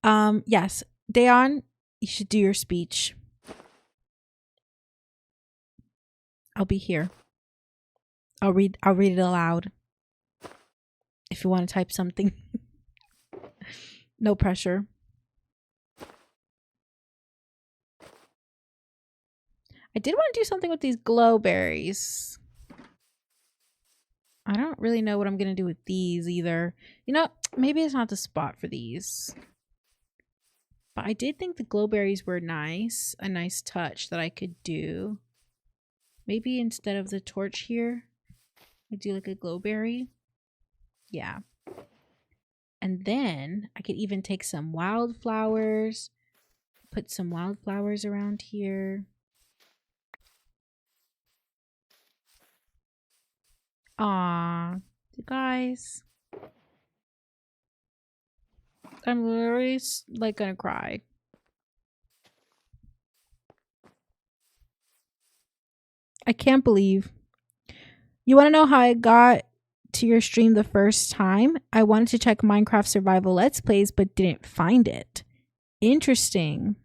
Yes. Dayon, you should do your speech. I'll be here. I'll read it aloud. If you want to type something. No pressure. I did want to do something with these glow berries. I don't really know what I'm going to do with these either. You know, maybe it's not the spot for these. But I did think the glow berries were nice. A nice touch that I could do. Maybe instead of the torch here, I do like a glowberry. Yeah. And then I could even take some wildflowers. Put some wildflowers around here. Aw, you guys. I'm literally like gonna cry. I can't believe. You want to know how I got to your stream the first time? I wanted to check Minecraft Survival Let's Plays, but didn't find it. Interesting.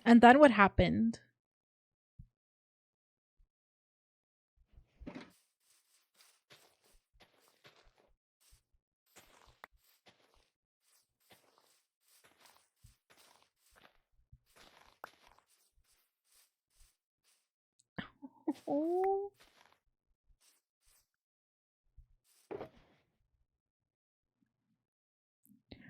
And then what happened? Oh.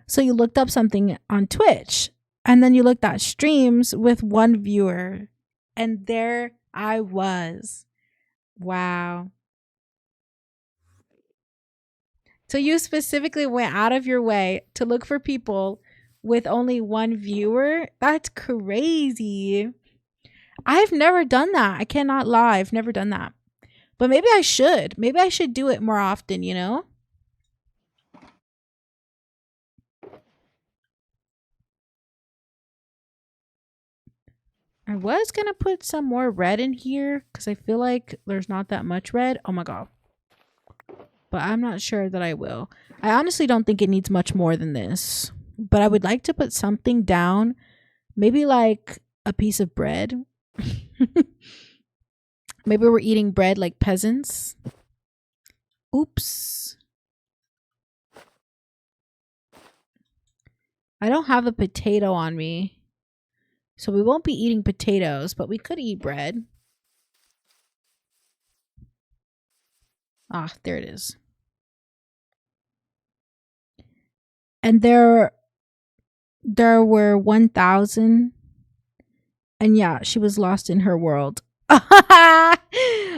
So you looked up something on Twitch and then you looked at streams with one viewer and there I was. Wow. So you specifically went out of your way to look for people with only one viewer? That's crazy. I've never done that. I cannot lie. I've never done that. But maybe I should. Maybe I should do it more often, you know? I was going to put some more red in here because I feel like there's not that much red. Oh my god. But I'm not sure that I will. I honestly don't think it needs much more than this. But I would like to put something down. Maybe like a piece of bread. Maybe we're eating bread like peasants. Oops. I don't have a potato on me. So we won't be eating potatoes, but we could eat bread. Ah, there it is. And there were 1,000. And yeah, she was lost in her world.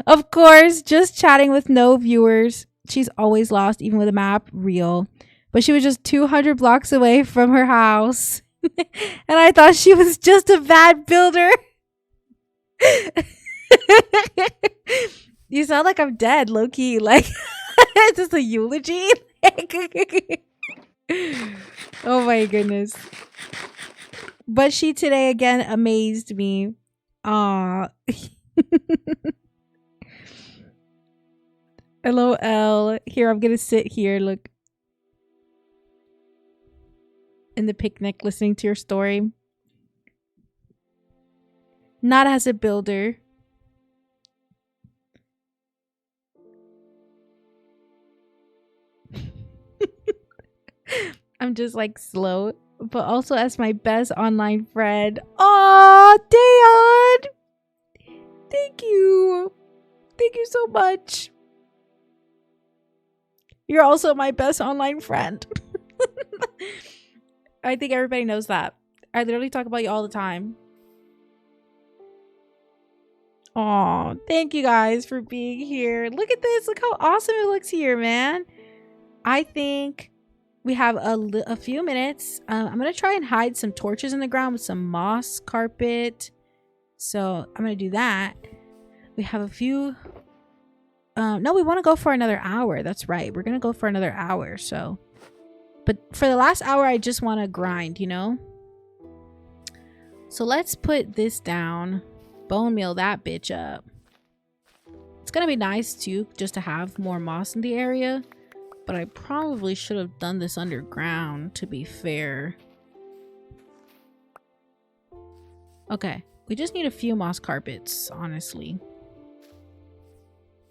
Of course, just chatting with no viewers. She's always lost, even with a map. Real. But she was just 200 blocks away from her house. And I thought she was just a bad builder. You sound like I'm dead, low key. Like, is this a eulogy? Oh my goodness. But she today again amazed me. Aw. LOL. Here, I'm gonna sit here, look. In the picnic, listening to your story. Not as a builder. I'm just like slow, but also as my best online friend. Aw, Dayon! Thank you. Thank you so much. You're also my best online friend. I think everybody knows that. I literally talk about you all the time. Aw, thank you guys for being here. Look at this. Look how awesome it looks here, man. I think we have a few minutes. I'm going to try and hide some torches in the ground with some moss carpet. So I'm going to do that. We have a few... no, we want to go for another hour. That's right. We're going to go for another hour. So, but for the last hour, I just want to grind, you know? So let's put this down. Bone meal that bitch up. It's going to be nice too, just to have more moss in the area. But I probably should have done this underground, to be fair. Okay. We just need a few moss carpets, honestly.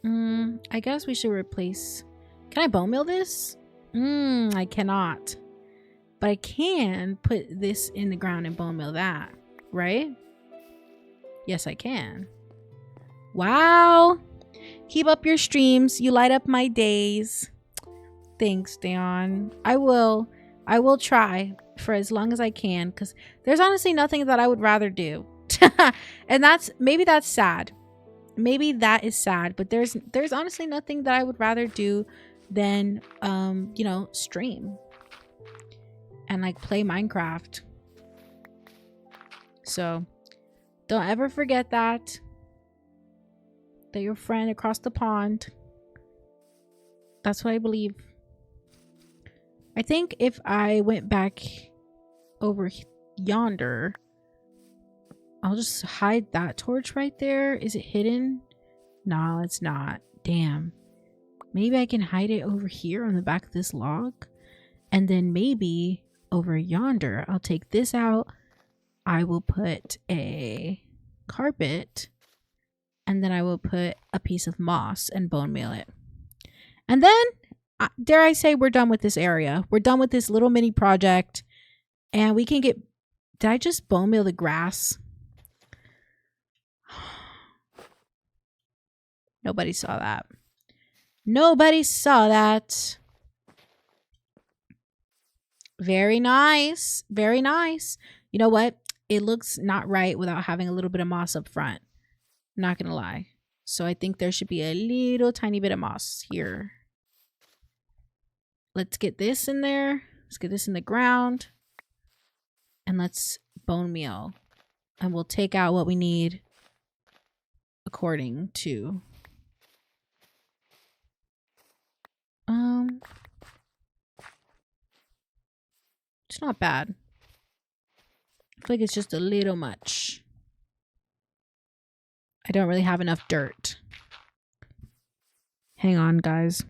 I guess we should replace... Can I bone meal this? I cannot. But I can put this in the ground and bone meal that, right? Yes, I can. Wow. Keep up your streams. You light up my days. Thanks, Dayon. I will try for as long as I can, because there's honestly nothing that I would rather do. And maybe that's sad. Maybe that is sad, but there's honestly nothing that I would rather do than you know, stream and like play Minecraft. So don't ever forget that your friend across the pond, that's what I believe. I think if I went back over yonder, I'll just hide that torch right there. Is it hidden? No, it's not. Damn. Maybe I can hide it over here on the back of this log. And then maybe over yonder, I'll take this out. I will put a carpet. And then I will put a piece of moss and bone meal it. And then, dare I say, we're done with this area. We're done with this little mini project. And we can get... Did I just bone meal the grass? Nobody saw that. Nobody saw that. Very nice. Very nice. You know what? It looks not right without having a little bit of moss up front. Not gonna lie. So I think there should be a little tiny bit of moss here. Let's get this in there. Let's get this in the ground. And let's bone meal. And we'll take out what we need according to... It's not bad. I feel like it's just a little much. I don't really have enough dirt. Hang on, guys.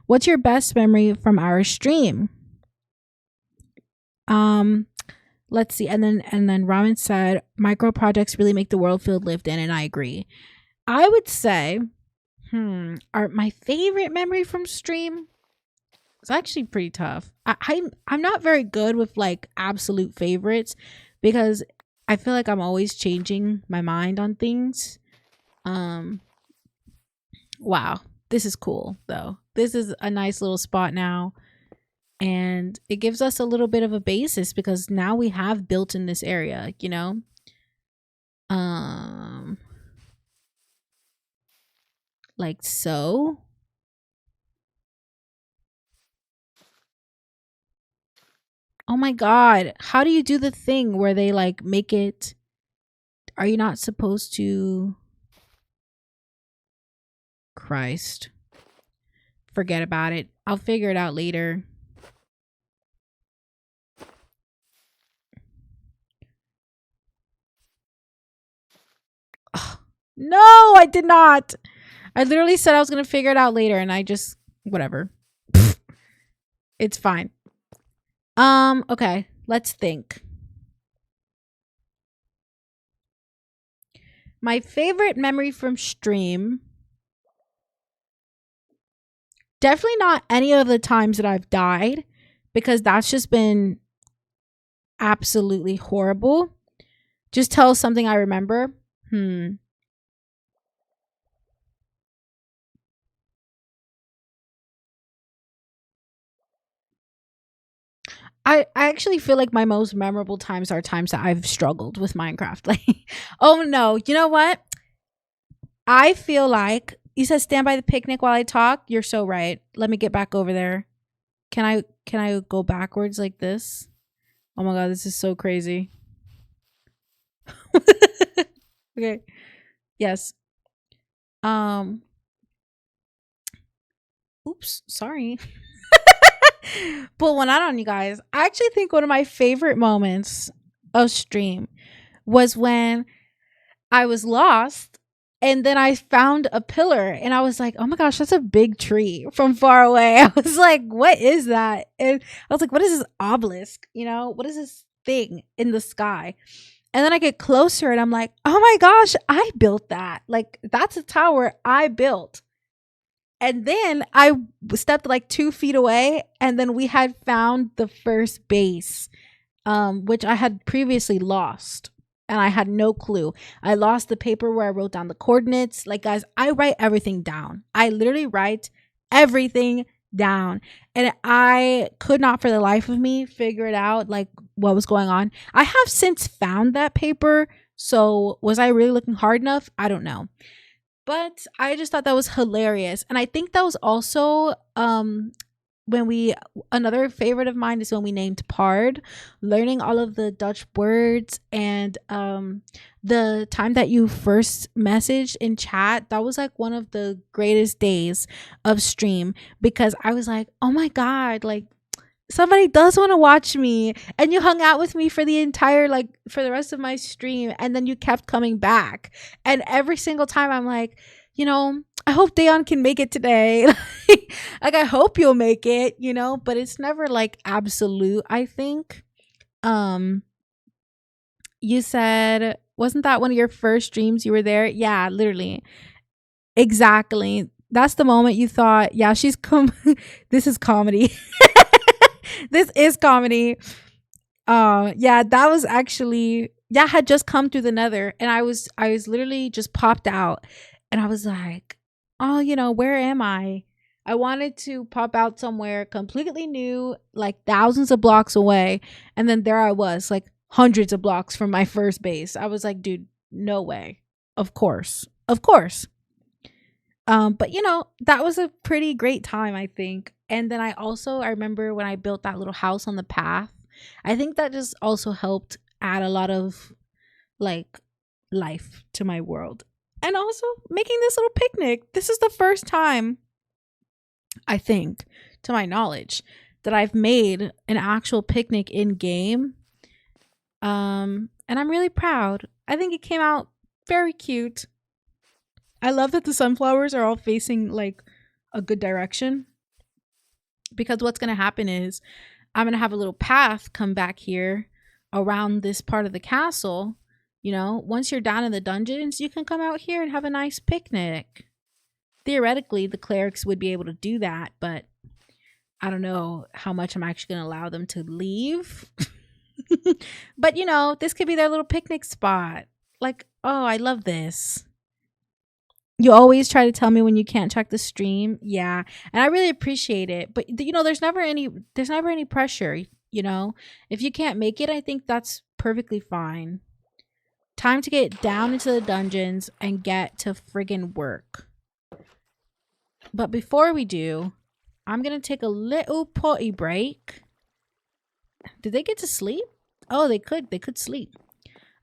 What's your best memory from our stream? Let's see. And then Ramen said, micro projects really make the world feel lived in, and I agree. I would say, my favorite memory from stream, it's actually pretty tough. I'm not very good with like absolute favorites because I feel like I'm always changing my mind on things. Wow, this is cool though. This is a nice little spot now, and it gives us a little bit of a basis because now we have built in this area, you know. Like so. Oh my god. How do you do the thing where they like make it? Are you not supposed to? Christ. Forget about it. I'll figure it out later. Ugh. No, I did not. I literally said I was going to figure it out later and I just whatever. It's fine. Okay, let's think. My favorite memory from stream, definitely not any of the times that I've died, because that's just been absolutely horrible. Just tell something I remember. I actually feel like my most memorable times are times that I've struggled with Minecraft. Like, oh no, you know what? I feel like you said stand by the picnic while I talk. You're so right. Let me get back over there. Can I go backwards like this? Oh my god, this is so crazy. Okay. Yes. Um oops, sorry. Pull one out on you guys. I actually think one of my favorite moments of stream was when I was lost and then I found a pillar and I was like, oh my gosh, that's a big tree from far away. I was like, what is that? And I was like, what is this obelisk? You know, what is this thing in the sky? And then I get closer and I'm like, oh my gosh, I built that. Like, that's a tower I built. And then I stepped like 2 feet away and then we had found the first base, which I had previously lost. And I had no clue. I lost the paper where I wrote down the coordinates. Like, guys, I write everything down. I literally write everything down. And I could not for the life of me figure it out, like, what was going on. I have since found that paper. So was I really looking hard enough? I don't know. But I just thought that was hilarious. And I think that was also when we, another favorite of mine is when we named Pard, learning all of the Dutch words, and the time that you first messaged in chat, that was like one of the greatest days of stream, because I was like, oh my god, like somebody does want to watch me, and you hung out with me for the entire, like, for the rest of my stream, and then you kept coming back, and every single time I'm like, you know, I hope Dayon can make it today. Like, I hope you'll make it, you know, but it's never like absolute. I think you said, wasn't that one of your first streams you were there? Yeah, literally, exactly. That's the moment you thought, yeah, she's this is comedy. This is comedy. Yeah, that was actually, yeah, I had just come through the nether and I was literally just popped out and I was like, oh, you know, where am I wanted to pop out somewhere completely new, like thousands of blocks away, and then there I was, like hundreds of blocks from my first base. I was like, dude, no way. Of course. Of course. But you know, that was a pretty great time, I think. And then I remember when I built that little house on the path. I think that just also helped add a lot of like life to my world. And also making this little picnic. This is the first time, I think, to my knowledge, that I've made an actual picnic in game. And I'm really proud. I think it came out very cute. I love that the sunflowers are all facing like a good direction, because what's going to happen is I'm going to have a little path come back here around this part of the castle. You know, once you're down in the dungeons, you can come out here and have a nice picnic. Theoretically, the clerics would be able to do that, but I don't know how much I'm actually going to allow them to leave. But, you know, this could be their little picnic spot. Like, oh, I love this. You always try to tell me when you can't check the stream. Yeah. And I really appreciate it. But you know, there's never any pressure, you know. If you can't make it, I think that's perfectly fine. Time to get down into the dungeons and get to friggin' work. But before we do, I'm going to take a little potty break. Did they get to sleep? Oh, they could. They could sleep.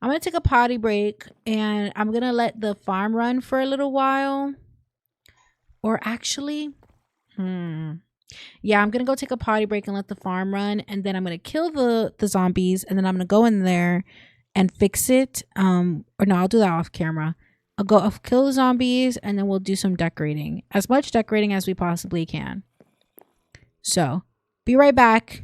I'm going to take a potty break and I'm going to let the farm run for a little while. Or actually, yeah, I'm going to go take a potty break and let the farm run. And then I'm going to kill the zombies. And then I'm going to go in there and fix it. Or no, I'll do that off camera. I'll kill the zombies and then we'll do some decorating. As much decorating as we possibly can. So, be right back.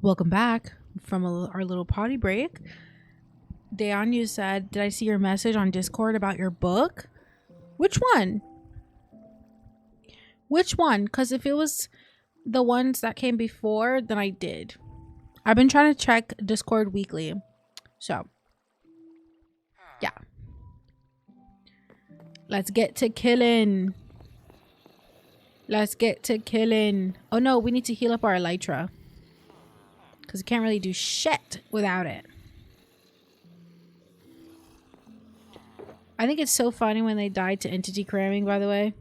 Welcome back from our little potty break. Dayon, you said, did I see your message on Discord about your book? Which one? Which one? Because if it was the ones that came before, then I did. I've been trying to check Discord weekly. So, yeah. Let's get to killing. Let's get to killing. Oh no, we need to heal up our elytra. Because we can't really do shit without it. I think it's so funny when they died to entity cramming, by the way.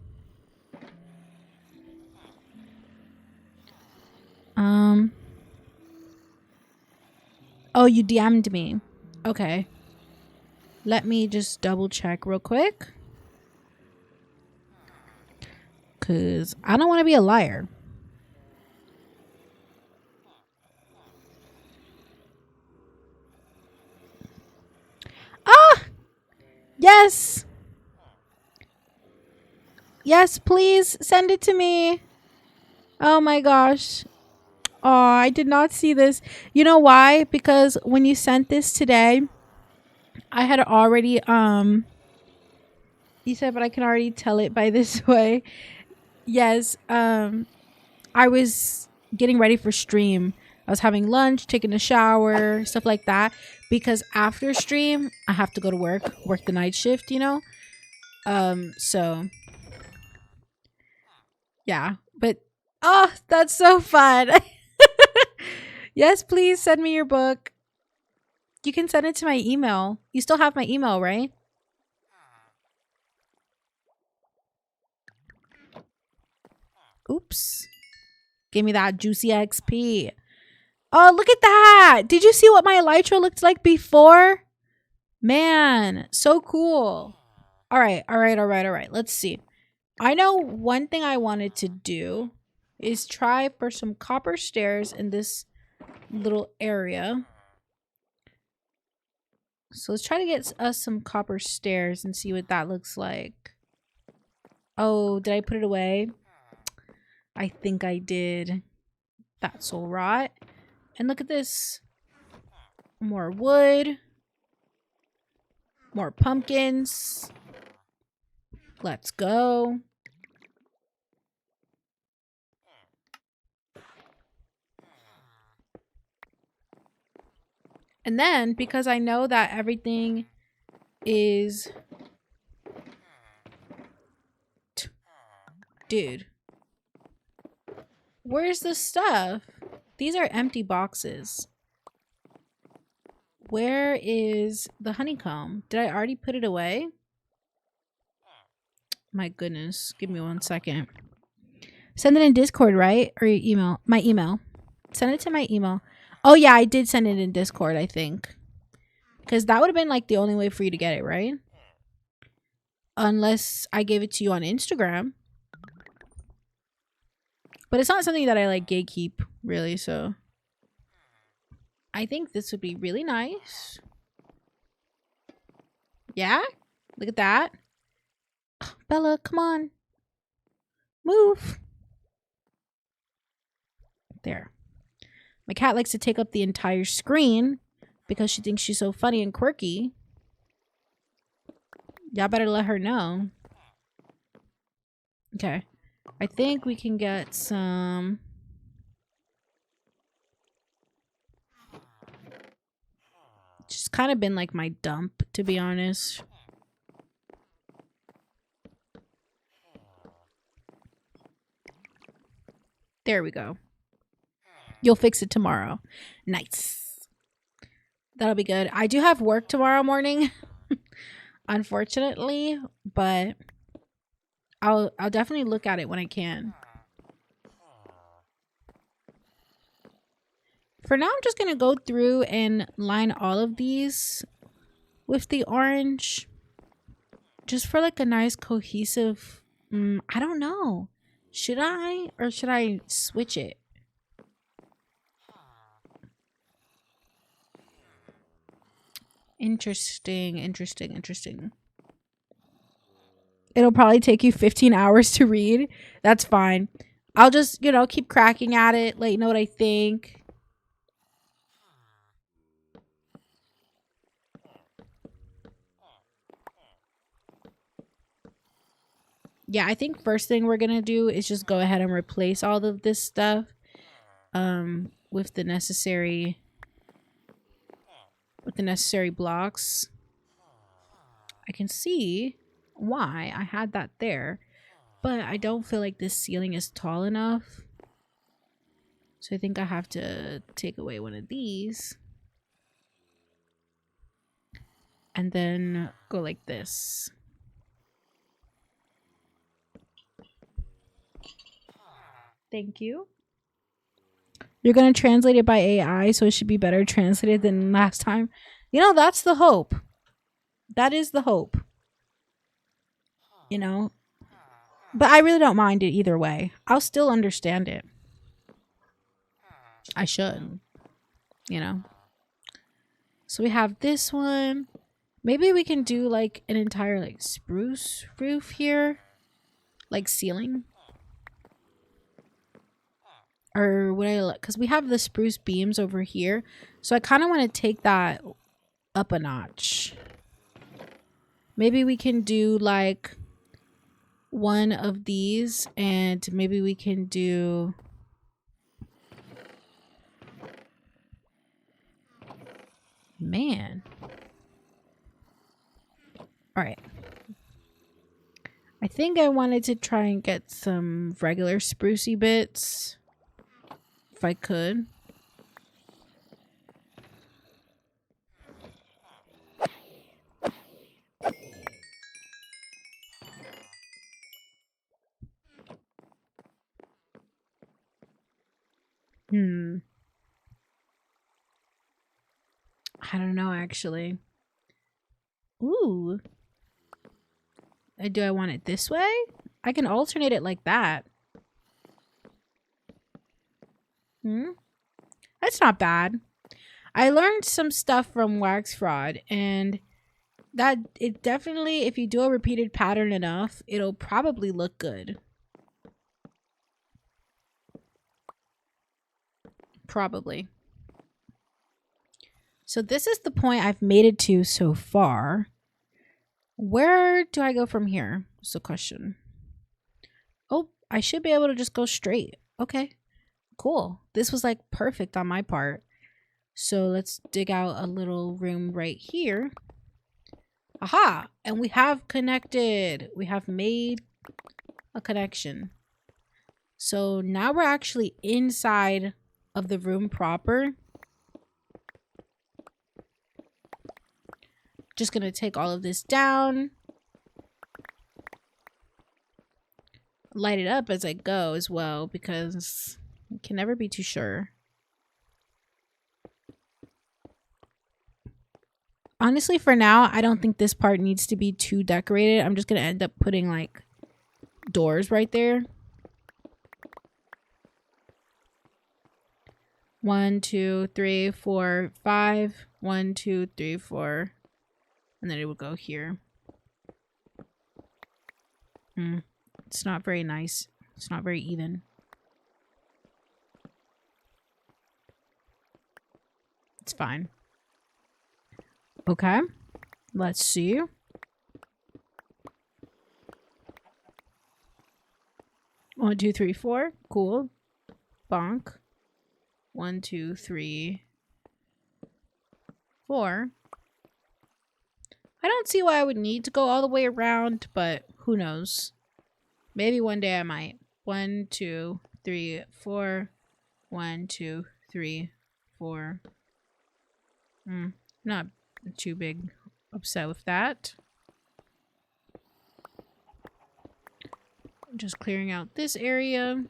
Oh, you DM'd me. Okay. Let me just double check real quick. Because I don't want to be a liar. Ah! Yes! Yes, please send it to me. Oh my gosh. Oh, I did not see this. You know why? Because when you sent this today, I had already, you said, but I can already tell it by this way. Yes, I was getting ready for stream. I was having lunch, taking a shower, stuff like that. Because after stream, I have to go to work the night shift, you know? So, yeah. But, oh, that's so fun. Yes, please send me your book. You can send it to my email. You still have my email, right? Oops. Give me that juicy XP. Oh, look at that. Did you see what my elytra looked like before? Man, so cool. All right. Let's see. I know one thing I wanted to do is try for some copper stairs in this little area. So let's try to get us some copper stairs and see what that looks like. Oh, did I put it away? I think I did. That's all right. And look at this. More wood. More pumpkins. Let's go. And then, because I know that everything is... Dude. Where's the stuff? These are empty boxes. Where is the honeycomb? Did I already put it away? My goodness. Give me 1 second. Send it in Discord, right? Or your email. My email. Send it to my email. Oh, yeah. I did send it in Discord, I think. Because that would have been like the only way for you to get it, right? Unless I gave it to you on Instagram. But it's not something that I like gatekeep, really, so. I think this would be really nice. Yeah? Look at that. Bella, come on. Move. There. My cat likes to take up the entire screen because she thinks she's so funny and quirky. Y'all better let her know. Okay. I think we can get some... It's just kind of been like my dump, to be honest. There we go. You'll fix it tomorrow. Nice. That'll be good. I do have work tomorrow morning, unfortunately, but I'll definitely look at it when I can. For now, I'm just going to go through and line all of these with the orange. Just for like a nice cohesive... I don't know. Should I? Or should I switch it? Interesting. It'll probably take you 15 hours to read. That's fine. I'll just, keep cracking at it. Let you know what I think. Yeah, I think first thing we're gonna do is just go ahead and replace all of this stuff with the necessary blocks. I can see why I had that there, but I don't feel like this ceiling is tall enough. So I think I have to take away one of these and then go like this. Thank you. You're going to translate it by AI, so it should be better translated than last time. You know, that's the hope. That is the hope. You know? But I really don't mind it either way. I'll still understand it. I should. You know? So we have this one. Maybe we can do like an entire like spruce roof here. Like ceiling. Or would I like, because we have the spruce beams over here. So I kind of want to take that up a notch. Maybe we can do like one of these, and maybe we can do man. All right. I think I wanted to try and get some regular sprucey bits if I could. I don't know, actually. Ooh. Do I want it this way? I can alternate it like that. That's not bad. I learned some stuff from wax fraud, and that it definitely, if you do a repeated pattern enough, it'll probably look good. Probably. So this is the point I've made it to so far. Where do I go from here? Is the question. Oh, I should be able to just go straight. Okay, cool. This was like perfect on my part. So let's dig out a little room right here. Aha! And we have connected. We have made a connection. So now we're actually inside of the room proper. Just gonna take all of this down. Light it up as I go as well, because you can never be too sure. Honestly, for now, I don't think this part needs to be too decorated. I'm just gonna end up putting like doors right there. 1, 2, 3, 4, 5. 1, 2, 3, 4. And then it will go here. It's not very nice. It's not very even. It's fine. Okay. Let's see. One, 2, 3, 4. Cool. Bonk. 1, 2, 3, 4. I don't see why I would need to go all the way around, but who knows? Maybe one day I might. 1, 2, 3, 4. 1, 2, 3, 4. Not too big upset with that. Just clearing out this area.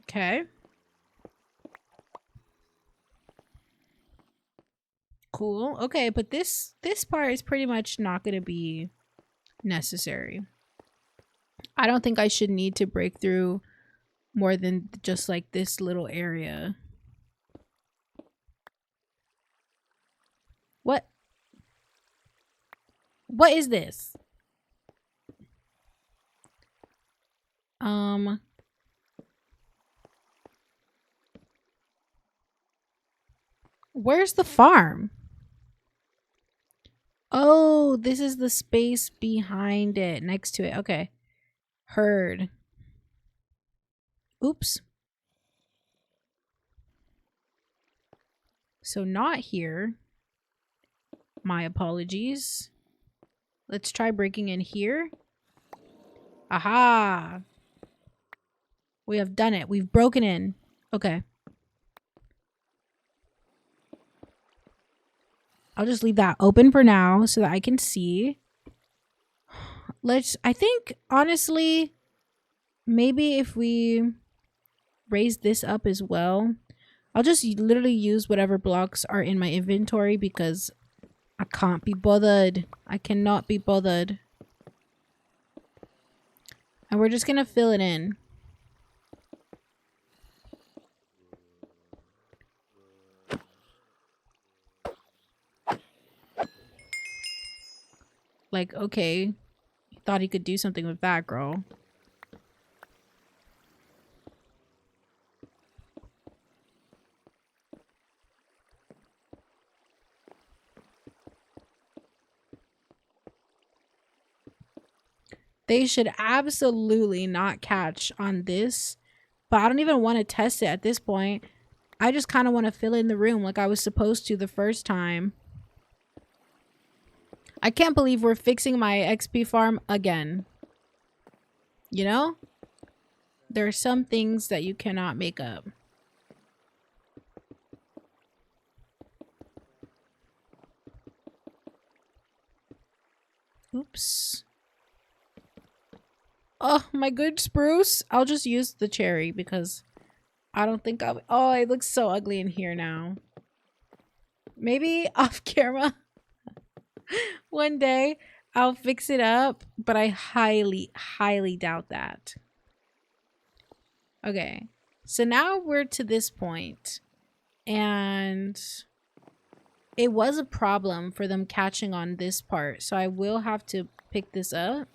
Okay. Cool. Okay, but this part is pretty much not going to be necessary. I don't think I should need to break through more than just like this little area. What? What is this? Where's the farm? Oh, this is the space behind it, next to it. Okay. Heard. Oops. So not here. My apologies. Let's try breaking in here. Aha! We have done it. We've broken in. Okay. I'll just leave that open for now so that I can see. I think, honestly, maybe if we raise this up as well, I'll just literally use whatever blocks are in my inventory because I can't be bothered. I cannot be bothered. And we're just gonna fill it in. Like, okay. Thought he could do something with that, girl. They should absolutely not catch on this. But I don't even want to test it at this point. I just kind of want to fill in the room like I was supposed to the first time. I can't believe we're fixing my XP farm again. You know? There are some things that you cannot make up. Oops. Oh, my good spruce. I'll just use the cherry because I don't think I'll... Oh, it looks so ugly in here now. Maybe off camera one day I'll fix it up, but I highly, highly doubt that. Okay, so now we're to this point, and it was a problem for them catching on this part, so I will have to pick this up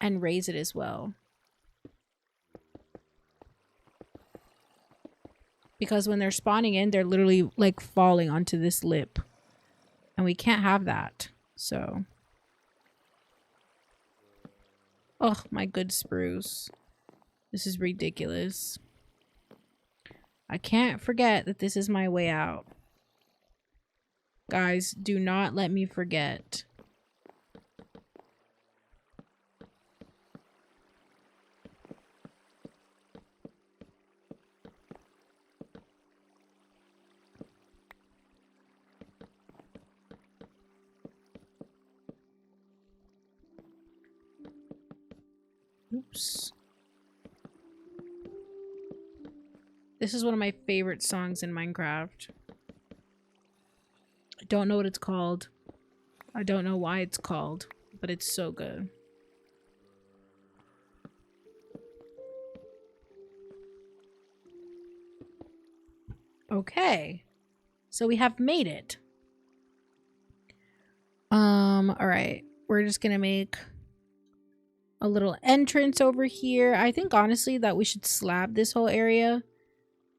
and raise it as well. Because when they're spawning in, they're literally like falling onto this lip. And we can't have that. So. Oh, my good spruce. This is ridiculous. I can't forget that this is my way out. Guys, do not let me forget. Oops. This is one of my favorite songs in Minecraft. I don't know what it's called. I don't know why it's called, but it's so good. Okay. So we have made it. All right. We're just gonna make a little entrance over here. I think honestly that we should slab this whole area.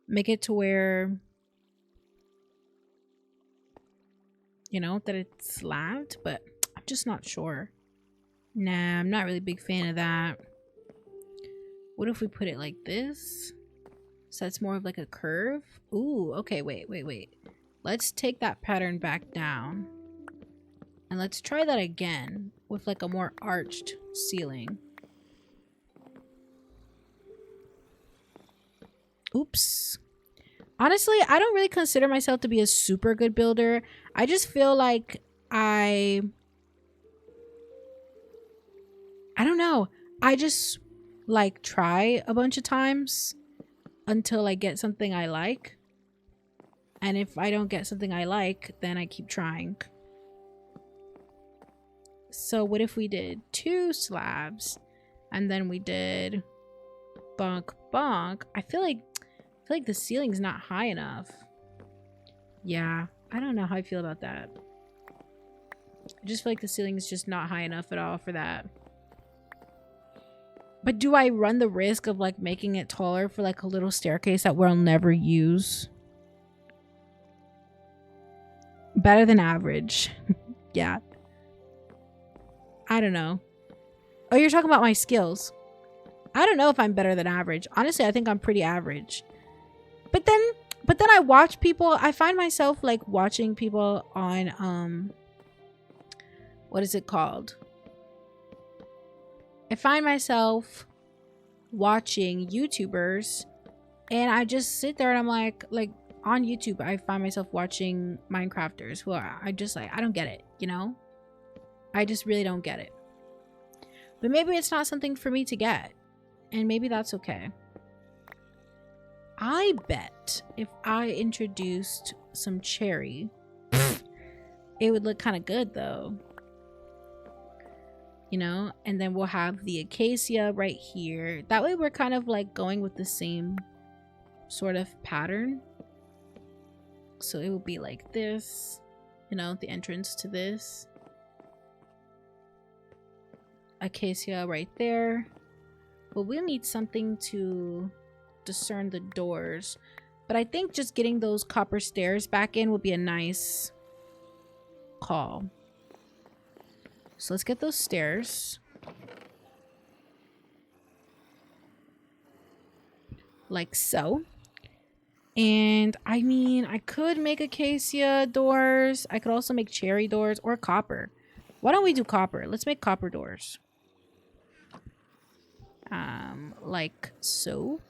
Make it to where, you know, that it's slabbed, but I'm just not sure. Nah, I'm not really a big fan of that. What if we put it like this? So that's more of like a curve. Ooh, okay, wait. Let's take that pattern back down. And let's try that again with like a more arched ceiling. Oops. Honestly, I don't really consider myself to be a super good builder. I just feel like I don't know. I just like try a bunch of times until I get something I like. And if I don't get something I like, then I keep trying. So what if we did 2 slabs and then we did bonk bonk? I feel like the ceiling's not high enough. Yeah, I don't know how I feel about that. I just feel like the ceiling is just not high enough at all for that. But do I run the risk of like making it taller for like a little staircase that we'll never use? Better than average. Yeah. I don't know. Oh, you're talking about my skills. I don't know if I'm better than average. Honestly, I think I'm pretty average. But then I watch people. I find myself like watching people on what is it called? I find myself watching YouTubers, and I just sit there and I'm like on YouTube, I find myself watching Minecrafters who I just like, I don't get it, you know? I just really don't get it. But maybe it's not something for me to get, and maybe that's okay. I bet if I introduced some cherry, it would look kind of good though. You know, and then we'll have the acacia right here. That way we're kind of like going with the same sort of pattern. So it will be like this, you know, the entrance to this. Acacia right there. But we'll need something to discern the doors. But I think just getting those copper stairs back in will be a nice call. So let's get those stairs. Like so. And I mean, I could make acacia doors. I could also make cherry doors or copper. Why don't we do copper? Let's make copper doors. Like so.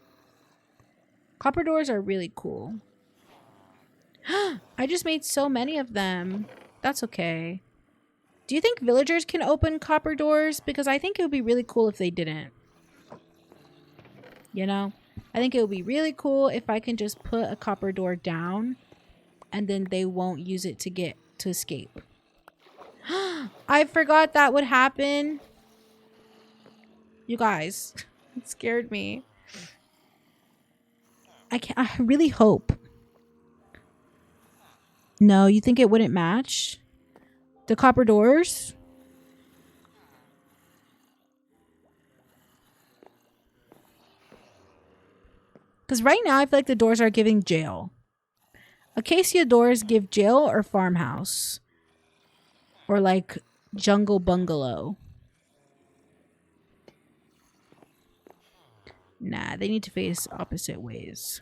Copper doors are really cool. I just made so many of them. That's okay. Do you think villagers can open copper doors? Because I think it would be really cool if they didn't. You know? I think it would be really cool if I can just put a copper door down and then they won't use it to escape. I forgot that would happen. You guys, it scared me. I really hope. No, you think it wouldn't match? The copper doors? Because right now I feel like the doors are giving jail. Acacia doors give jail or farmhouse. Or like jungle bungalow. Nah, they need to face opposite ways.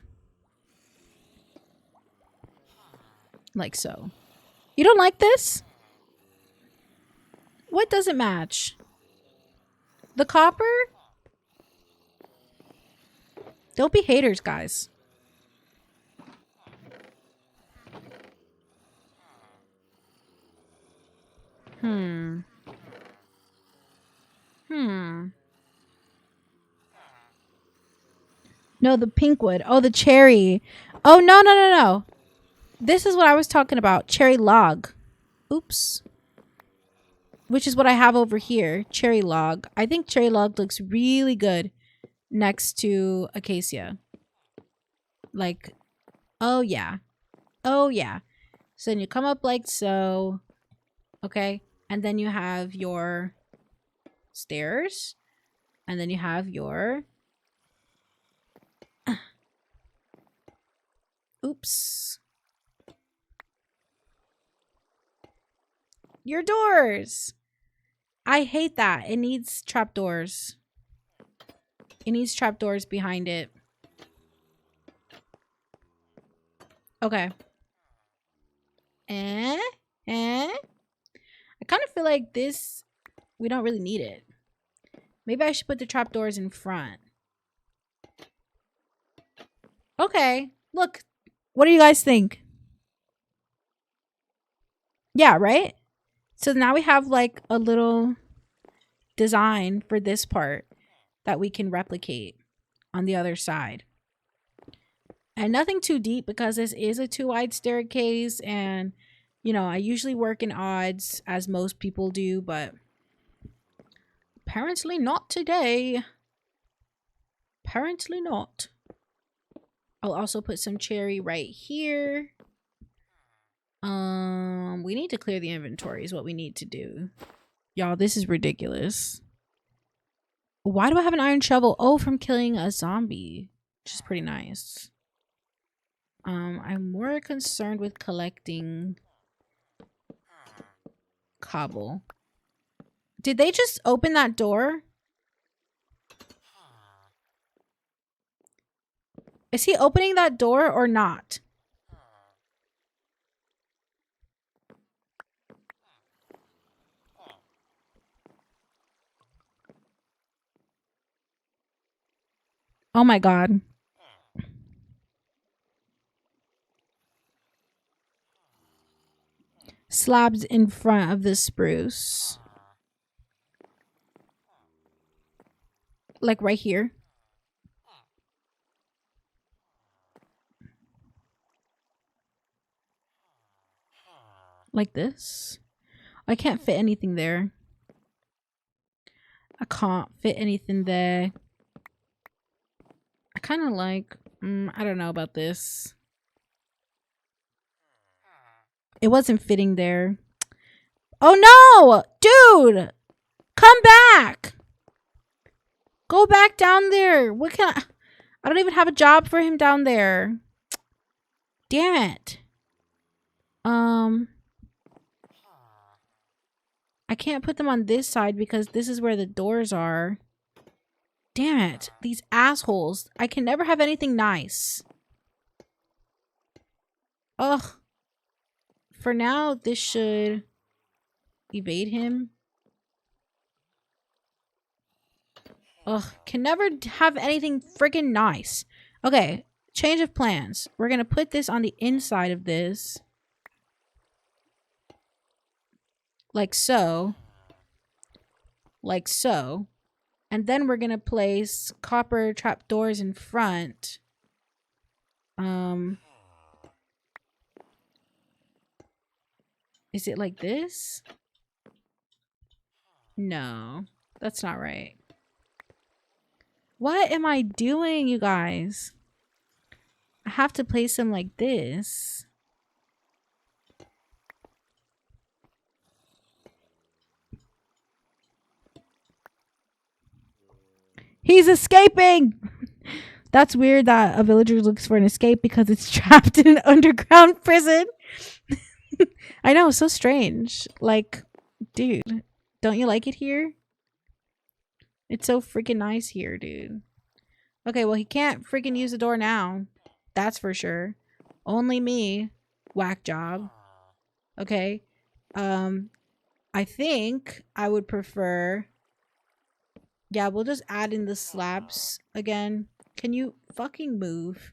Like so. You don't like this? What doesn't match? The copper? Don't be haters, guys. No, the pink wood. Oh, the cherry. Oh, no. This is what I was talking about. Cherry log. Oops. Which is what I have over here. Cherry log. I think cherry log looks really good next to acacia. Like, oh yeah. Oh yeah. So then you come up like so. Okay. And then you have your stairs. And then you have your... Oops. Your doors. I hate that. It needs trapdoors. It needs trapdoors behind it. Okay. I kind of feel like this, we don't really need it. Maybe I should put the trapdoors in front. Okay. Look. What do you guys think? Yeah, right? So now we have like a little design for this part that we can replicate on the other side. And nothing too deep because this is a 2-wide staircase, and you know, I usually work in odds as most people do, but apparently not today. Apparently not. I'll also put some cherry right here. We need to clear the inventory is what we need to do. Y'all, this is ridiculous. Why do I have an iron shovel? Oh, from killing a zombie, which is pretty nice. I'm more concerned with collecting Cobble. Did they just open that door? Is he opening that door or not? Oh my god. Slabs in front of the spruce. Like right here. Like this. I can't fit anything there. I can't fit anything there. I kind of like... I don't know about this. It wasn't fitting there. Oh no! Dude! Come back! Go back down there. What can I don't even have a job for him down there. Damn it. I can't put them on this side because this is where the doors are. Damn it. These assholes. I can never have anything nice. Ugh. For now, this should evade him. Ugh. Can never have anything freaking nice. Okay. Change of plans. We're going to put this on the inside of this. Like so. Like so. And then we're going to place copper trapdoors in front. Is it like this? No. That's not right. What am I doing, you guys? I have to place them like this. He's escaping! That's weird that a villager looks for an escape because it's trapped in an underground prison. I know, so strange. Like, dude, don't you like it here? It's so freaking nice here, dude. Okay, well, he can't freaking use the door now. That's for sure. Only me. Whack job. Okay. I think I would prefer... Yeah, we'll just add in the slabs again. Can you fucking move?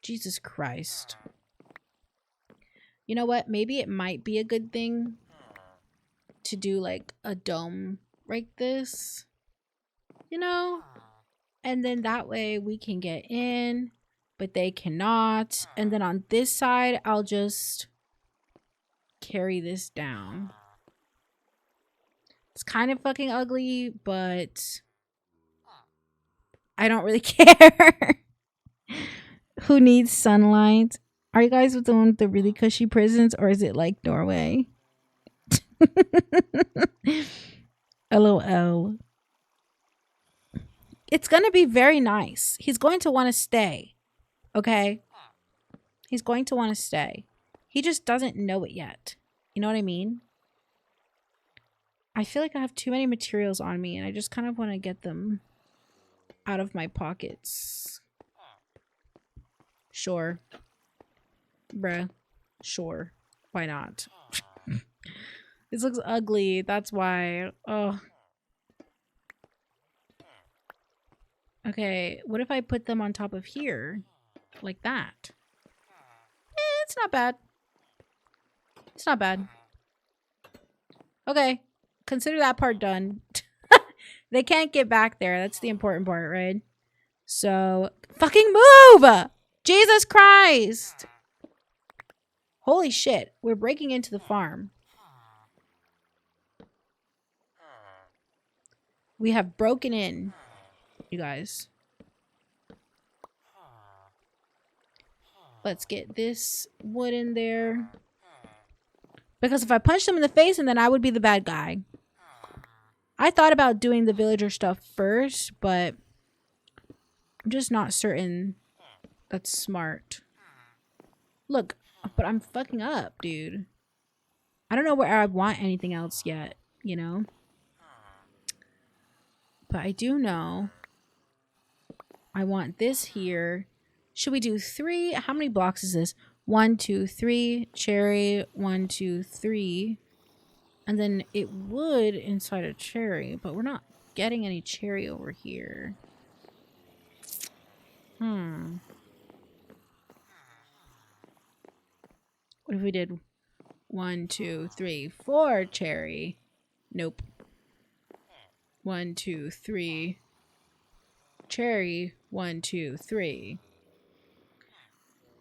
Jesus Christ. You know what? Maybe it might be a good thing to do like a dome like this. You know? And then that way we can get in, but they cannot. And then on this side, I'll just carry this down. It's kind of fucking ugly, but I don't really care. Who needs sunlight? Are you guys with the one with the really cushy prisons, or is it like Norway? LOL. It's gonna be very nice. He's going to want to stay. Okay? He's going to want to stay. He just doesn't know it yet. You know what I mean? I feel like I have too many materials on me, and I just kind of want to get them out of my pockets. Sure. Bruh. Sure. Why not? This looks ugly. That's why. Oh. Okay. What if I put them on top of here? Like that. It's not bad. It's not bad. Okay. Consider that part done. They can't get back there. That's the important part, right? So, fucking move! Jesus Christ! Holy shit. We're breaking into the farm. We have broken in, you guys. Let's get this wood in there. Because if I punch them in the face, and then I would be the bad guy. I thought about doing the villager stuff first, but I'm just not certain that's smart. Look, but I'm fucking up, dude. I don't know where I want anything else yet, you know? But I do know I want this here. Should we do 3? How many blocks is this? 1, 2, 3. Cherry. 1, 2, 3. And then it would inside a cherry, but we're not getting any cherry over here. What if we did 1, 2, 3, 4 cherry? Nope. 1, 2, 3. Cherry. 1, 2, 3.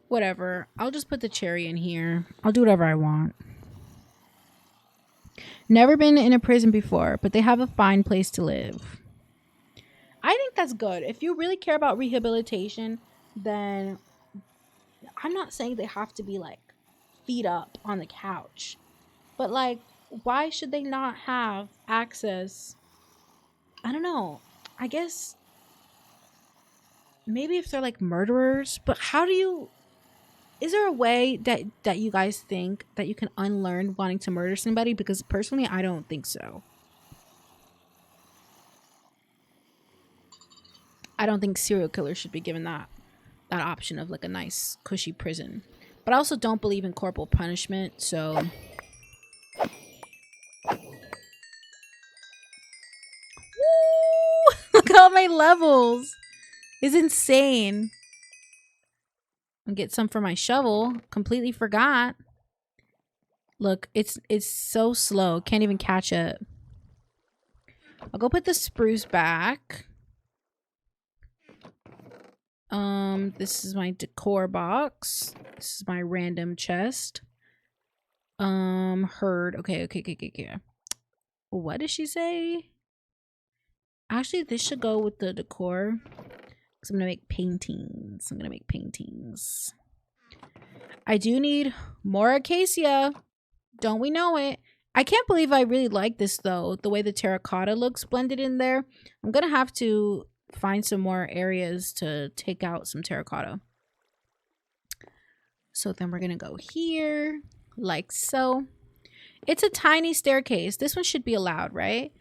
Whatever. I'll just put the cherry in here. I'll do whatever I want. Never been in a prison before, but they have a fine place to live. I think that's good. If you really care about rehabilitation, then I'm not saying they have to be like feet up on the couch. But like, why should they not have access? I don't know. I guess maybe if they're like murderers, but how do you, is there a way that you guys think that you can unlearn wanting to murder somebody? Because personally, I don't think so. I don't think serial killers should be given that option of like a nice cushy prison. But I also don't believe in corporal punishment, so woo! Look at all my levels. It's insane. I'll get some for my shovel. Completely forgot. Look, it's so slow. Can't even catch it. I'll go put the spruce back. This is my decor box. This is my random chest. Herd. Okay. What did she say? Actually, this should go with the decor. Because I'm gonna make paintings. I do need more acacia. Don't we know it? I can't believe I really like this though. The way the terracotta looks blended in there. I'm gonna have to find some more areas to take out some terracotta. So then we're gonna go here, like so. It's a tiny staircase. This one should be allowed, right?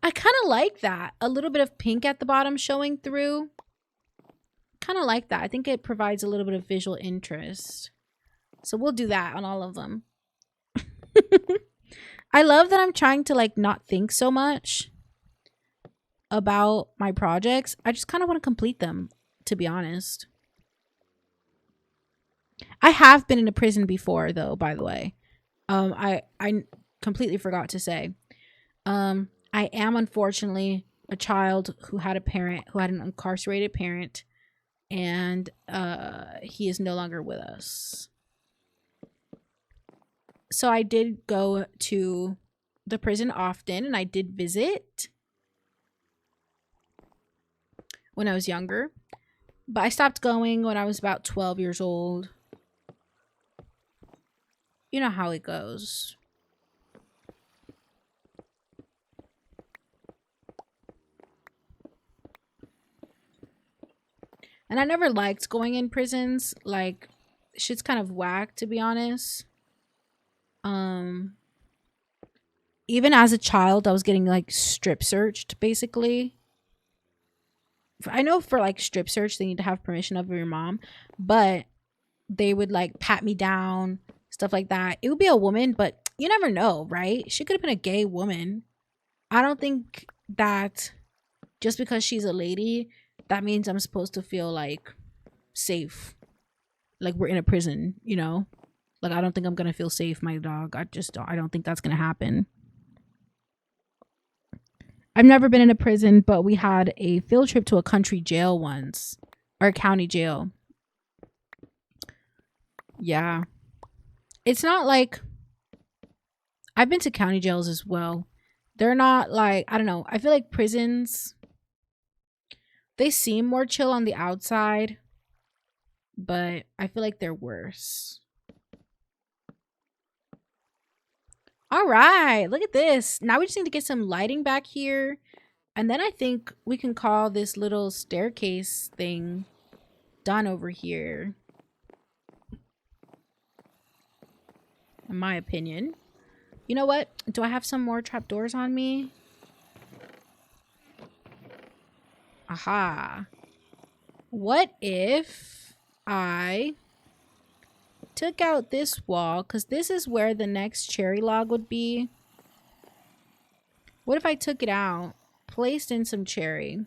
I kind of like that. A little bit of pink at the bottom showing through. Kind of like that. I think it provides a little bit of visual interest. So we'll do that on all of them. I love that I'm trying to like not think so much about my projects. I just kind of want to complete them, to be honest. I have been in a prison before though, by the way. I completely forgot to say. I am unfortunately a child who had an incarcerated parent, and he is no longer with us. So I did go to the prison often, and I did visit when I was younger. But I stopped going when I was about 12 years old. You know how it goes. And I never liked going in prisons. Like, shit's kind of whack, to be honest. Even as a child, I was getting like strip searched, basically. I know for like strip search, they need to have permission of your mom, but they would like pat me down, stuff like that. It would be a woman, but you never know, right? She could have been a gay woman. I don't think that just because she's a lady, that means I'm supposed to feel like safe. Like we're in a prison, you know? Like I don't think I'm gonna feel safe, my dog. I don't think that's gonna happen. I've never been in a prison, but we had a field trip to a country jail once. Or a county jail. Yeah. It's not like... I've been to county jails as well. They're not like... I don't know. I feel like prisons... They seem more chill on the outside. But I feel like they're worse. All right, look at this. Now we just need to get some lighting back here. And then I think we can call this little staircase thing done over here. In my opinion. You know what? Do I have some more trapdoors on me? Aha. What if I took out this wall? Because this is where the next cherry log would be. What if I took it out, placed in some cherry?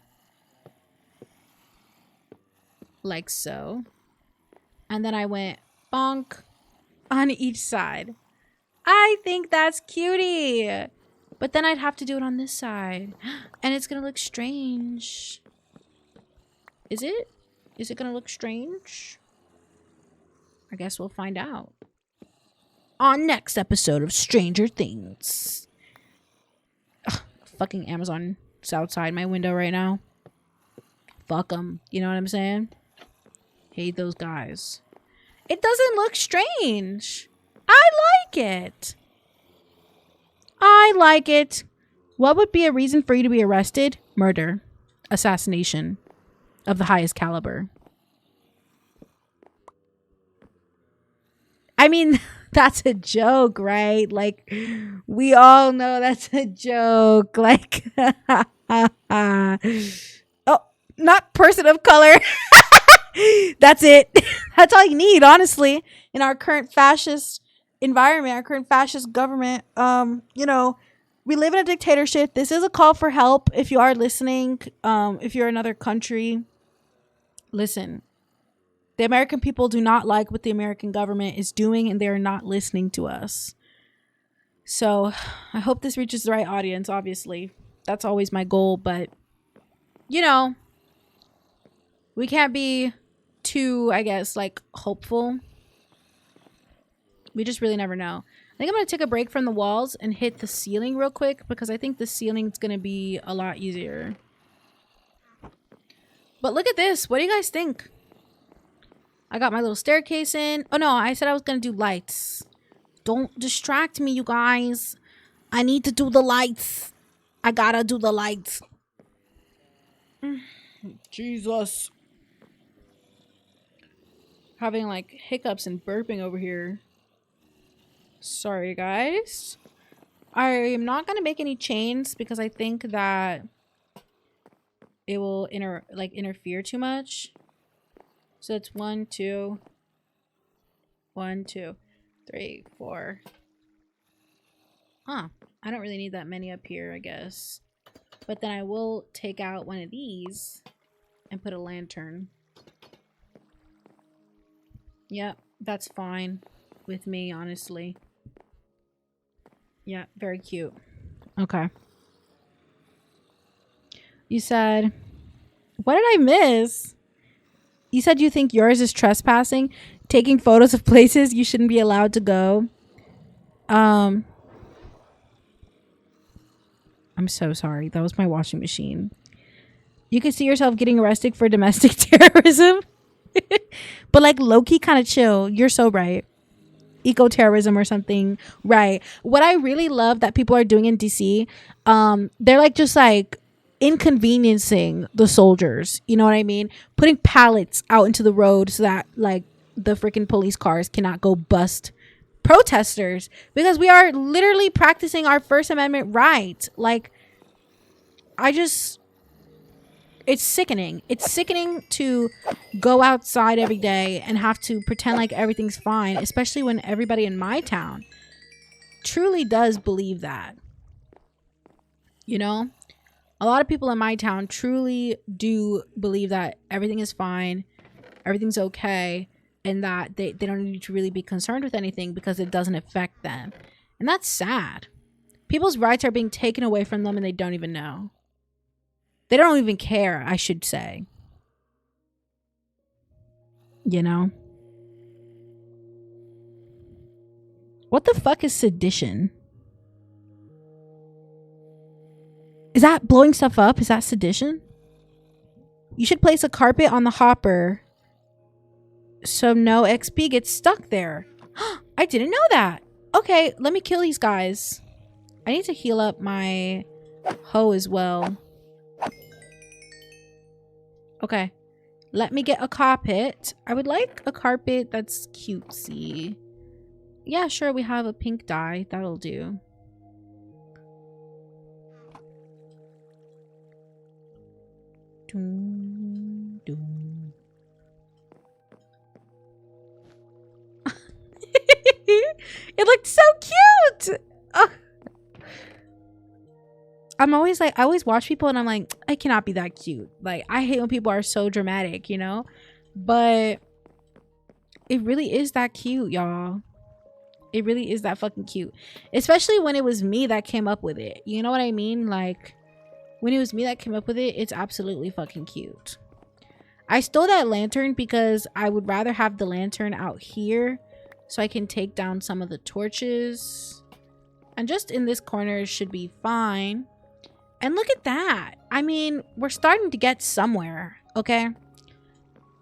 Like so. And then I went bonk on each side. I think that's cutie. But then I'd have to do it on this side. And it's going to look strange. Is it? Is it going to look strange? I guess we'll find out. On next episode of Stranger Things. Ugh, fucking Amazon's outside my window right now. Fuck them. You know what I'm saying? Hate those guys. It doesn't look strange. I like it. I like it. What would be a reason for you to be arrested? Murder. Assassination. Of the highest caliber. I mean, that's a joke, right? Like, we all know that's a joke. Like, oh, not person of color. That's it. That's all you need, honestly, in our current fascist environment, our current fascist government. You know, we live in a dictatorship. This is a call for help. If you are listening, if you're another country, listen. The American people do not like what the American government is doing, and they are not listening to us. So I hope this reaches the right audience, obviously. That's always my goal, but, you know, we can't be too, I guess, like, hopeful. We just really never know. I think I'm going to take a break from the walls and hit the ceiling real quick, because I think the ceiling is going to be a lot easier. But look at this. What do you guys think? I got my little staircase in. Oh, no, I said I was going to do lights. Don't distract me, you guys. I need to do the lights. I gotta do the lights. Jesus. Having, like, hiccups and burping over here. Sorry, guys. I am not going to make any chains because I think that it will interfere too much. So it's 1, 2, 1, 2, 3, 4. Huh. I don't really need that many up here, I guess. But then I will take out one of these and put a lantern. Yep, that's fine with me, honestly. Yeah, very cute. Okay. You said... What did I miss? You said you think yours is trespassing? Taking photos of places you shouldn't be allowed to go? I'm so sorry. That was my washing machine. You could see yourself getting arrested for domestic terrorism. But like low-key kind of chill. You're so right. Eco-terrorism or something. Right. What I really love that people are doing in DC, they're like just like inconveniencing the soldiers. You know what I mean? Putting pallets out into the road so that like the freaking police cars cannot go bust protesters, because we are literally practicing our First Amendment right. Like, it's sickening. It's sickening to go outside every day and have to pretend like everything's fine, especially when everybody in my town truly does believe that. You know? A lot of people in my town truly do believe that everything is fine, everything's okay, and that they don't need to really be concerned with anything because it doesn't affect them. And that's sad. People's rights are being taken away from them and they don't even know. They don't even care, I should say. You know? What the fuck is sedition? Is that blowing stuff up? Is that sedition? You should place a carpet on the hopper so no XP gets stuck there. I didn't know that. Okay, let me kill these guys. I need to heal up my hoe as well. Okay, let me get a carpet. I would like a carpet that's cutesy. Yeah, sure, we have a pink dye. That'll do. Doom, doom. It looked so cute. Ugh. I'm always like, I always watch people and I'm like, I cannot be that cute. Like, I hate when people are so dramatic, you know? But it really is that cute, y'all. It really is that fucking cute. Especially when it was me that came up with it. You know what I mean? Like, when it was me that came up with it, it's absolutely fucking cute. I stole that lantern because I would rather have the lantern out here so I can take down some of the torches. And just in this corner should be fine. And look at that. I mean, we're starting to get somewhere, okay?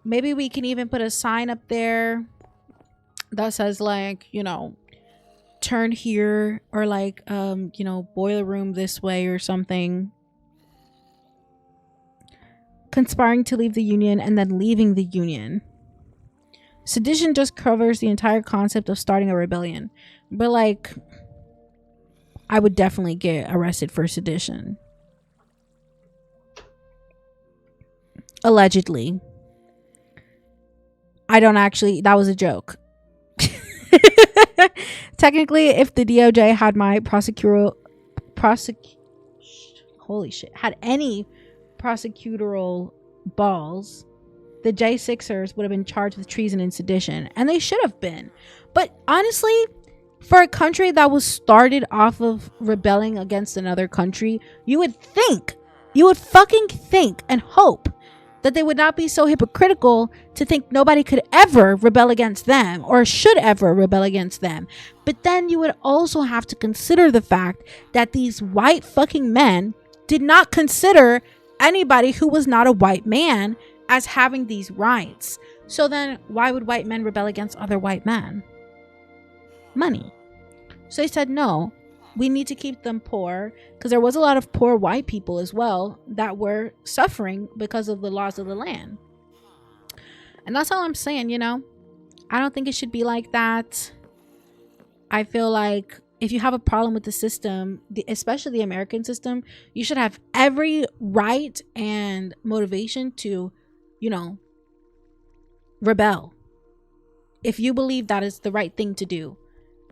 Maybe we can even put a sign up there that says, like, you know, turn here, or like, you know, boiler room this way or something. Conspiring to leave the Union and then leaving the Union. Sedition just covers the entire concept of starting a rebellion. But, like, I would definitely get arrested for sedition. Allegedly. I don't actually, that was a joke. Technically, if the DOJ had my holy shit, had any prosecutorial balls, the J6ers would have been charged with treason and sedition, and they should have been. But honestly, for a country that was started off of rebelling against another country, you would fucking think and hope that they would not be so hypocritical to think nobody could ever rebel against them or should ever rebel against them. But then you would also have to consider the fact that these white fucking men did not consider anybody who was not a white man as having these rights. So then why would white men rebel against other white men? Money. So they said, no, we need to keep them poor, because there was a lot of poor white people as well that were suffering because of the laws of the land. And that's all I'm saying, you know. I don't think it should be like that. I feel like if you have a problem with the system, especially the American system, you should have every right and motivation to, you know, rebel. If you believe that is the right thing to do,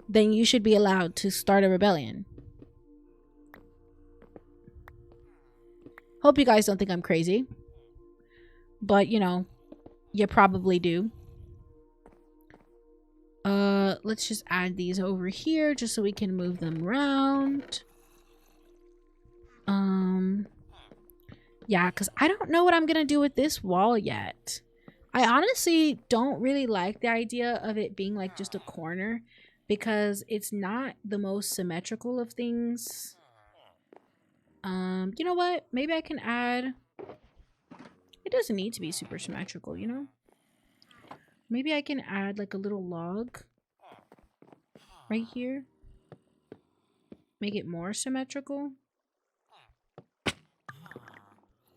then you should be allowed to start a rebellion. Hope you guys don't think I'm crazy. But, you know, you probably do. Let's just add these over here just so we can move them around. Yeah, because I don't know what I'm gonna do with this wall yet. I honestly don't really like the idea of it being like just a corner, because it's not the most symmetrical of things. You know what? Maybe I can add... It doesn't need to be super symmetrical, you know? Maybe I can add like a little log right here. Make it more symmetrical.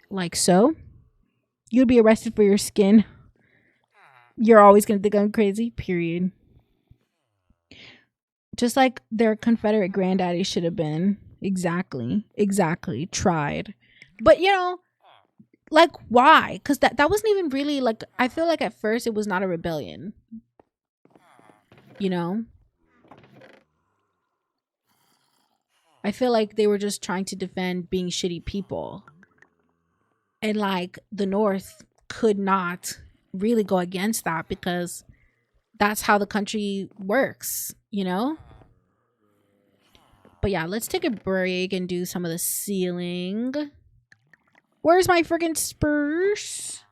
Like so. You'd be arrested for your skin. You're always gonna think I'm crazy, period. Just like their Confederate granddaddy should have been. Exactly. Tried. But, you know, like, why? Because that wasn't even really, like, I feel like at first it was not a rebellion. You know? I feel like they were just trying to defend being shitty people. And, like, the North could not really go against that, because that's how the country works, you know? But yeah, let's take a break and do some of the ceiling. Where's my freaking spruce?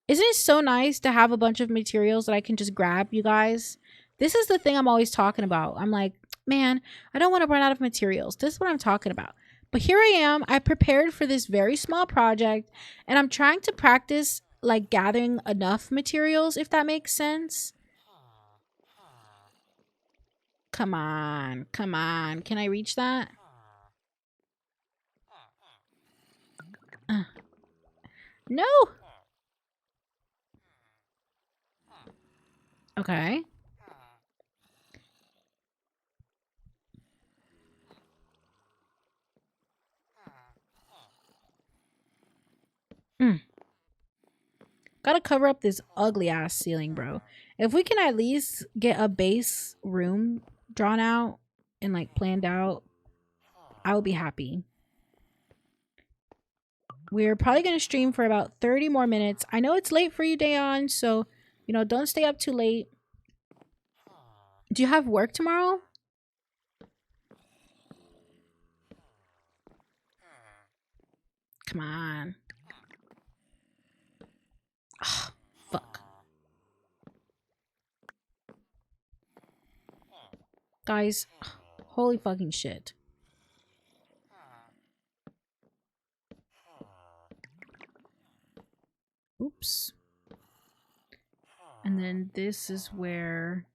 Isn't it so nice to have a bunch of materials that I can just grab, you guys? This is the thing I'm always talking about. I'm like, man, I don't want to run out of materials. This is what I'm talking about. But here I am. I prepared for this very small project, and I'm trying to practice like gathering enough materials, if that makes sense. Come on. Come on. Can I reach that? No. Okay. Gotta cover up this ugly ass ceiling, bro. If we can at least get a base room drawn out and like planned out, I will be happy. We're probably gonna stream for about 30 more minutes. I know it's late for you, Dayon, so you know, don't stay up too late. Do you have work tomorrow? Come on. Ugh, fuck. Guys, holy fucking shit. Oops. And then this is where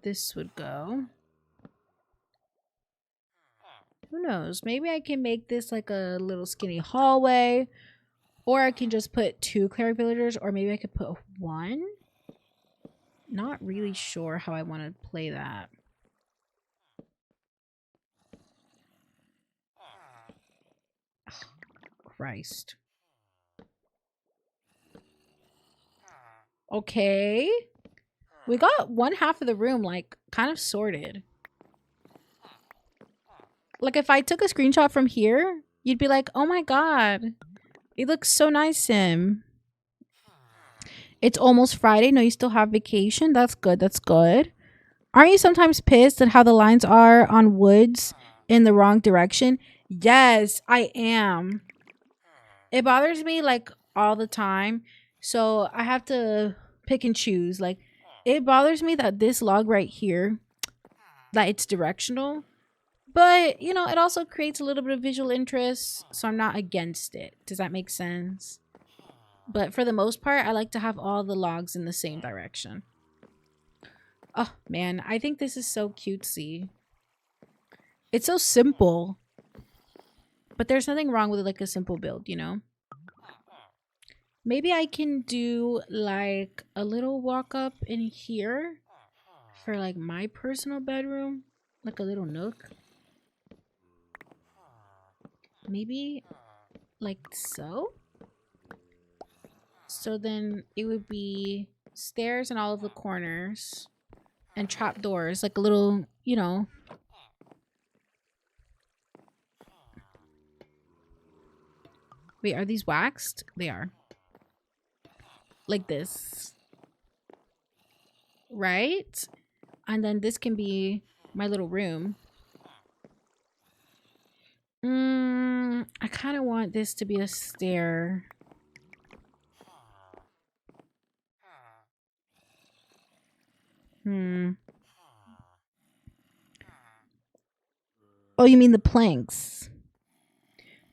this would go. Who knows? Maybe I can make this like a little skinny hallway. Or I can just put 2 cleric villagers. Or maybe I could put 1. Not really sure how I want to play that. Oh, Christ. Okay. We got one half of the room like kind of sorted. Like if I took a screenshot from here, you'd be like, oh my god. It looks so nice, Sim. It's almost Friday. No, you still have vacation. That's good. That's good. Aren't you sometimes pissed at how the lines are on woods in the wrong direction? Yes, I am. It bothers me like all the time. So I have to pick and choose. Like it bothers me that this log right here, that it's directional. But, you know, it also creates a little bit of visual interest. So I'm not against it. Does that make sense? But for the most part, I like to have all the logs in the same direction. Oh, man. I think this is so cutesy. It's so simple. But there's nothing wrong with like a simple build, you know? Maybe I can do like a little walk up in here for like my personal bedroom. Like a little nook. Maybe like so. So then it would be stairs in all of the corners and trap doors, like a little, you know. Wait, are these waxed? They are. Like this. Right? And then this can be my little room. I kind of want this to be a stair. Oh, you mean the planks?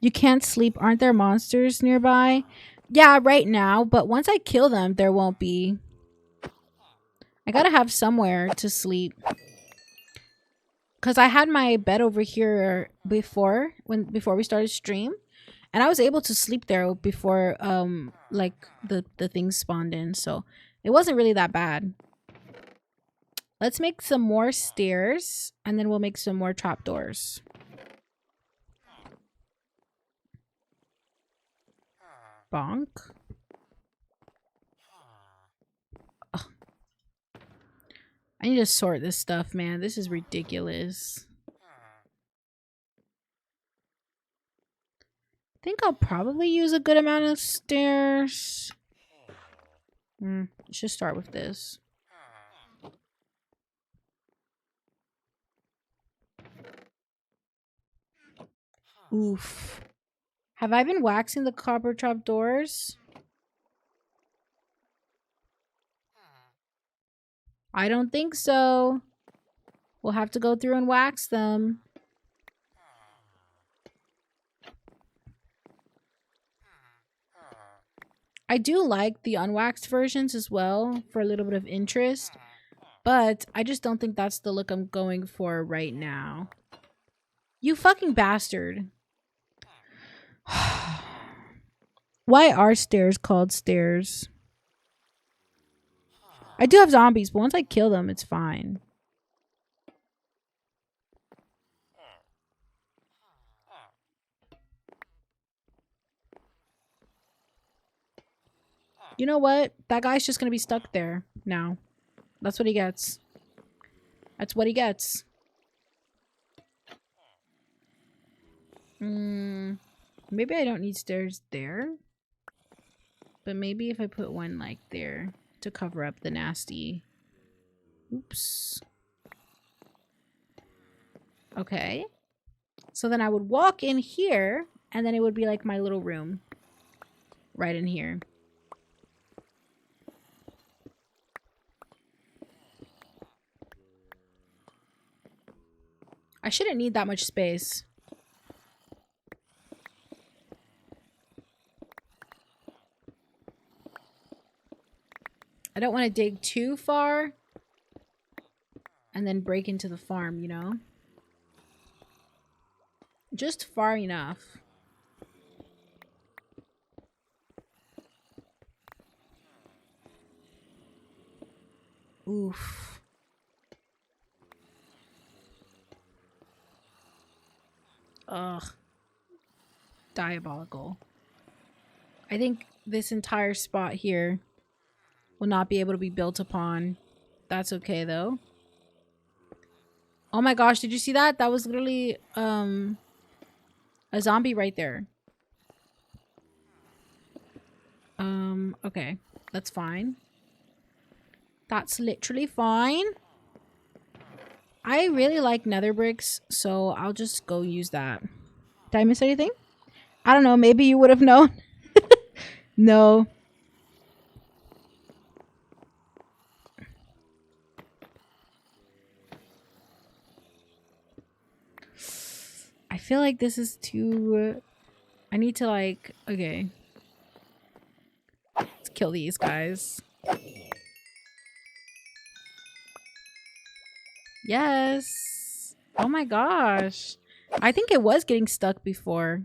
You can't sleep. Aren't there monsters nearby? Yeah, right now. But once I kill them, there won't be. I gotta have somewhere to sleep. Because I had my bed over here before we started stream. And I was able to sleep there before like the things spawned in. So it wasn't really that bad. Let's make some more stairs. And then we'll make some more trapdoors. Bonk. Ugh. I need to sort this stuff, man. This is ridiculous. I think I'll probably use a good amount of stairs. Let's just start with this. Oof. Have I been waxing the copper trap doors? I don't think so. We'll have to go through and wax them. I do like the unwaxed versions as well for a little bit of interest. But I just don't think that's the look I'm going for right now. You fucking bastard. Why are stairs called stairs? I do have zombies, but once I kill them, it's fine. You know what? That guy's just gonna be stuck there now. That's what he gets. That's what he gets. Maybe I don't need stairs there. But maybe if I put one like there to cover up the nasty. Oops. Okay. So then I would walk in here and then it would be like my little room. Right in here. I shouldn't need that much space. I don't want to dig too far and then break into the farm, you know? Just far enough. Oof. Ugh. Diabolical. I think this entire spot here will not be able to be built upon. That's okay though. Oh my gosh, did you see that? That was literally a zombie right there. Okay. That's fine. That's literally fine. I really like nether bricks, so I'll just go use that. Did I miss anything? I don't know. Maybe you would have known. No. I feel like this is too... I need to like... Okay. Let's kill these guys. Yes. Oh my gosh. I think it was getting stuck before.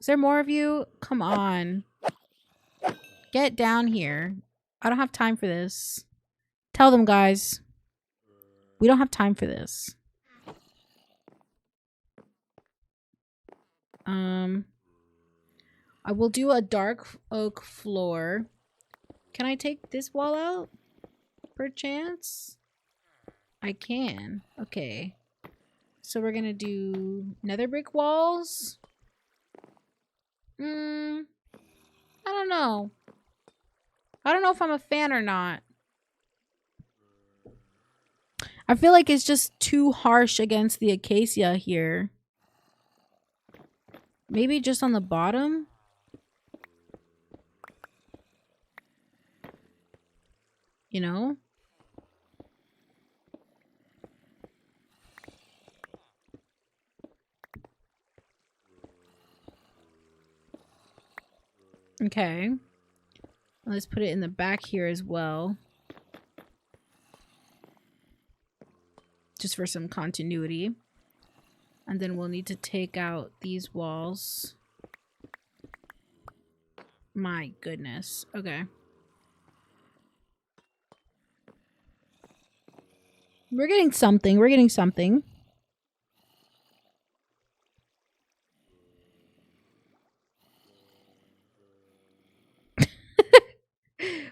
Is there more of you? Come on. Get down here. I don't have time for this. Tell them, guys. We don't have time for this. I will do a dark oak floor. Can I take this wall out? Perchance? I can. Okay. So we're gonna do nether brick walls. I don't know. I don't know if I'm a fan or not. I feel like it's just too harsh against the acacia here. Maybe just on the bottom? You know? Okay. Let's put it in the back here as well. Just for some continuity. And then we'll need to take out these walls. My goodness. Okay. We're getting something. We're getting something.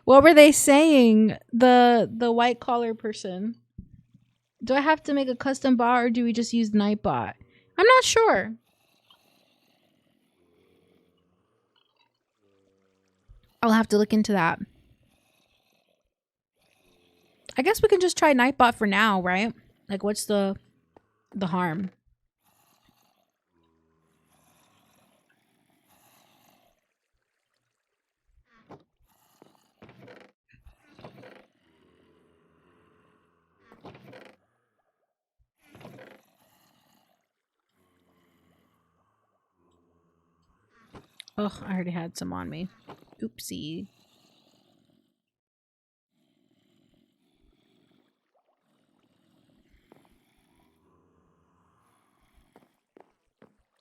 What were they saying? The white collar person. Do I have to make a custom bot or do we just use Nightbot? I'm not sure. I'll have to look into that. I guess we can just try Nightbot for now, right? Like, what's the harm? Ugh, I already had some on me. Oopsie.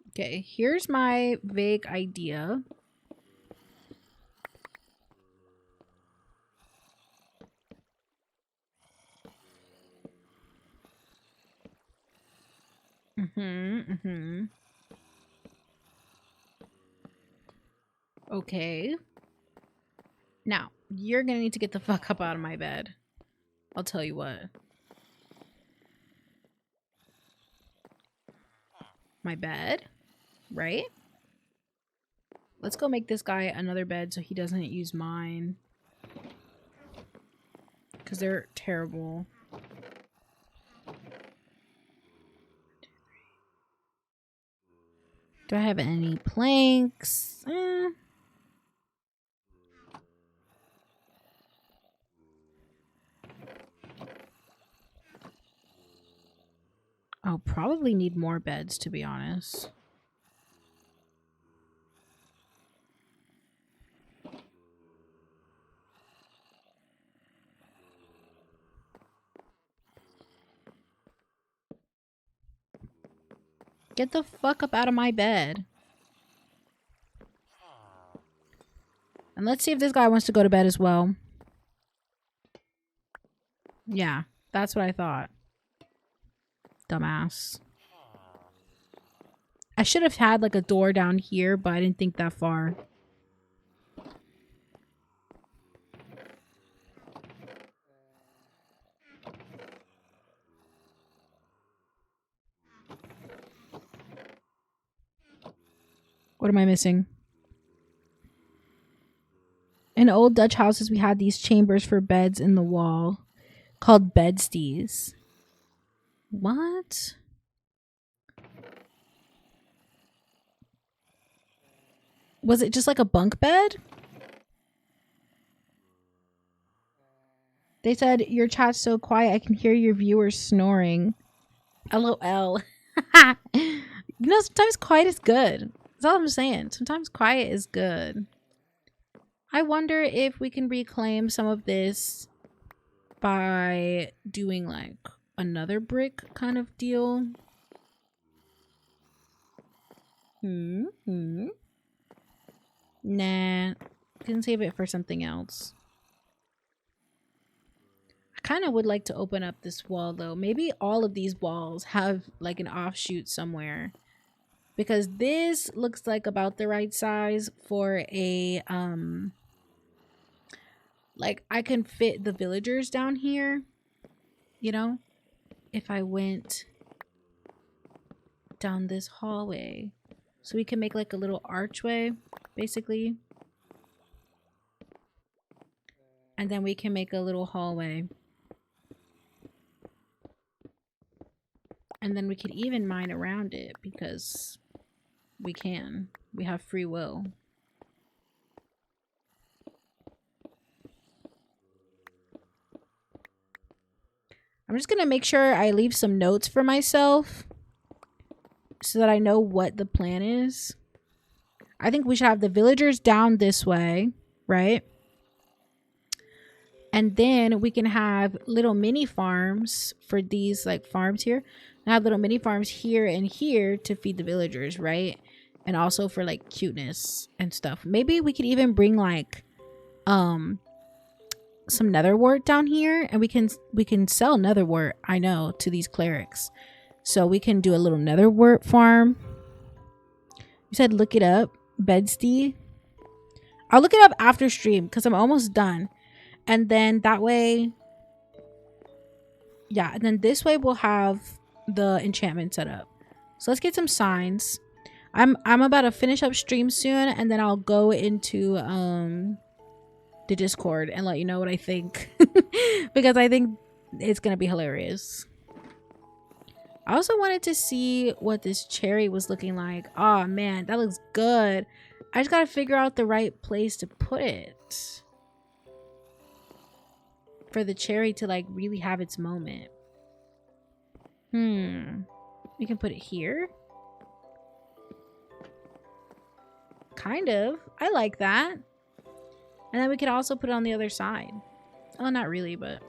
Okay, here's my vague idea. Okay. Now, you're gonna need to get the fuck up out of my bed. I'll tell you what. My bed, right? Let's go make this guy another bed so he doesn't use mine. Because they're terrible. Do I have any planks? I'll probably need more beds, to be honest. Get the fuck up out of my bed. And let's see if this guy wants to go to bed as well. Yeah, that's what I thought. Dumbass. I should have had like a door down here, but I didn't think that far. What am I missing? In old Dutch houses, we had these chambers for beds in the wall called bedstees. What? Was it just like a bunk bed? They said, your chat's so quiet, I can hear your viewers snoring. LOL. You know, sometimes quiet is good. That's all I'm saying. Sometimes quiet is good. I wonder if we can reclaim some of this by doing like another brick kind of deal. Nah. Can save it for something else. I kind of would like to open up this wall though. Maybe all of these walls have like an offshoot somewhere. Because this looks like about the right size for a like I can fit the villagers down here, you know, if I went down this hallway. So we can make like a little archway, basically. And then we can make a little hallway. And then we could even mine around it because we can. We have free will. I'm just going to make sure I leave some notes for myself so that I know what the plan is. I think we should have the villagers down this way, right? And then we can have little mini farms for these like farms here. And have little mini farms here and here to feed the villagers, right? And also for like cuteness and stuff. Maybe we could even bring like some netherwort down here, and we can sell netherwort, I know, to these clerics. So we can do a little netherwort farm. You said look it up, bedsteed. I'll look it up after stream because I'm almost done. And then that way, yeah, and then this way we'll have the enchantment set up. So let's get some signs. I'm about to finish up stream soon, and then I'll go into the Discord and let you know what I think. Because I think it's gonna be hilarious. I also wanted to see what this cherry was looking like. Oh man, that looks good. I just gotta figure out the right place to put it for the cherry to like really have its moment. We can put it here. Kind of. I like that. And then we could also put it on the other side. Oh, not really, but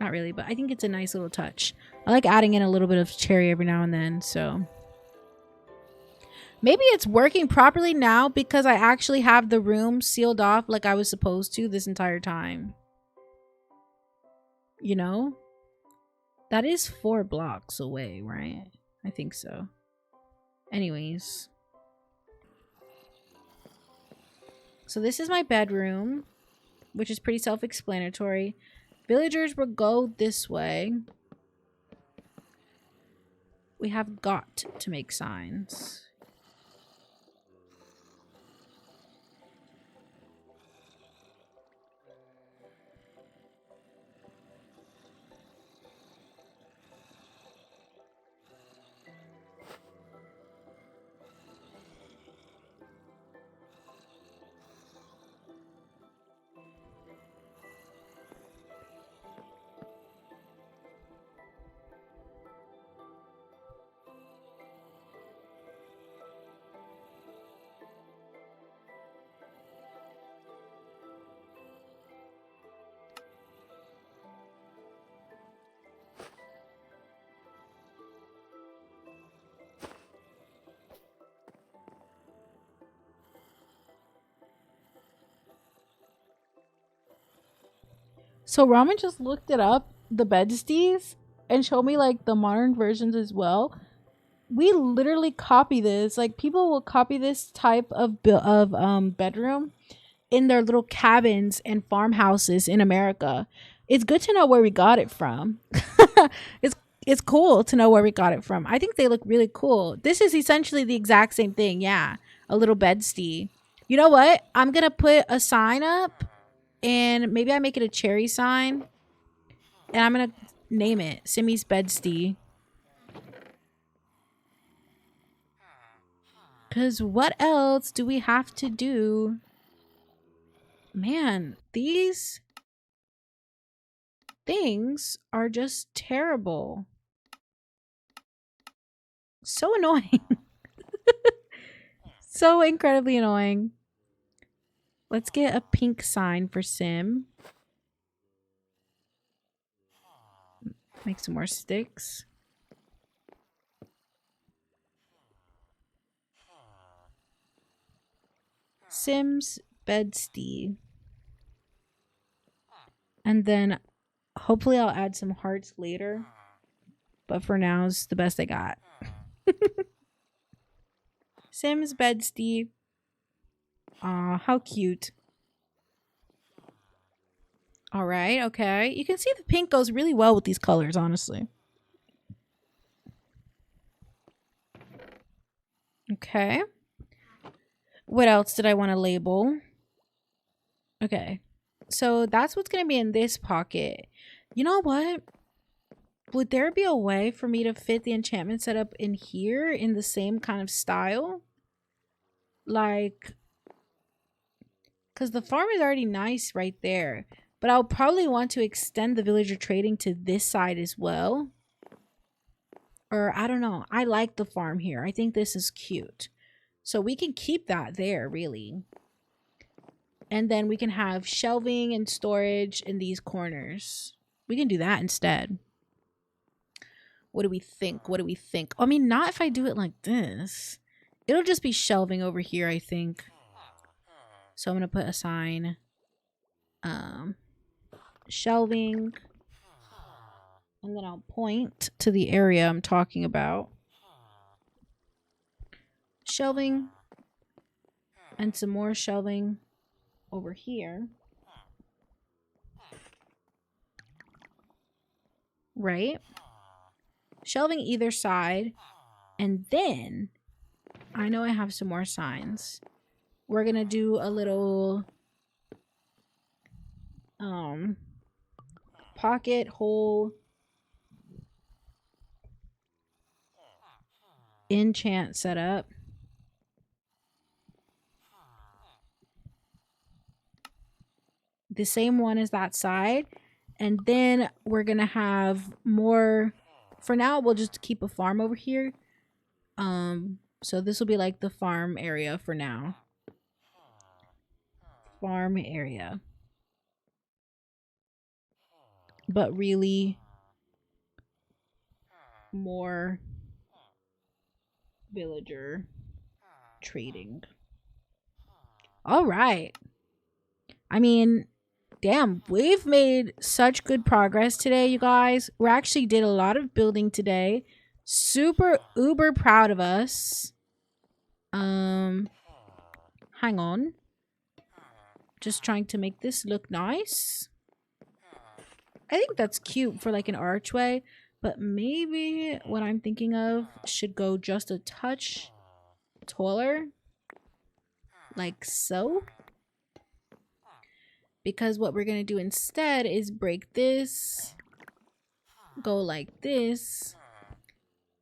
I think it's a nice little touch. I like adding in a little bit of cherry every now and then, so maybe it's working properly now because I actually have the room sealed off like I was supposed to this entire time. You know? That is 4 blocks away, right? I think so. Anyways. So this is my bedroom, which is pretty self-explanatory. Villagers will go this way. We have got to make signs. So Ramen just looked it up, the bedsties, and showed me like the modern versions as well. We literally copy this. Like people will copy this type of bedroom in their little cabins and farmhouses in America. It's good to know where we got it from. it's it's cool to know where we got it from. I think they look really cool. This is essentially the exact same thing. Yeah, a little bedstead. You know what? I'm gonna put a sign up, and maybe I make it a cherry sign, and I'm gonna name it Simmy's Bedstead. Cause what else do we have to do? Man, these things are just terrible. So annoying. So incredibly annoying. Let's get a pink sign for Sim. Make some more sticks. Sim's Bedstead. And then hopefully I'll add some hearts later. But for now, it's the best I got. Sim's Bedstead. Aw, how cute. All right, okay. You can see the pink goes really well with these colors, honestly. Okay. What else did I want to label? Okay. So that's what's going to be in this pocket. You know what? Would there be a way for me to fit the enchantment setup in here in the same kind of style? Like, because the farm is already nice right there. But I'll probably want to extend the villager trading to this side as well. Or I don't know. I like the farm here. I think this is cute. So we can keep that there, really. And then we can have shelving and storage in these corners. We can do that instead. What do we think? What do we think? I mean, not if I do it like this. It'll just be shelving over here, I think. So I'm going to put a sign. Shelving. And then I'll point to the area I'm talking about. Shelving. And some more shelving over here. Right? Shelving either side. And then I know I have some more signs. We're going to do a little pocket hole enchant setup. The same one as that side. And then we're going to have more. For now, we'll just keep a farm over here. So this will be like the farm area for now. Farm area. But really more villager trading. All right. I mean, damn, we've made such good progress today, you guys. We actually did a lot of building today. Super uber proud of us. Hang on. Just trying to make this look nice. I think that's cute for like an archway, but maybe what I'm thinking of should go just a touch taller, like so. Because what we're going to do instead is break this, go like this,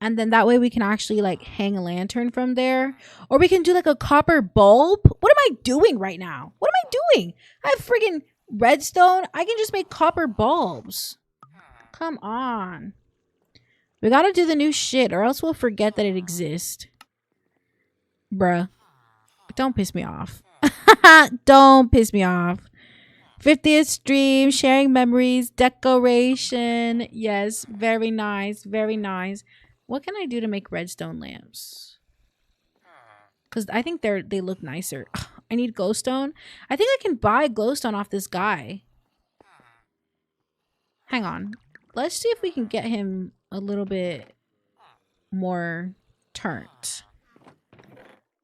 and then that way we can actually like hang a lantern from there. Or we can do like a copper bulb. What am I doing right now? What am I doing? I have friggin' redstone. I can just make copper bulbs. Come on. We gotta do the new shit or else we'll forget that it exists. Bruh. Don't piss me off. Don't piss me off. 50th stream, sharing memories, decoration. Yes, very nice, very nice. What can I do to make redstone lamps? Because I think they look nicer. I need glowstone. I think I can buy glowstone off this guy. Hang on. Let's see if we can get him a little bit more turned.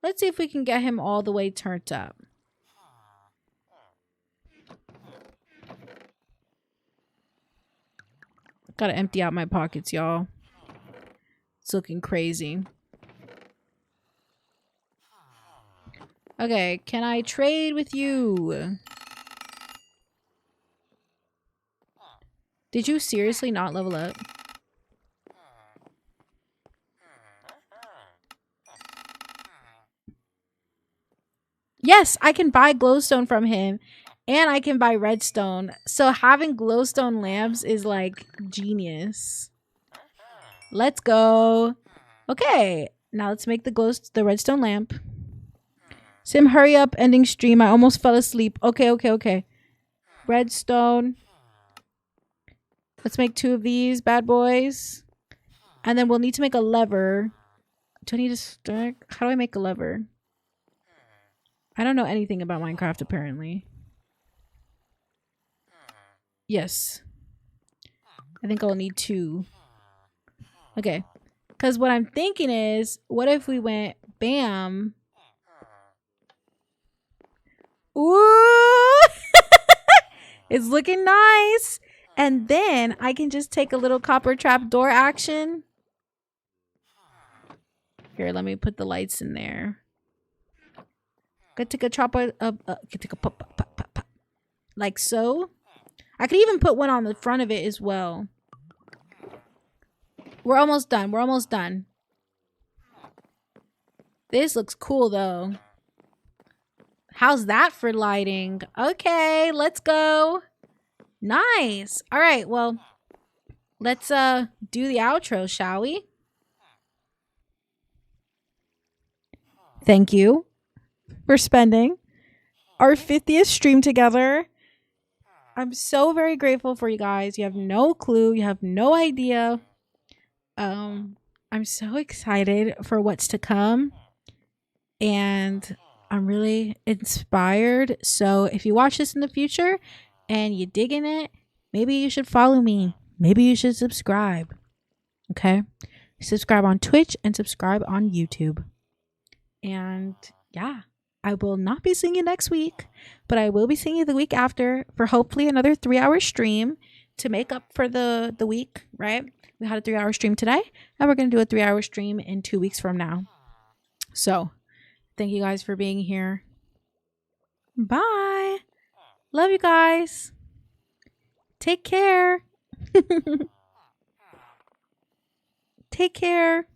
Let's see if we can get him all the way turned up. Gotta empty out my pockets, y'all. It's looking crazy. Okay, can I trade with you? Did you seriously not level up? Yes, I can buy glowstone from him. And I can buy redstone. So having glowstone lamps is like genius. Let's go. Okay. Now let's make the redstone lamp. Sim, hurry up. Ending stream. I almost fell asleep. Okay. Redstone. Let's make 2 of these bad boys. And then we'll need to make a lever. Do I need to stack? How do I make a lever? I don't know anything about Minecraft apparently. Yes. I think I'll need 2. Okay. Because what I'm thinking is, what if we went bam? Ooh! It's looking nice. And then I can just take a little copper trap door action. Here, let me put the lights in there. Could take a chopper, could take a pop, like so. I could even put one on the front of it as well. We're almost done. We're almost done. This looks cool though. How's that for lighting? Okay, let's go. Nice. All right, well, let's do the outro, shall we? Thank you for spending our 50th stream together. I'm so very grateful for you guys. You have no clue. You have no idea. I'm so excited for what's to come. And I'm really inspired. So if you watch this in the future and you dig in it, maybe you should follow me. Maybe you should subscribe. Okay? Subscribe on Twitch and subscribe on YouTube. And yeah. I will not be seeing you next week, but I will be seeing you the week after for hopefully another 3-hour stream to make up for the week, right? We had a 3-hour stream today, and we're going to do a 3-hour stream in 2 weeks from now. So, thank you guys for being here. Bye. Love you guys. Take care. Take care.